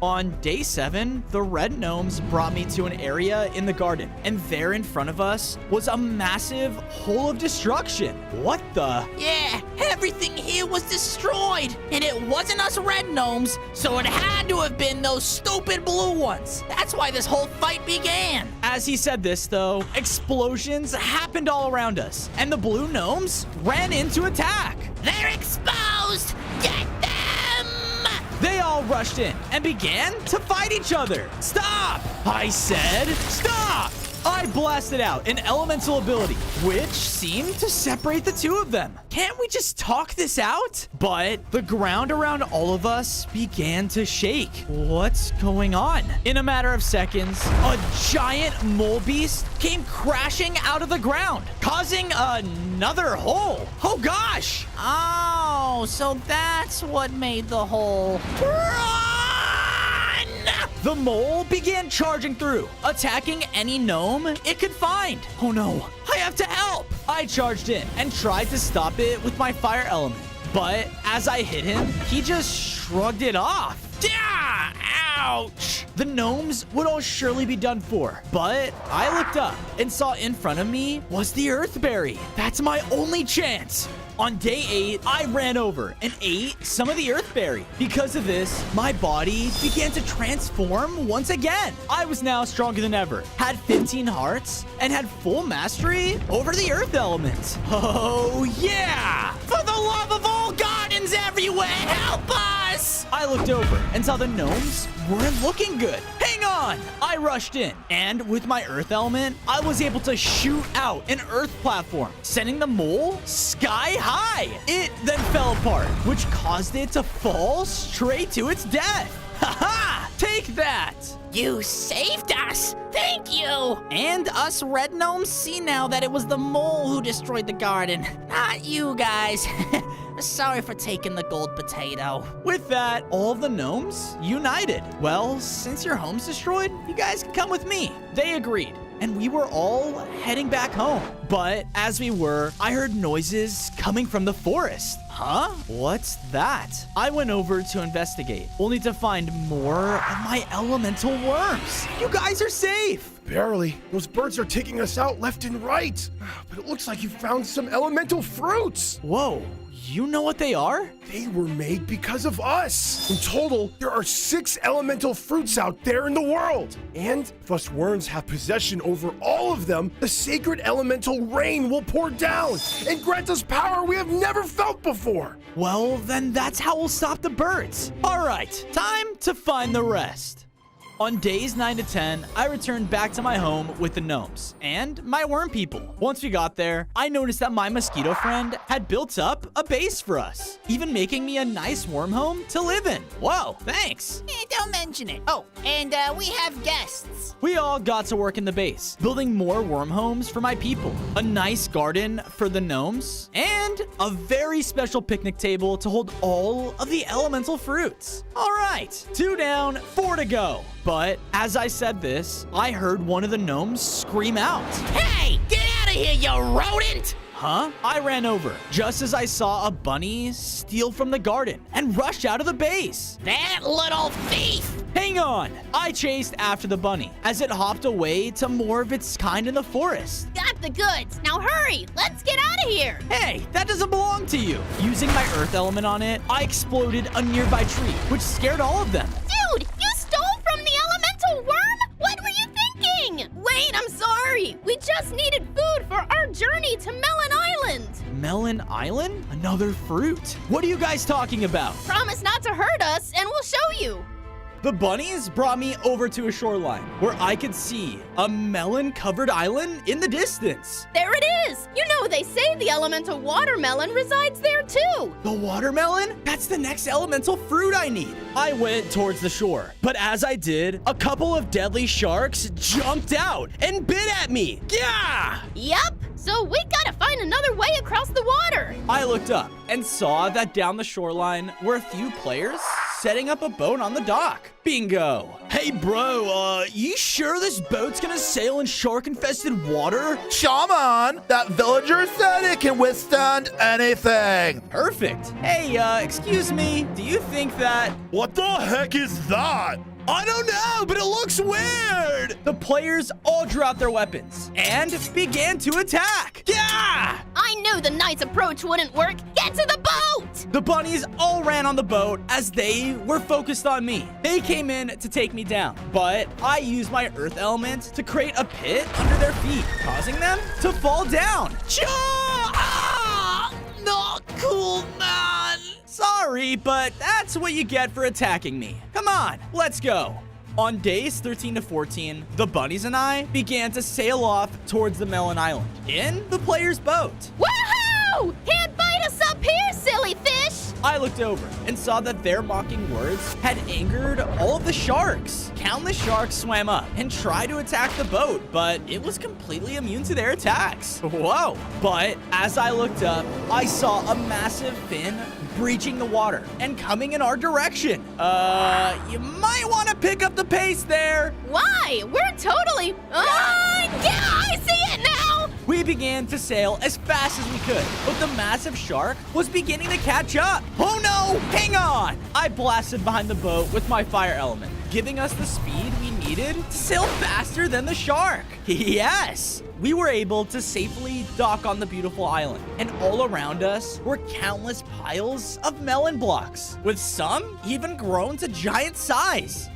On day 7, the red gnomes brought me to an area in the garden, and there in front of us was a massive hole of destruction. What the? Yeah, everything here was destroyed, and it wasn't us red gnomes, so it had to have been those stupid blue ones. That's why this whole fight began. As he said this, though, explosions happened all around us, and the blue gnomes ran in to attack. They're exposed! Get them! They all rushed in and began to fight each other. Stop! I said stop! I blasted out an elemental ability, which seemed to separate the two of them. Can't we just talk this out? But the ground around all of us began to shake. What's going on? In a matter of seconds, a giant mole beast came crashing out of the ground, causing another hole. Oh gosh! Oh, so that's what made the hole. The mole began charging through, attacking any gnome it could find. Oh no, I have to help! I charged in and tried to stop it with my fire element. But as I hit him, he just shrugged it off. Ouch! The gnomes would all surely be done for. But I looked up and saw in front of me was the earthberry. That's my only chance. On day 8, I ran over and ate some of the earthberry. Because of this, my body began to transform once again. I was now stronger than ever, had 15 hearts, and had full mastery over the earth element. Oh yeah! For the love of all gardens everywhere! everywhere! Help us! I looked over and saw the gnomes weren't looking good. Hang on! I rushed in, and with my earth element, I was able to shoot out an earth platform, sending the mole sky high. It then fell apart, which caused it to fall straight to its death. Ha-ha! Take that! You saved us! Thank you! And us red gnomes see now that it was the mole who destroyed the garden, not you guys. Sorry for taking the gold potato. With that, all of the gnomes united. Well, since your home's destroyed, you guys can come with me. They agreed, and we were all heading back home. But as we were, I heard noises coming from the forest. Huh? What's that? I went over to investigate, only to find more of my elemental worms. You guys are safe. Barely. Those birds are taking us out left and right. But it looks like you found some elemental fruits. Whoa. You know what they are? They were made because of us. In total, there are 6 elemental fruits out there in the world. And if us worms have possession over all of them, the sacred elemental rain will pour down and grant us power we have never felt before. Well, then that's how we'll stop the birds. All right, time to find the rest. On days 9 to 10, I returned back to my home with the gnomes and my worm people. Once we got there, I noticed that my mosquito friend had built up a base for us, even making me a nice worm home to live in. Whoa, thanks. Don't mention it. Oh, and we have guests. We all got to work in the base, building more worm homes for my people, a nice garden for the gnomes, and a very special picnic table to hold all of the elemental fruits. All right, 2 down, 4 to go. But as I said this, I heard one of the gnomes scream out. Hey, get out of here, you rodent! Huh? I ran over just as I saw a bunny steal from the garden and rush out of the base. That little thief! Hang on! I chased after the bunny as it hopped away to more of its kind in the forest. Got the goods. Now hurry. Let's get out of here. Hey, that doesn't belong to you. Using my earth element on it, I exploded a nearby tree, which scared all of them. Dude, you stole from the elemental worm? What were you thinking? Wait, I'm sorry. We just needed food for our journey to Melon Island. Melon Island? Another fruit? What are you guys talking about? Promise not to hurt us, and we'll show you. The bunnies brought me over to a shoreline where I could see a melon-covered island in the distance. There it is! You know they say the elemental watermelon resides there too! The watermelon? That's the next elemental fruit I need. I went towards the shore, but as I did, a couple of deadly sharks jumped out and bit at me. Yeah! Yup! So we gotta find another way across the water! I looked up and saw that down the shoreline were a few players setting up a boat on the dock. Bingo. Hey, bro, you sure this boat's gonna sail in shark-infested water? Shaman, that villager said it can withstand anything. Perfect. Hey, excuse me, do you think that... What the heck is that? I don't know, but it looks weird! The players all drew out their weapons and began to attack. Yeah! I knew the knight's approach wouldn't work. Get to the boat! The bunnies all ran on the boat as they were focused on me. They came in to take me down, but I used my earth element to create a pit under their feet, causing them to fall down. Not cool, man! Sorry, but that's what you get for attacking me. Come on, let's go. On days 13 to 14, the bunnies and I began to sail off towards the Melon Island in the player's boat. Woohoo! Can't bite us up here, silly fish! I looked over and saw that their mocking words had angered all of the sharks. Countless sharks swam up and tried to attack the boat, but it was completely immune to their attacks. Whoa! But as I looked up, I saw a massive fin breaching the water and coming in our direction. You might want to pick up the pace there. Why? We're totally... yeah, I see it now! We began to sail as fast as we could, but the massive shark was beginning to catch up. Oh no! Hang on! I blasted behind the boat with my fire element, giving us the speed we needed to sail faster than the shark. Yes! We were able to safely dock on the beautiful island, and all around us were countless piles of melon blocks, with some even grown to giant size.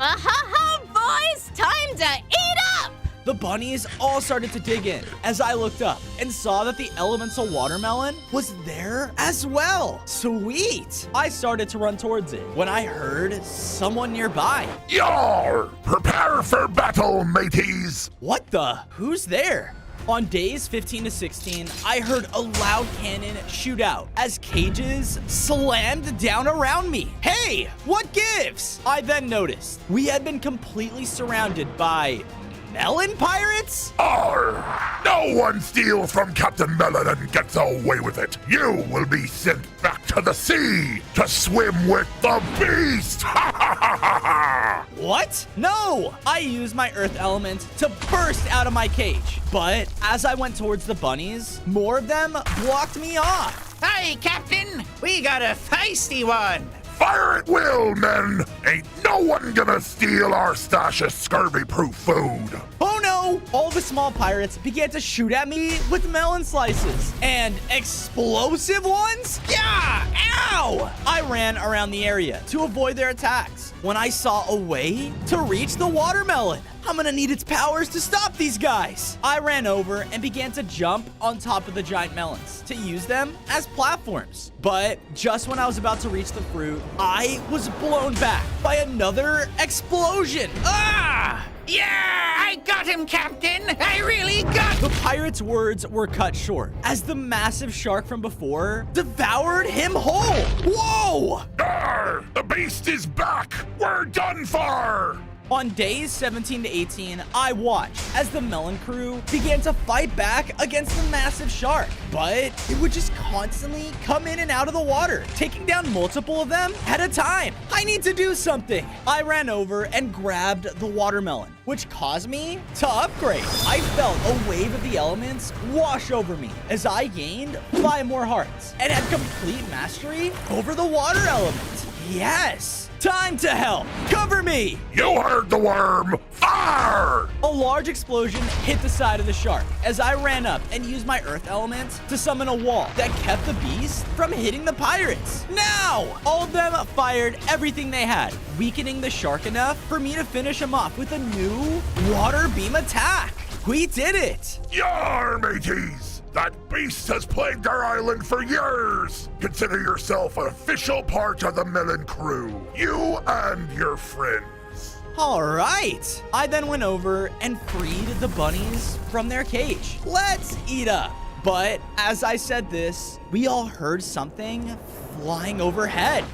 Boys! Time to eat up! the bunnies all started to dig in as I looked up and saw that the elemental watermelon was there as well. Sweet! I started to run towards it when I heard someone nearby. Yar! Prepare for battle, mateys! What the? Who's there? On days 15 to 16, I heard a loud cannon shoot out as cages slammed down around me. Hey, what gives? I then noticed we had been completely surrounded by melon pirates? Arr! No one steals from Captain Melon and gets away with it. You will be sent back to the sea to swim with the beast! Ha ha ha ha ha! What? No! I used my earth element to burst out of my cage. But as I went towards the bunnies, more of them blocked me off. Hey, Captain! We got a feisty one! Fire at will, men! Ain't no one gonna steal our stash of scurvy-proof food! Oh no! All the small pirates began to shoot at me with melon slices. And explosive ones? Yeah! Ow! I ran around the area to avoid their attacks when I saw a way to reach the watermelon. I'm gonna need its powers to stop these guys. I ran over and began to jump on top of the giant melons to use them as platforms. But just when I was about to reach the fruit, I was blown back by another explosion. Ah! Yeah, I got him, Captain! I really got The pirate's words were cut short as the massive shark from before devoured him whole. Whoa! Arr! The beast is back! We're done for! On days 17 to 18, I watched as the Melon crew began to fight back against the massive shark, but it would just constantly come in and out of the water, taking down multiple of them at a time. I need to do something. I ran over and grabbed the watermelon, which caused me to upgrade. I felt a wave of the elements wash over me as I gained 5 more hearts and had complete mastery over the water element. Yes! Time to help! Cover me! You heard the worm! Fire! A large explosion hit the side of the shark as I ran up and used my earth element to summon a wall that kept the beast from hitting the pirates. Now! All of them fired everything they had, weakening the shark enough for me to finish him off with a new water beam attack. We did it! Yar, mateys! That beast has plagued our island for years! Consider yourself an official part of the Melon crew. You and your friends. All right. I then went over and freed the bunnies from their cage. Let's eat up. But as I said this, we all heard something flying overhead.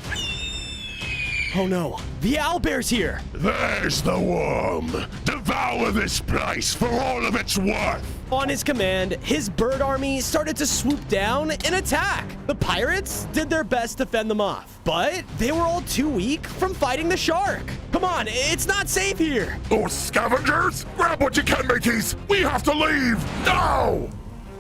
Oh no, the owlbear's here. There's the worm. Devour this place for all of its worth. On his command, his bird army started to swoop down and attack. The pirates did their best to fend them off, but they were all too weak from fighting the shark. Come on, it's not safe here. Those scavengers! Grab what you can, mateys! We have to leave! Now!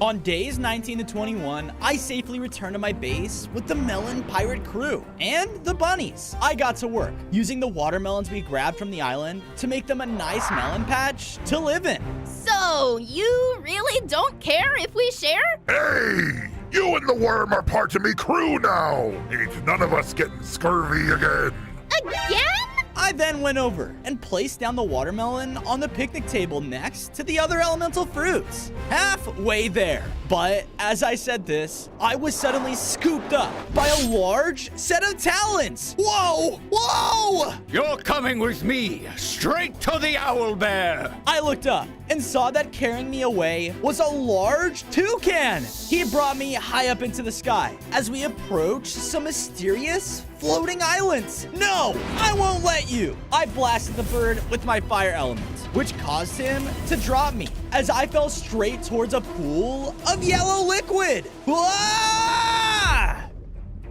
On days 19 to 21, I safely returned to my base with the Melon pirate crew and the bunnies. I got to work using the watermelons we grabbed from the island to make them a nice melon patch to live in. So, you really don't care if we share? Hey! You and the worm are part of me crew now! Ain't none of us getting scurvy again! Again? I then went over and placed down the watermelon on the picnic table next to the other elemental fruits. Halfway there. But as I said this, I was suddenly scooped up by a large set of talons. Whoa! Whoa! You're coming with me, straight to the owlbear. I looked up and saw that carrying me away was a large toucan. He brought me high up into the sky as we approached some mysterious floating islands. No, I won't let you. I blasted the bird with my fire element, which caused him to drop me as I fell straight towards a pool of yellow liquid. Ah!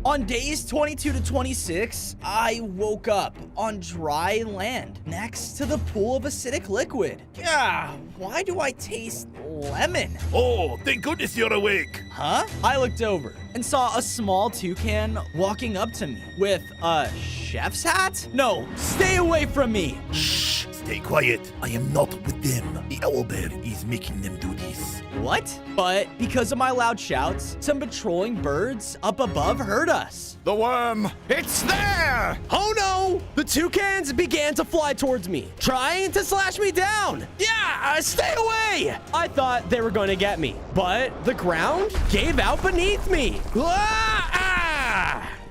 On days 22 to 26, I woke up on dry land next to the pool of acidic liquid. Yeah, why do I taste lemon? Oh, thank goodness you're awake. Huh? I looked over and saw a small toucan walking up to me with a chef's hat? No, stay away from me. Shh, stay quiet. I am not with them. The owlbear is making them do this. what? But because of my loud shouts, some patrolling birds up above heard us. The worm, it's there! Oh no! The toucans began to fly towards me, trying to slash me down. Yeah, stay away! I thought they were going to get me, but the ground gave out beneath me.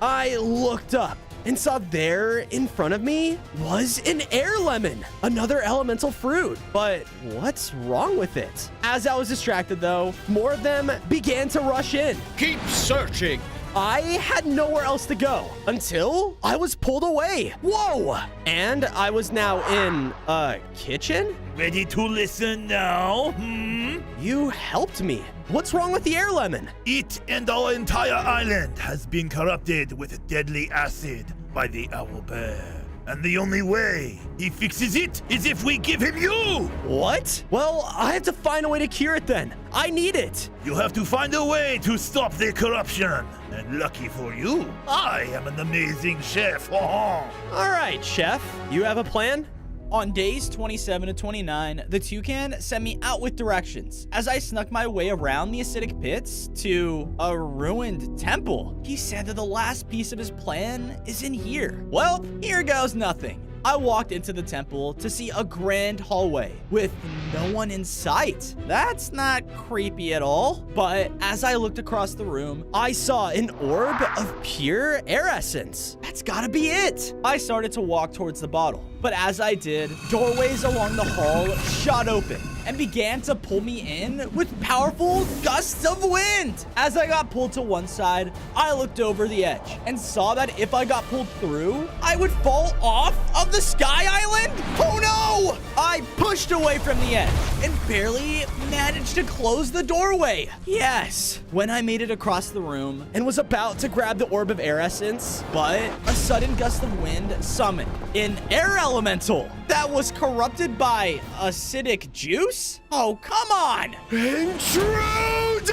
I looked up and saw there in front of me was an air lemon, another elemental fruit. But what's wrong with it? As I was distracted though, more of them began to rush in. Keep searching. I had nowhere else to go until I was pulled away. Whoa! And I was now in a kitchen? Ready to listen now? You helped me. What's wrong with the air lemon? It and our entire island has been corrupted with deadly acid by the owlbear. And the only way he fixes it is if we give him you! What? Well, I have to find a way to cure it then. I need it. You have to find a way to stop the corruption. And lucky for you, I am an amazing chef. All right, chef. You have a plan? On days 27 to 29, the toucan sent me out with directions as I snuck my way around the acidic pits to a ruined temple. He said that the last piece of his plan is in here. Well, here goes nothing. I walked into the temple to see a grand hallway with no one in sight. That's not creepy at all. But as I looked across the room, I saw an orb of pure air essence. That's gotta be it. I started to walk towards the bottle. But as I did, doorways along the hall shot open and began to pull me in with powerful gusts of wind. As I got pulled to one side, I looked over the edge and saw that if I got pulled through, I would fall off of the sky island. Oh no! I pushed away from the edge and barely managed to close the doorway. Yes, when I made it across the room and was about to grab the orb of air essence, but a sudden gust of wind summoned an air elemental that was corrupted by acidic juice? Oh, come on! Intruder!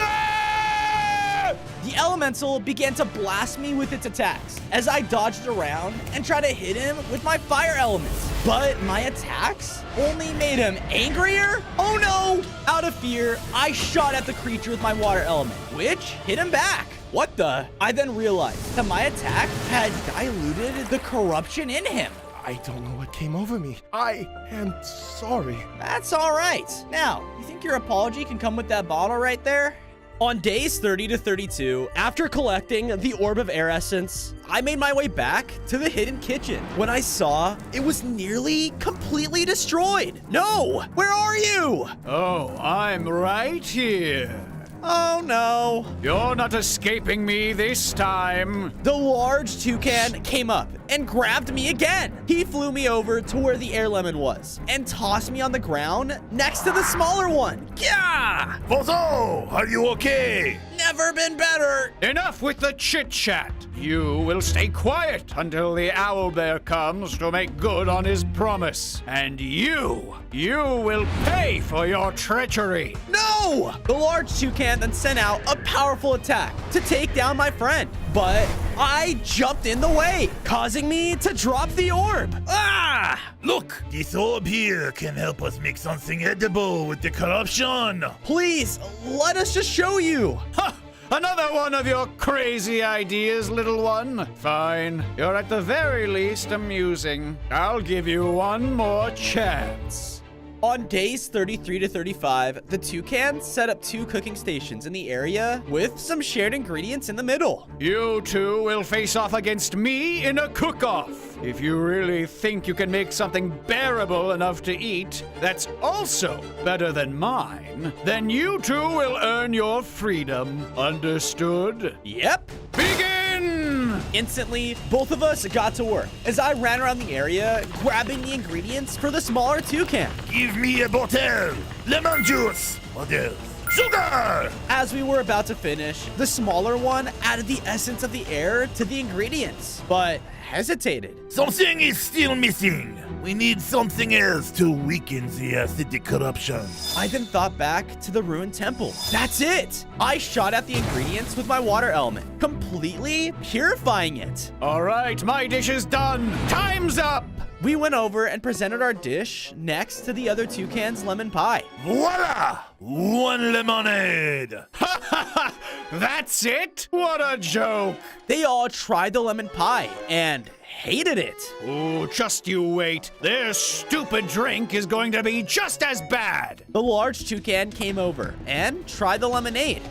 The elemental began to blast me with its attacks as I dodged around and tried to hit him with my fire elements. But my attacks only made him angrier? Oh no! Out of fear, I shot at the creature with my water element, which hit him back. What the? I then realized that my attack had diluted the corruption in him. I don't know what came over me. I am sorry. That's all right. Now, you think your apology can come with that bottle right there? On days 30 to 32, after collecting the orb of air essence, I made my way back to the hidden kitchen when I saw it was nearly completely destroyed. No, where are you? Oh, I'm right here. Oh no. You're not escaping me this time. The large toucan came up and grabbed me again. He flew me over to where the air lemon was and tossed me on the ground next to the smaller one. Yeah! Bozo, are you okay? Never been better. Enough with the chit-chat. You will stay quiet until the owlbear comes to make good on his promise. And you will pay for your treachery. No! The large toucan then sent out a powerful attack to take down my friend. But I jumped in the way, causing me to drop the orb. Ah! Look, this orb here can help us make something edible with the corruption. Please, let us just show you. Ha! Another one of your crazy ideas, little one. Fine. You're at the very least amusing. I'll give you one more chance. On days 33 to 35, the toucan set up 2 cooking stations in the area with some shared ingredients in the middle. You two will face off against me in a cook-off. If you really think you can make something bearable enough to eat that's also better than mine, then you two will earn your freedom. Understood? Yep. Begin! Instantly, both of us got to work as I ran around the area grabbing the ingredients for the smaller toucan. Give me a bottle. Lemon juice. What else? Sugar! As we were about to finish, the smaller one added the essence of the air to the ingredients, but hesitated. Something is still missing. We need something else to weaken the acidic corruption. I then thought back to the ruined temple. That's it! I shot at the ingredients with my water element, completely purifying it. All right, my dish is done. Time's up! We went over and presented our dish next to the other toucan's lemon pie. Voila! One lemonade! Ha ha ha! That's it? What a joke! They all tried the lemon pie and hated it. Oh, just you wait. Their stupid drink is going to be just as bad. The large toucan came over and tried the lemonade.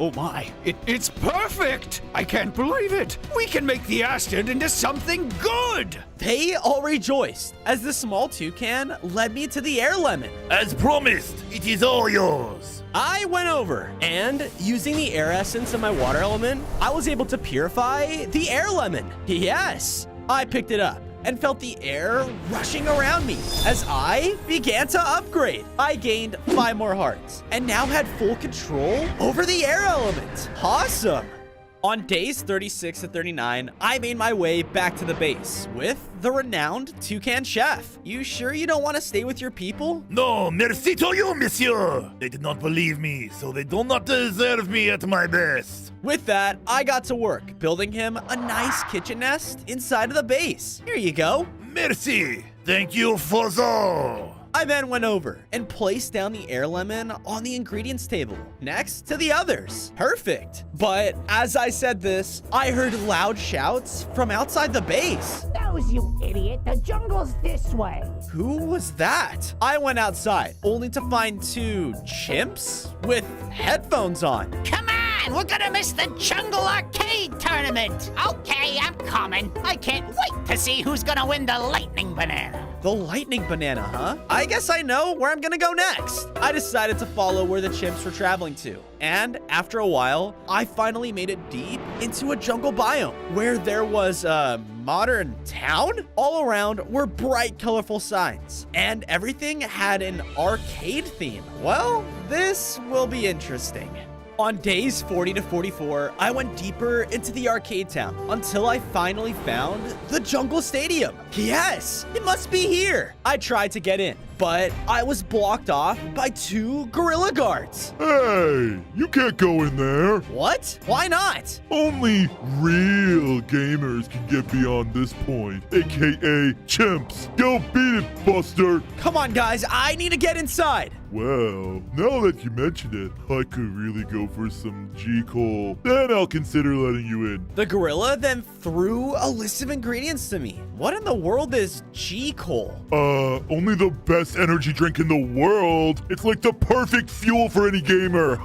Oh my. It's perfect. I can't believe it. We can make the acid into something good. They all rejoiced as the small toucan led me to the air lemon. As promised, it is all yours. I went over and using the air essence of my water element, I was able to purify the air lemon. Yes, I picked it up and felt the air rushing around me as I began to upgrade. I gained 5 more hearts and now had full control over the air element. Awesome. On days 36 to 39, I made my way back to the base with the renowned Toucan Chef. You sure you don't want to stay with your people? No, merci to you, monsieur. They did not believe me, so they do not deserve me at my best. With that, I got to work building him a nice kitchen nest inside of the base. Here you go. Merci. Thank you for so. I then went over and placed down the air lemon on the ingredients table next to the others. Perfect. But as I said this, I heard loud shouts from outside the base. Those, you idiot. The jungle's this way. Who was that? I went outside only to find 2 chimps with headphones on. Come on, we're gonna miss the Jungle Arcade Tournament. Okay, I'm coming. I can't wait to see who's gonna win the Lightning Banana. The lightning banana, huh? I guess I know where I'm gonna go next. I decided to follow where the chimps were traveling to. And after a while, I finally made it deep into a jungle biome where there was a modern town. All around were bright, colorful signs, and everything had an arcade theme. Well, this will be interesting. On days 40 to 44, I went deeper into the arcade town until I finally found the Jungle Stadium. Yes, it must be here. I tried to get in, but I was blocked off by 2 gorilla guards. Hey, you can't go in there. What? Why not? Only real gamers can get beyond this point, aka chimps. Go beat it, Buster. Come on, guys, I need to get inside. Well, now that you mention it, I could really go for some G-Coal. Then I'll consider letting you in. The gorilla then threw a list of ingredients to me. What in the world is G-Coal? Only the best energy drink in the world. It's like the perfect fuel for any gamer.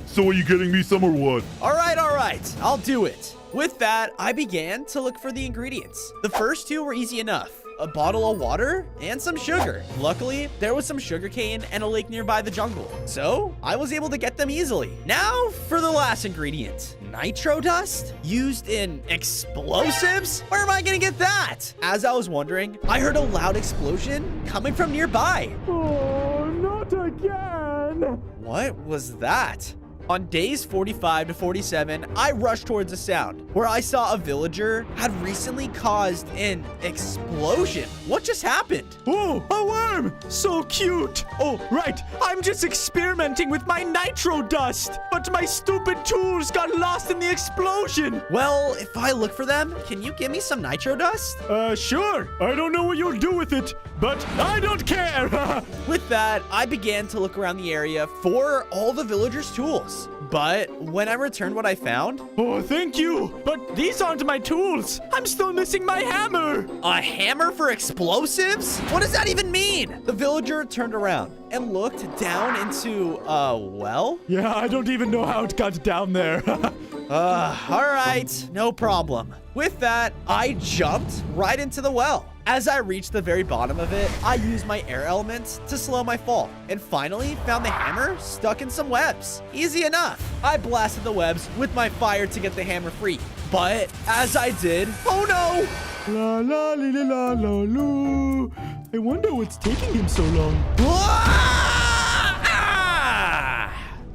So are you getting me some or what? All right, I'll do it. With that, I began to look for the ingredients. The first 2 were easy enough. A bottle of water and some sugar. Luckily, there was some sugarcane and a lake nearby the jungle, so I was able to get them easily. Now for the last ingredient. Nitro dust? Used in explosives? Where am I gonna get that? As I was wondering, I heard a loud explosion coming from nearby. Oh, not again! What was that? On days 45 to 47, I rushed towards a sound where I saw a villager had recently caused an explosion. What just happened? Oh, a worm! So cute! Oh, right, I'm just experimenting with my nitro dust, but my stupid tools got lost in the explosion! Well, if I look for them, can you give me some nitro dust? Sure. I don't know what you'll do with it, but I don't care! With that, I began to look around the area for all the villagers' tools. But when I returned what I found... Oh, thank you! But these aren't my tools! I'm still missing my hammer! A hammer for explosives? What does that even mean? The villager turned around and looked down into a well? Yeah, I don't even know how it got down there. All right, no problem. With that, I jumped right into the well. As I reached the very bottom of it, I used my air elements to slow my fall and finally found the hammer stuck in some webs. Easy enough. I blasted the webs with my fire to get the hammer free. But as I did, oh no! La la li la la loo. I wonder what's taking him so long. Ah!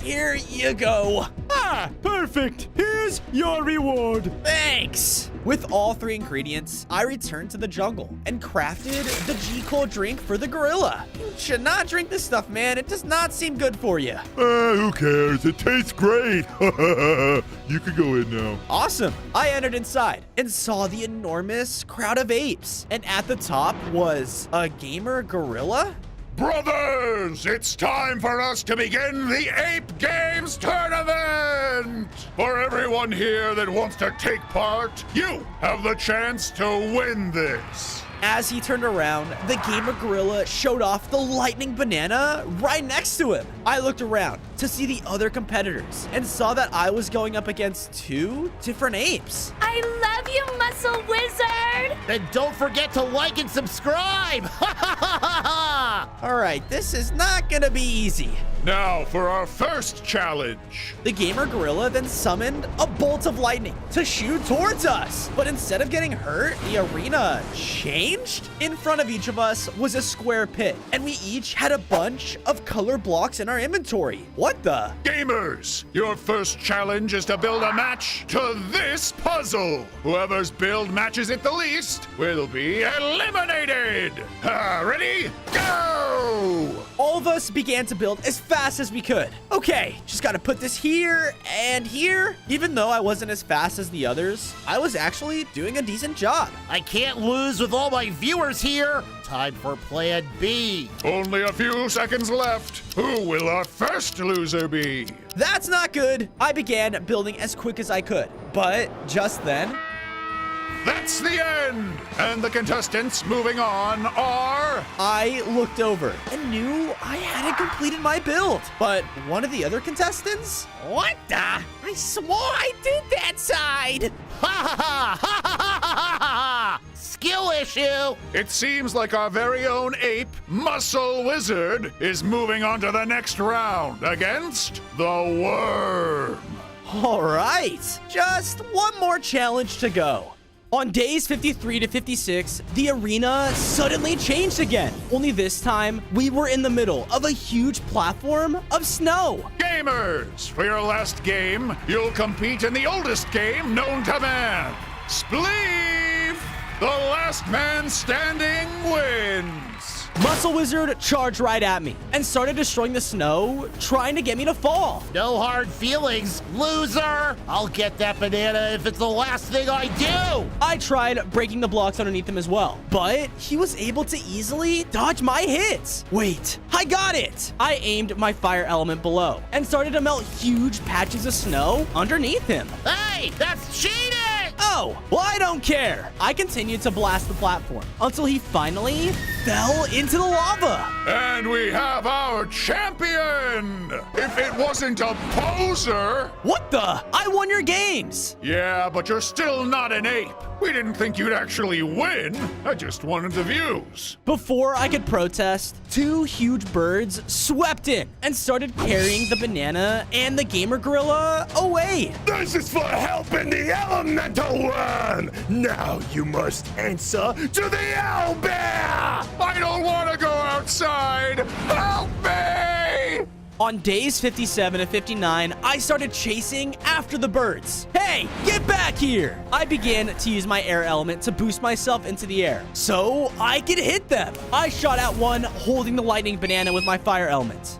Here you go. Ah! Perfect. Here's your reward. Thanks! With all 3 ingredients, I returned to the jungle and crafted the G-Cold drink for the gorilla. You should not drink this stuff, man. It does not seem good for you. Who cares? It tastes great. You can go in now. Awesome. I entered inside and saw the enormous crowd of apes. And at the top was a gamer gorilla. Brothers, it's time for us to begin the Ape Games Tournament! For everyone here that wants to take part, you have the chance to win this. As he turned around, the gamer gorilla showed off the lightning banana right next to him. I looked around to see the other competitors and saw that I was going up against 2 different apes. I love you, Muscle Wizard! And don't forget to like and subscribe! All right, this is not gonna be easy. Now for our first challenge. The gamer gorilla then summoned a bolt of lightning to shoot towards us. But instead of getting hurt, the arena changed. In front of each of us was a square pit, and we each had a bunch of color blocks in our inventory. What the? Gamers, your first challenge is to build a match to this puzzle. Whoever's build matches it the least will be eliminated. Ready? Go! All of us began to build as fast as we could. Okay, just gotta put this here and here. Even though I wasn't as fast as the others, I was actually doing a decent job. I can't lose with all my viewers here. Time for Plan B. Only a few seconds left. Who will our first loser be? That's not good. I began building as quick as I could, but just then, that's the end! And the contestants moving on are... I looked over and knew I hadn't completed my build. But one of the other contestants? What the? I swore I did that side! Ha ha ha ha ha ha ha! Skill issue! It seems like our very own ape, Muscle Wizard, is moving on to the next round against the Worm. All right, just one more challenge to go. On days 53 to 56, the arena suddenly changed again. Only this time, we were in the middle of a huge platform of snow. Gamers, for your last game, you'll compete in the oldest game known to man. Spleef! The last man standing wins. Muscle Wizard charged right at me and started destroying the snow, trying to get me to fall. No hard feelings, loser! I'll get that banana if it's the last thing I do! I tried breaking the blocks underneath him as well, but he was able to easily dodge my hits. Wait, I got it! I aimed my fire element below and started to melt huge patches of snow underneath him. Hey, that's cheating! Oh, well, I don't care. I continued to blast the platform until he finally fell into the lava. And we have our champion! If it wasn't a poser... What the? I won your games! Yeah, but you're still not an ape. We didn't think you'd actually win. I just wanted the views. Before I could protest, 2 huge birds swept in and started carrying the banana and the gamer gorilla away. This is for helping the elemental one. Now you must answer to the owlbear. I don't want to go outside. Help me! On days 57 and 59, I started chasing after the birds. Hey, get back here! I began to use my air element to boost myself into the air so I could hit them. I shot at one holding the lightning banana with my fire element.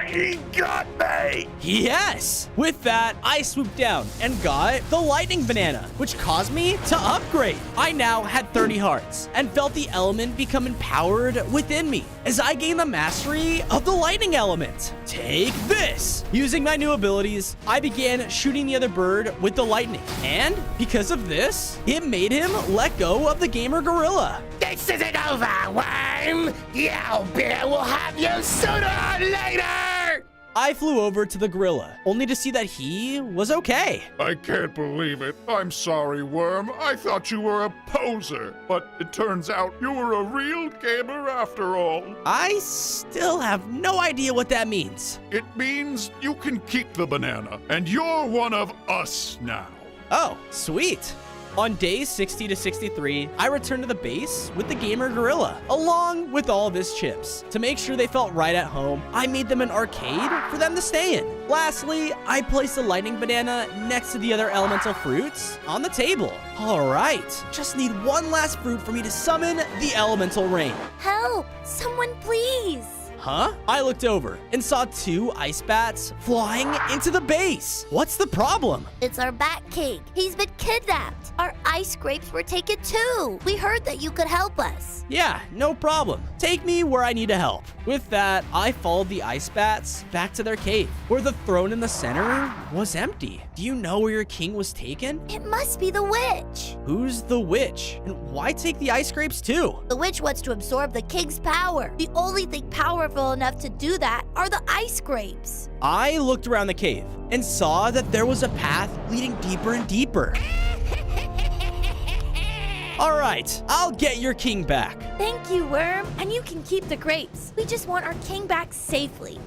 He got me! Yes! With that, I swooped down and got the lightning banana, which caused me to upgrade. I now had 30 hearts and felt the element become empowered within me as I gained the mastery of the lightning element. Take this! Using my new abilities, I began shooting the other bird with the lightning. And because of this, it made him let go of the gamer gorilla. This isn't over, Worm! The owlbear will have you sooner or later! I flew over to the gorilla, only to see that he was okay. I can't believe it. I'm sorry, Worm. I thought you were a poser, but it turns out you were a real gamer after all. I still have no idea what that means. It means you can keep the banana, and you're one of us now. Oh, sweet. On days 60 to 63, I returned to the base with the gamer gorilla, along with all of his chips. To make sure they felt right at home, I made them an arcade for them to stay in. Lastly, I placed the lightning banana next to the other elemental fruits on the table. All right, just need one last fruit for me to summon the elemental rain. Help! Someone please! Huh? I looked over and saw 2 ice bats flying into the base. What's the problem? It's our Bat King. He's been kidnapped. Our ice grapes were taken too. We heard that you could help us. Yeah, no problem. Take me where I need to help. With that, I followed the ice bats back to their cave, where the throne in the center was empty. Do you know where your king was taken? It must be the witch. Who's the witch? And why take the ice grapes too? The witch wants to absorb the king's power. The only thing powerful enough to do that are the ice grapes. I looked around the cave and saw that there was a path leading deeper and deeper. All right, I'll get your king back. Thank you, Worm. And you can keep the grapes. We just want our king back safely.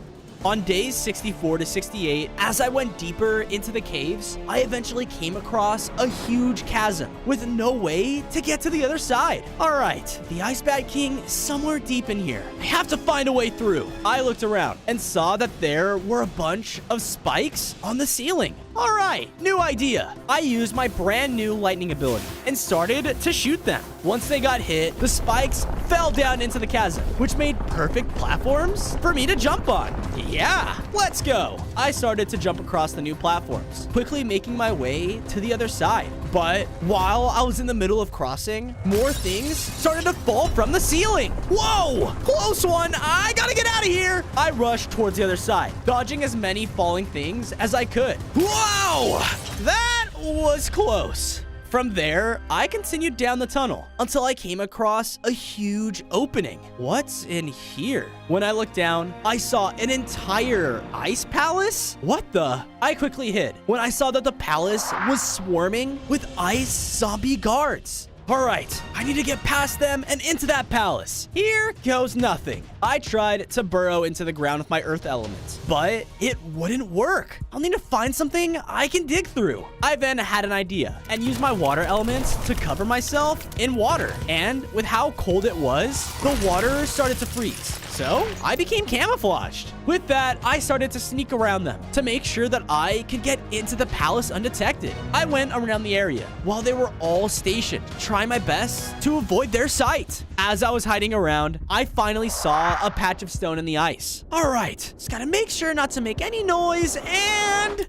On days 64 to 68, as I went deeper into the caves, I eventually came across a huge chasm with no way to get to the other side. All right, the Ice Bat King is somewhere deep in here. I have to find a way through. I looked around and saw that there were a bunch of spikes on the ceiling. All right, new idea. I used my brand new lightning ability and started to shoot them. Once they got hit, the spikes fell down into the chasm, which made perfect platforms for me to jump on. Yeah, let's go. I started to jump across the new platforms, quickly making my way to the other side. But while I was in the middle of crossing, more things started to fall from the ceiling. Whoa, close one. I gotta get out of here. I rushed towards the other side, dodging as many falling things as I could. Whoa, that was close. From there, I continued down the tunnel until I came across a huge opening. What's in here? When I looked down, I saw an entire ice palace. What the? I quickly hid when I saw that the palace was swarming with ice zombie guards. All right, I need to get past them and into that palace. Here goes nothing. I tried to burrow into the ground with my earth element, but it wouldn't work. I'll need to find something I can dig through. I then had an idea and used my water elements to cover myself in water. And with how cold it was, the water started to freeze. So I became camouflaged. With that, I started to sneak around them to make sure that I could get into the palace undetected. I went around the area while they were all stationed, trying my best to avoid their sight. As I was hiding around, I finally saw a patch of stone in the ice. All right, just gotta make sure not to make any noise and...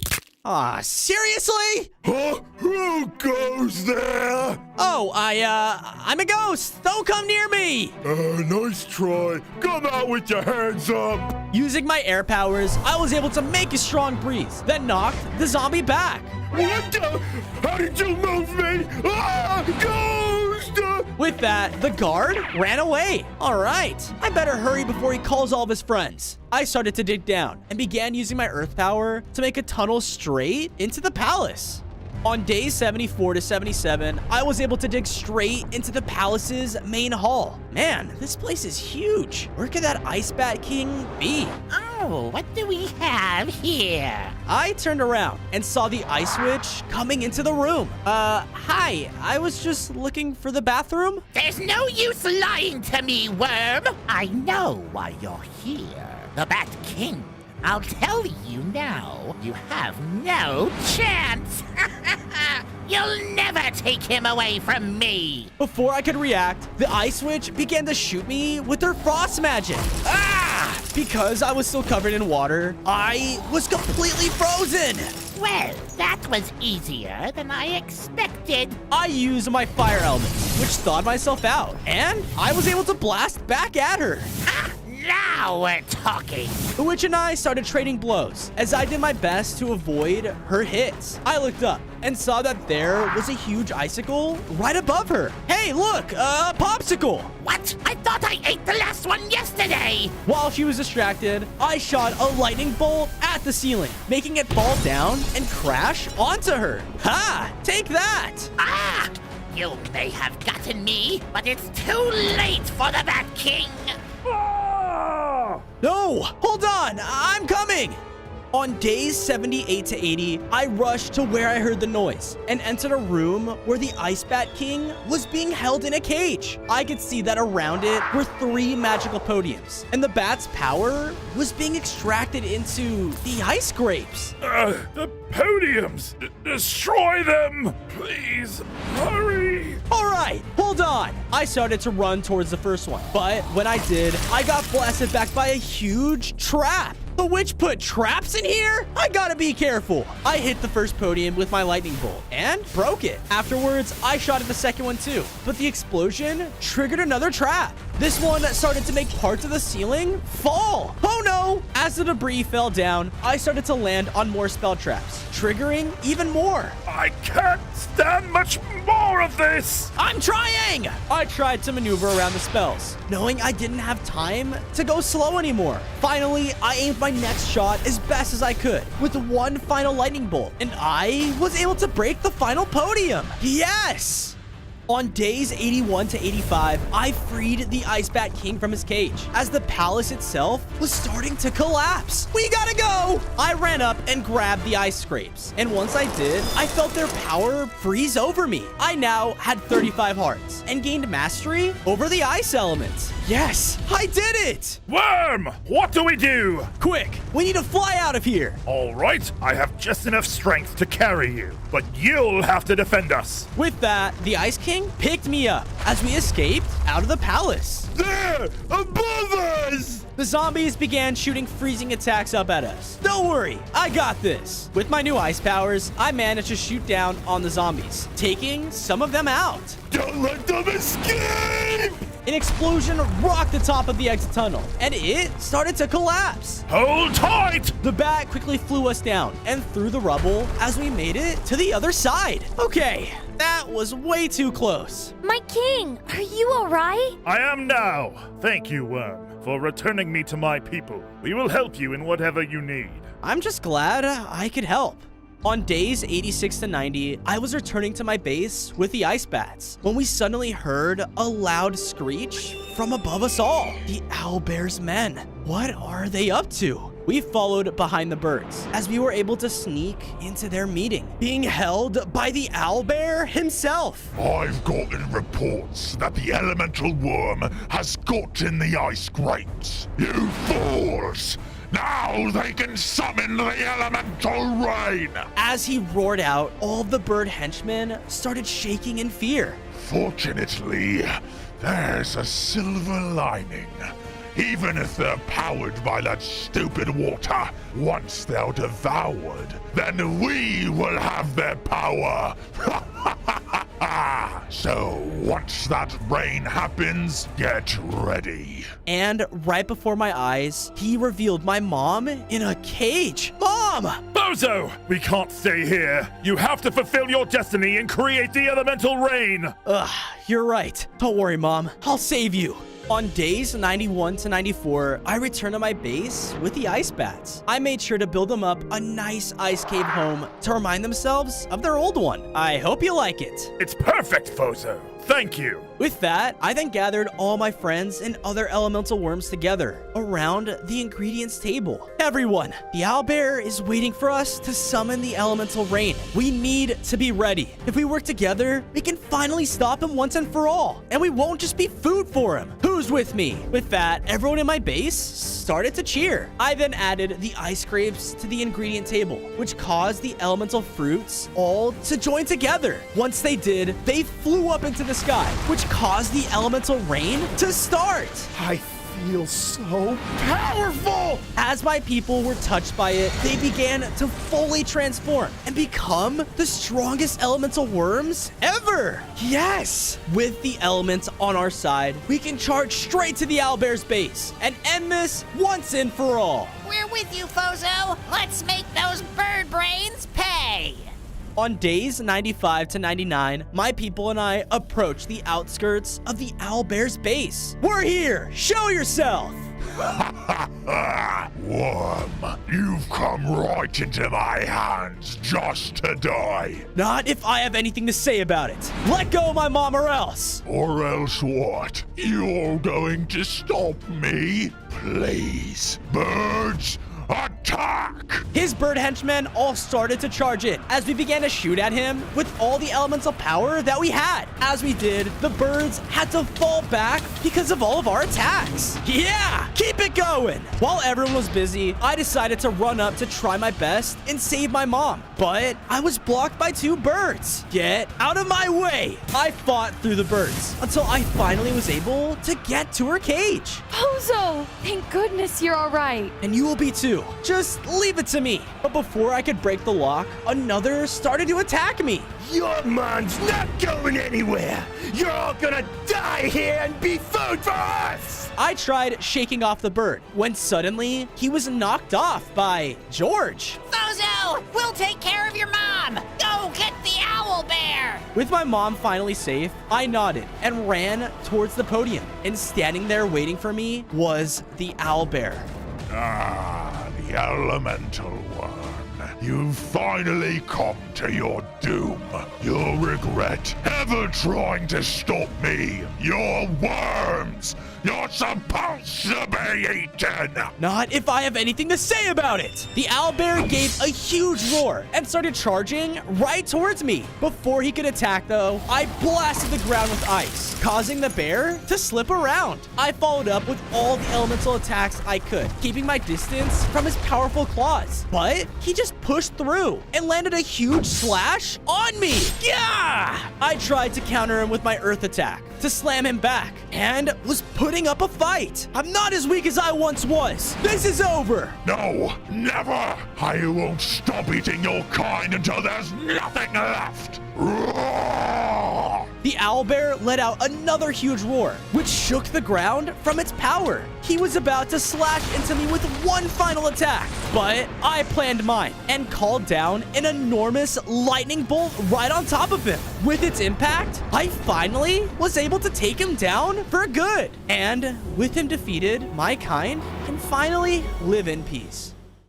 seriously? Huh? Who goes there? Oh, I'm a ghost. Don't come near me. Nice try. Come out with your hands up. Using my air powers, I was able to make a strong breeze that knocked the zombie back. What the? How did you move me? Ghost! With that, the guard ran away. All right, I better hurry before he calls all of his friends. I started to dig down and began using my earth power to make a tunnel straight into the palace. On days 74 to 77, I was able to dig straight into the palace's main hall. Man, this place is huge. Where could that Ice Bat King be? Oh, what do we have here? I turned around and saw the Ice Witch coming into the room. Hi, I was just looking for the bathroom. There's no use lying to me, Worm. I know why you're here. The Bat King. I'll tell you now, you have no chance. You'll never take him away from me. Before I could react, the Ice Witch began to shoot me with her frost magic. Because I was still covered in water, I was completely frozen. Well, that was easier than I expected. I used my fire element, which thawed myself out, and I was able to blast back at her. Now we're talking. The witch and I started trading blows as I did my best to avoid her hits. I looked up and saw that there was a huge icicle right above her. Hey, look, a popsicle. What? I thought I ate the last one yesterday. While she was distracted, I shot a lightning bolt at the ceiling, making it fall down and crash onto her. Ha! Take that! You may have gotten me, but it's too late for the Bat King. No! Hold on! I'm coming! On days 78 to 80, I rushed to where I heard the noise and entered a room where the Ice Bat King was being held in a cage. I could see that around it were 3 magical podiums, and the bat's power was being extracted into the ice grapes. The podiums! Destroy them! Please, hurry! Alright, hold on. I started to run towards the first one, but when I did, I got blasted back by a huge trap. The witch put traps in here? I gotta be careful. I hit the first podium with my lightning bolt and broke it. Afterwards, I shot at the second one too, but the explosion triggered another trap. This one started to make parts of the ceiling fall. Oh no! As the debris fell down, I started to land on more spell traps, triggering even more. I can't stand much more of this! I'm trying! I tried to maneuver around the spells, knowing I didn't have time to go slow anymore. Finally, I aimed my next shot as best as I could with one final lightning bolt, and I was able to break the final podium. Yes! On days 81 to 85, I freed the Ice Bat King from his cage as the palace itself was starting to collapse. We gotta go! I ran up and grabbed the ice scrapes, and once I did, I felt their power freeze over me. I now had 35 hearts and gained mastery over the ice elements. Yes, I did it! Worm! What do we do? Quick, we need to fly out of here. All right, I have just enough strength to carry you, but you'll have to defend us. With that, the Ice King picked me up as we escaped out of the palace. There! Above us! The zombies began shooting freezing attacks up at us. Don't worry, I got this. With my new ice powers, I managed to shoot down on the zombies, taking some of them out. Don't let them escape! An explosion rocked the top of the exit tunnel, and it started to collapse. Hold tight! The bat quickly flew us down and through the rubble as we made it to the other side. Okay, that was way too close. My king, are you all right? I am now. Thank you, Worm, for returning me to my people. We will help you in whatever you need. I'm just glad I could help. On days 86 to 90, I was returning to my base with the ice bats when we suddenly heard a loud screech from above us all. The Owlbear's men. What are they up to? We followed behind the birds as we were able to sneak into their meeting, being held by the Owlbear himself. I've gotten reports that the elemental worm has got in the ice grapes. You fools! Now they can summon the elemental rain! As he roared out, all the bird henchmen started shaking in fear. Fortunately, there's a silver lining. Even if they're powered by that stupid water, once they're devoured, then we will have their power. So once that rain happens, get ready. And right before my eyes, he revealed my mom in a cage. Mom! Bozo! We can't stay here. You have to fulfill your destiny and create the elemental rain. Ugh, you're right. Don't worry, Mom. I'll save you. On days 91 to 94, I returned to my base with the ice bats. I made sure to build them up a nice ice cave home to remind themselves of their old one. I hope you like it. It's perfect, Bozo. Thank you. With that, I then gathered all my friends and other elemental worms together around the ingredients table. Everyone, the owlbear is waiting for us to summon the elemental rain. We need to be ready. If we work together, we can finally stop him once and for all, and we won't just be food for him. Who's with me? With that, everyone in my base started to cheer. I then added the ice grapes to the ingredient table, which caused the elemental fruits all to join together. Once they did, they flew up into the sky, which caused the elemental rain to start. I feel so powerful! As my people were touched by it, they began to fully transform and become the strongest elemental worms ever. Yes! With the elements on our side, we can charge straight to the owlbear's base and end this once and for all. We're with you, Fozo. Let's make those bird brains pay. On days 95 to 99, my people and I approached the outskirts of the owlbear's base. We're here! Show yourself! Worm, you've come right into my hands just to die. Not if I have anything to say about it. Let go of my mom or else. Or else what? You're going to stop me? Please, birds, attack! Attack! His bird henchmen all started to charge in as we began to shoot at him with all the elemental power that we had. As we did, the birds had to fall back because of all of our attacks. Yeah, keep it going. While everyone was busy, I decided to run up to try my best and save my mom. But I was blocked by 2 birds. Get out of my way. I fought through the birds until I finally was able to get to her cage. Pozo, thank goodness you're all right. And you will be too. Just leave it to me. But before I could break the lock, another started to attack me. Your mom's not going anywhere. You're all gonna die here and be food for us. I tried shaking off the bird when suddenly he was knocked off by George. Bozo, we'll take care of your mom. Go get the owl bear. With my mom finally safe, I nodded and ran towards the podium. And standing there waiting for me was the owlbear. Ah, the elemental one. You've finally come to your doom. You'll regret ever trying to stop me. You're worms. You're supposed to be eaten. Not if I have anything to say about it. The owlbear gave a huge roar and started charging right towards me. Before he could attack though, I blasted the ground with ice, causing the bear to slip around. I followed up with all the elemental attacks I could, keeping my distance from his powerful claws. But he just pushed through and landed a huge slash on me. Yeah! I tried to counter him with my earth attack to slam him back and was putting up a fight. I'm not as weak as I once was. This is over. No, never. I won't stop eating your kind until there's nothing left. Roar! The owlbear let out another huge roar, which shook the ground from its power. He was about to slash into me with one final attack, but I planned mine and called down an enormous lightning bolt right on top of him. With its impact, I finally was able to take him down for good. And with him defeated, my kind can finally live in peace.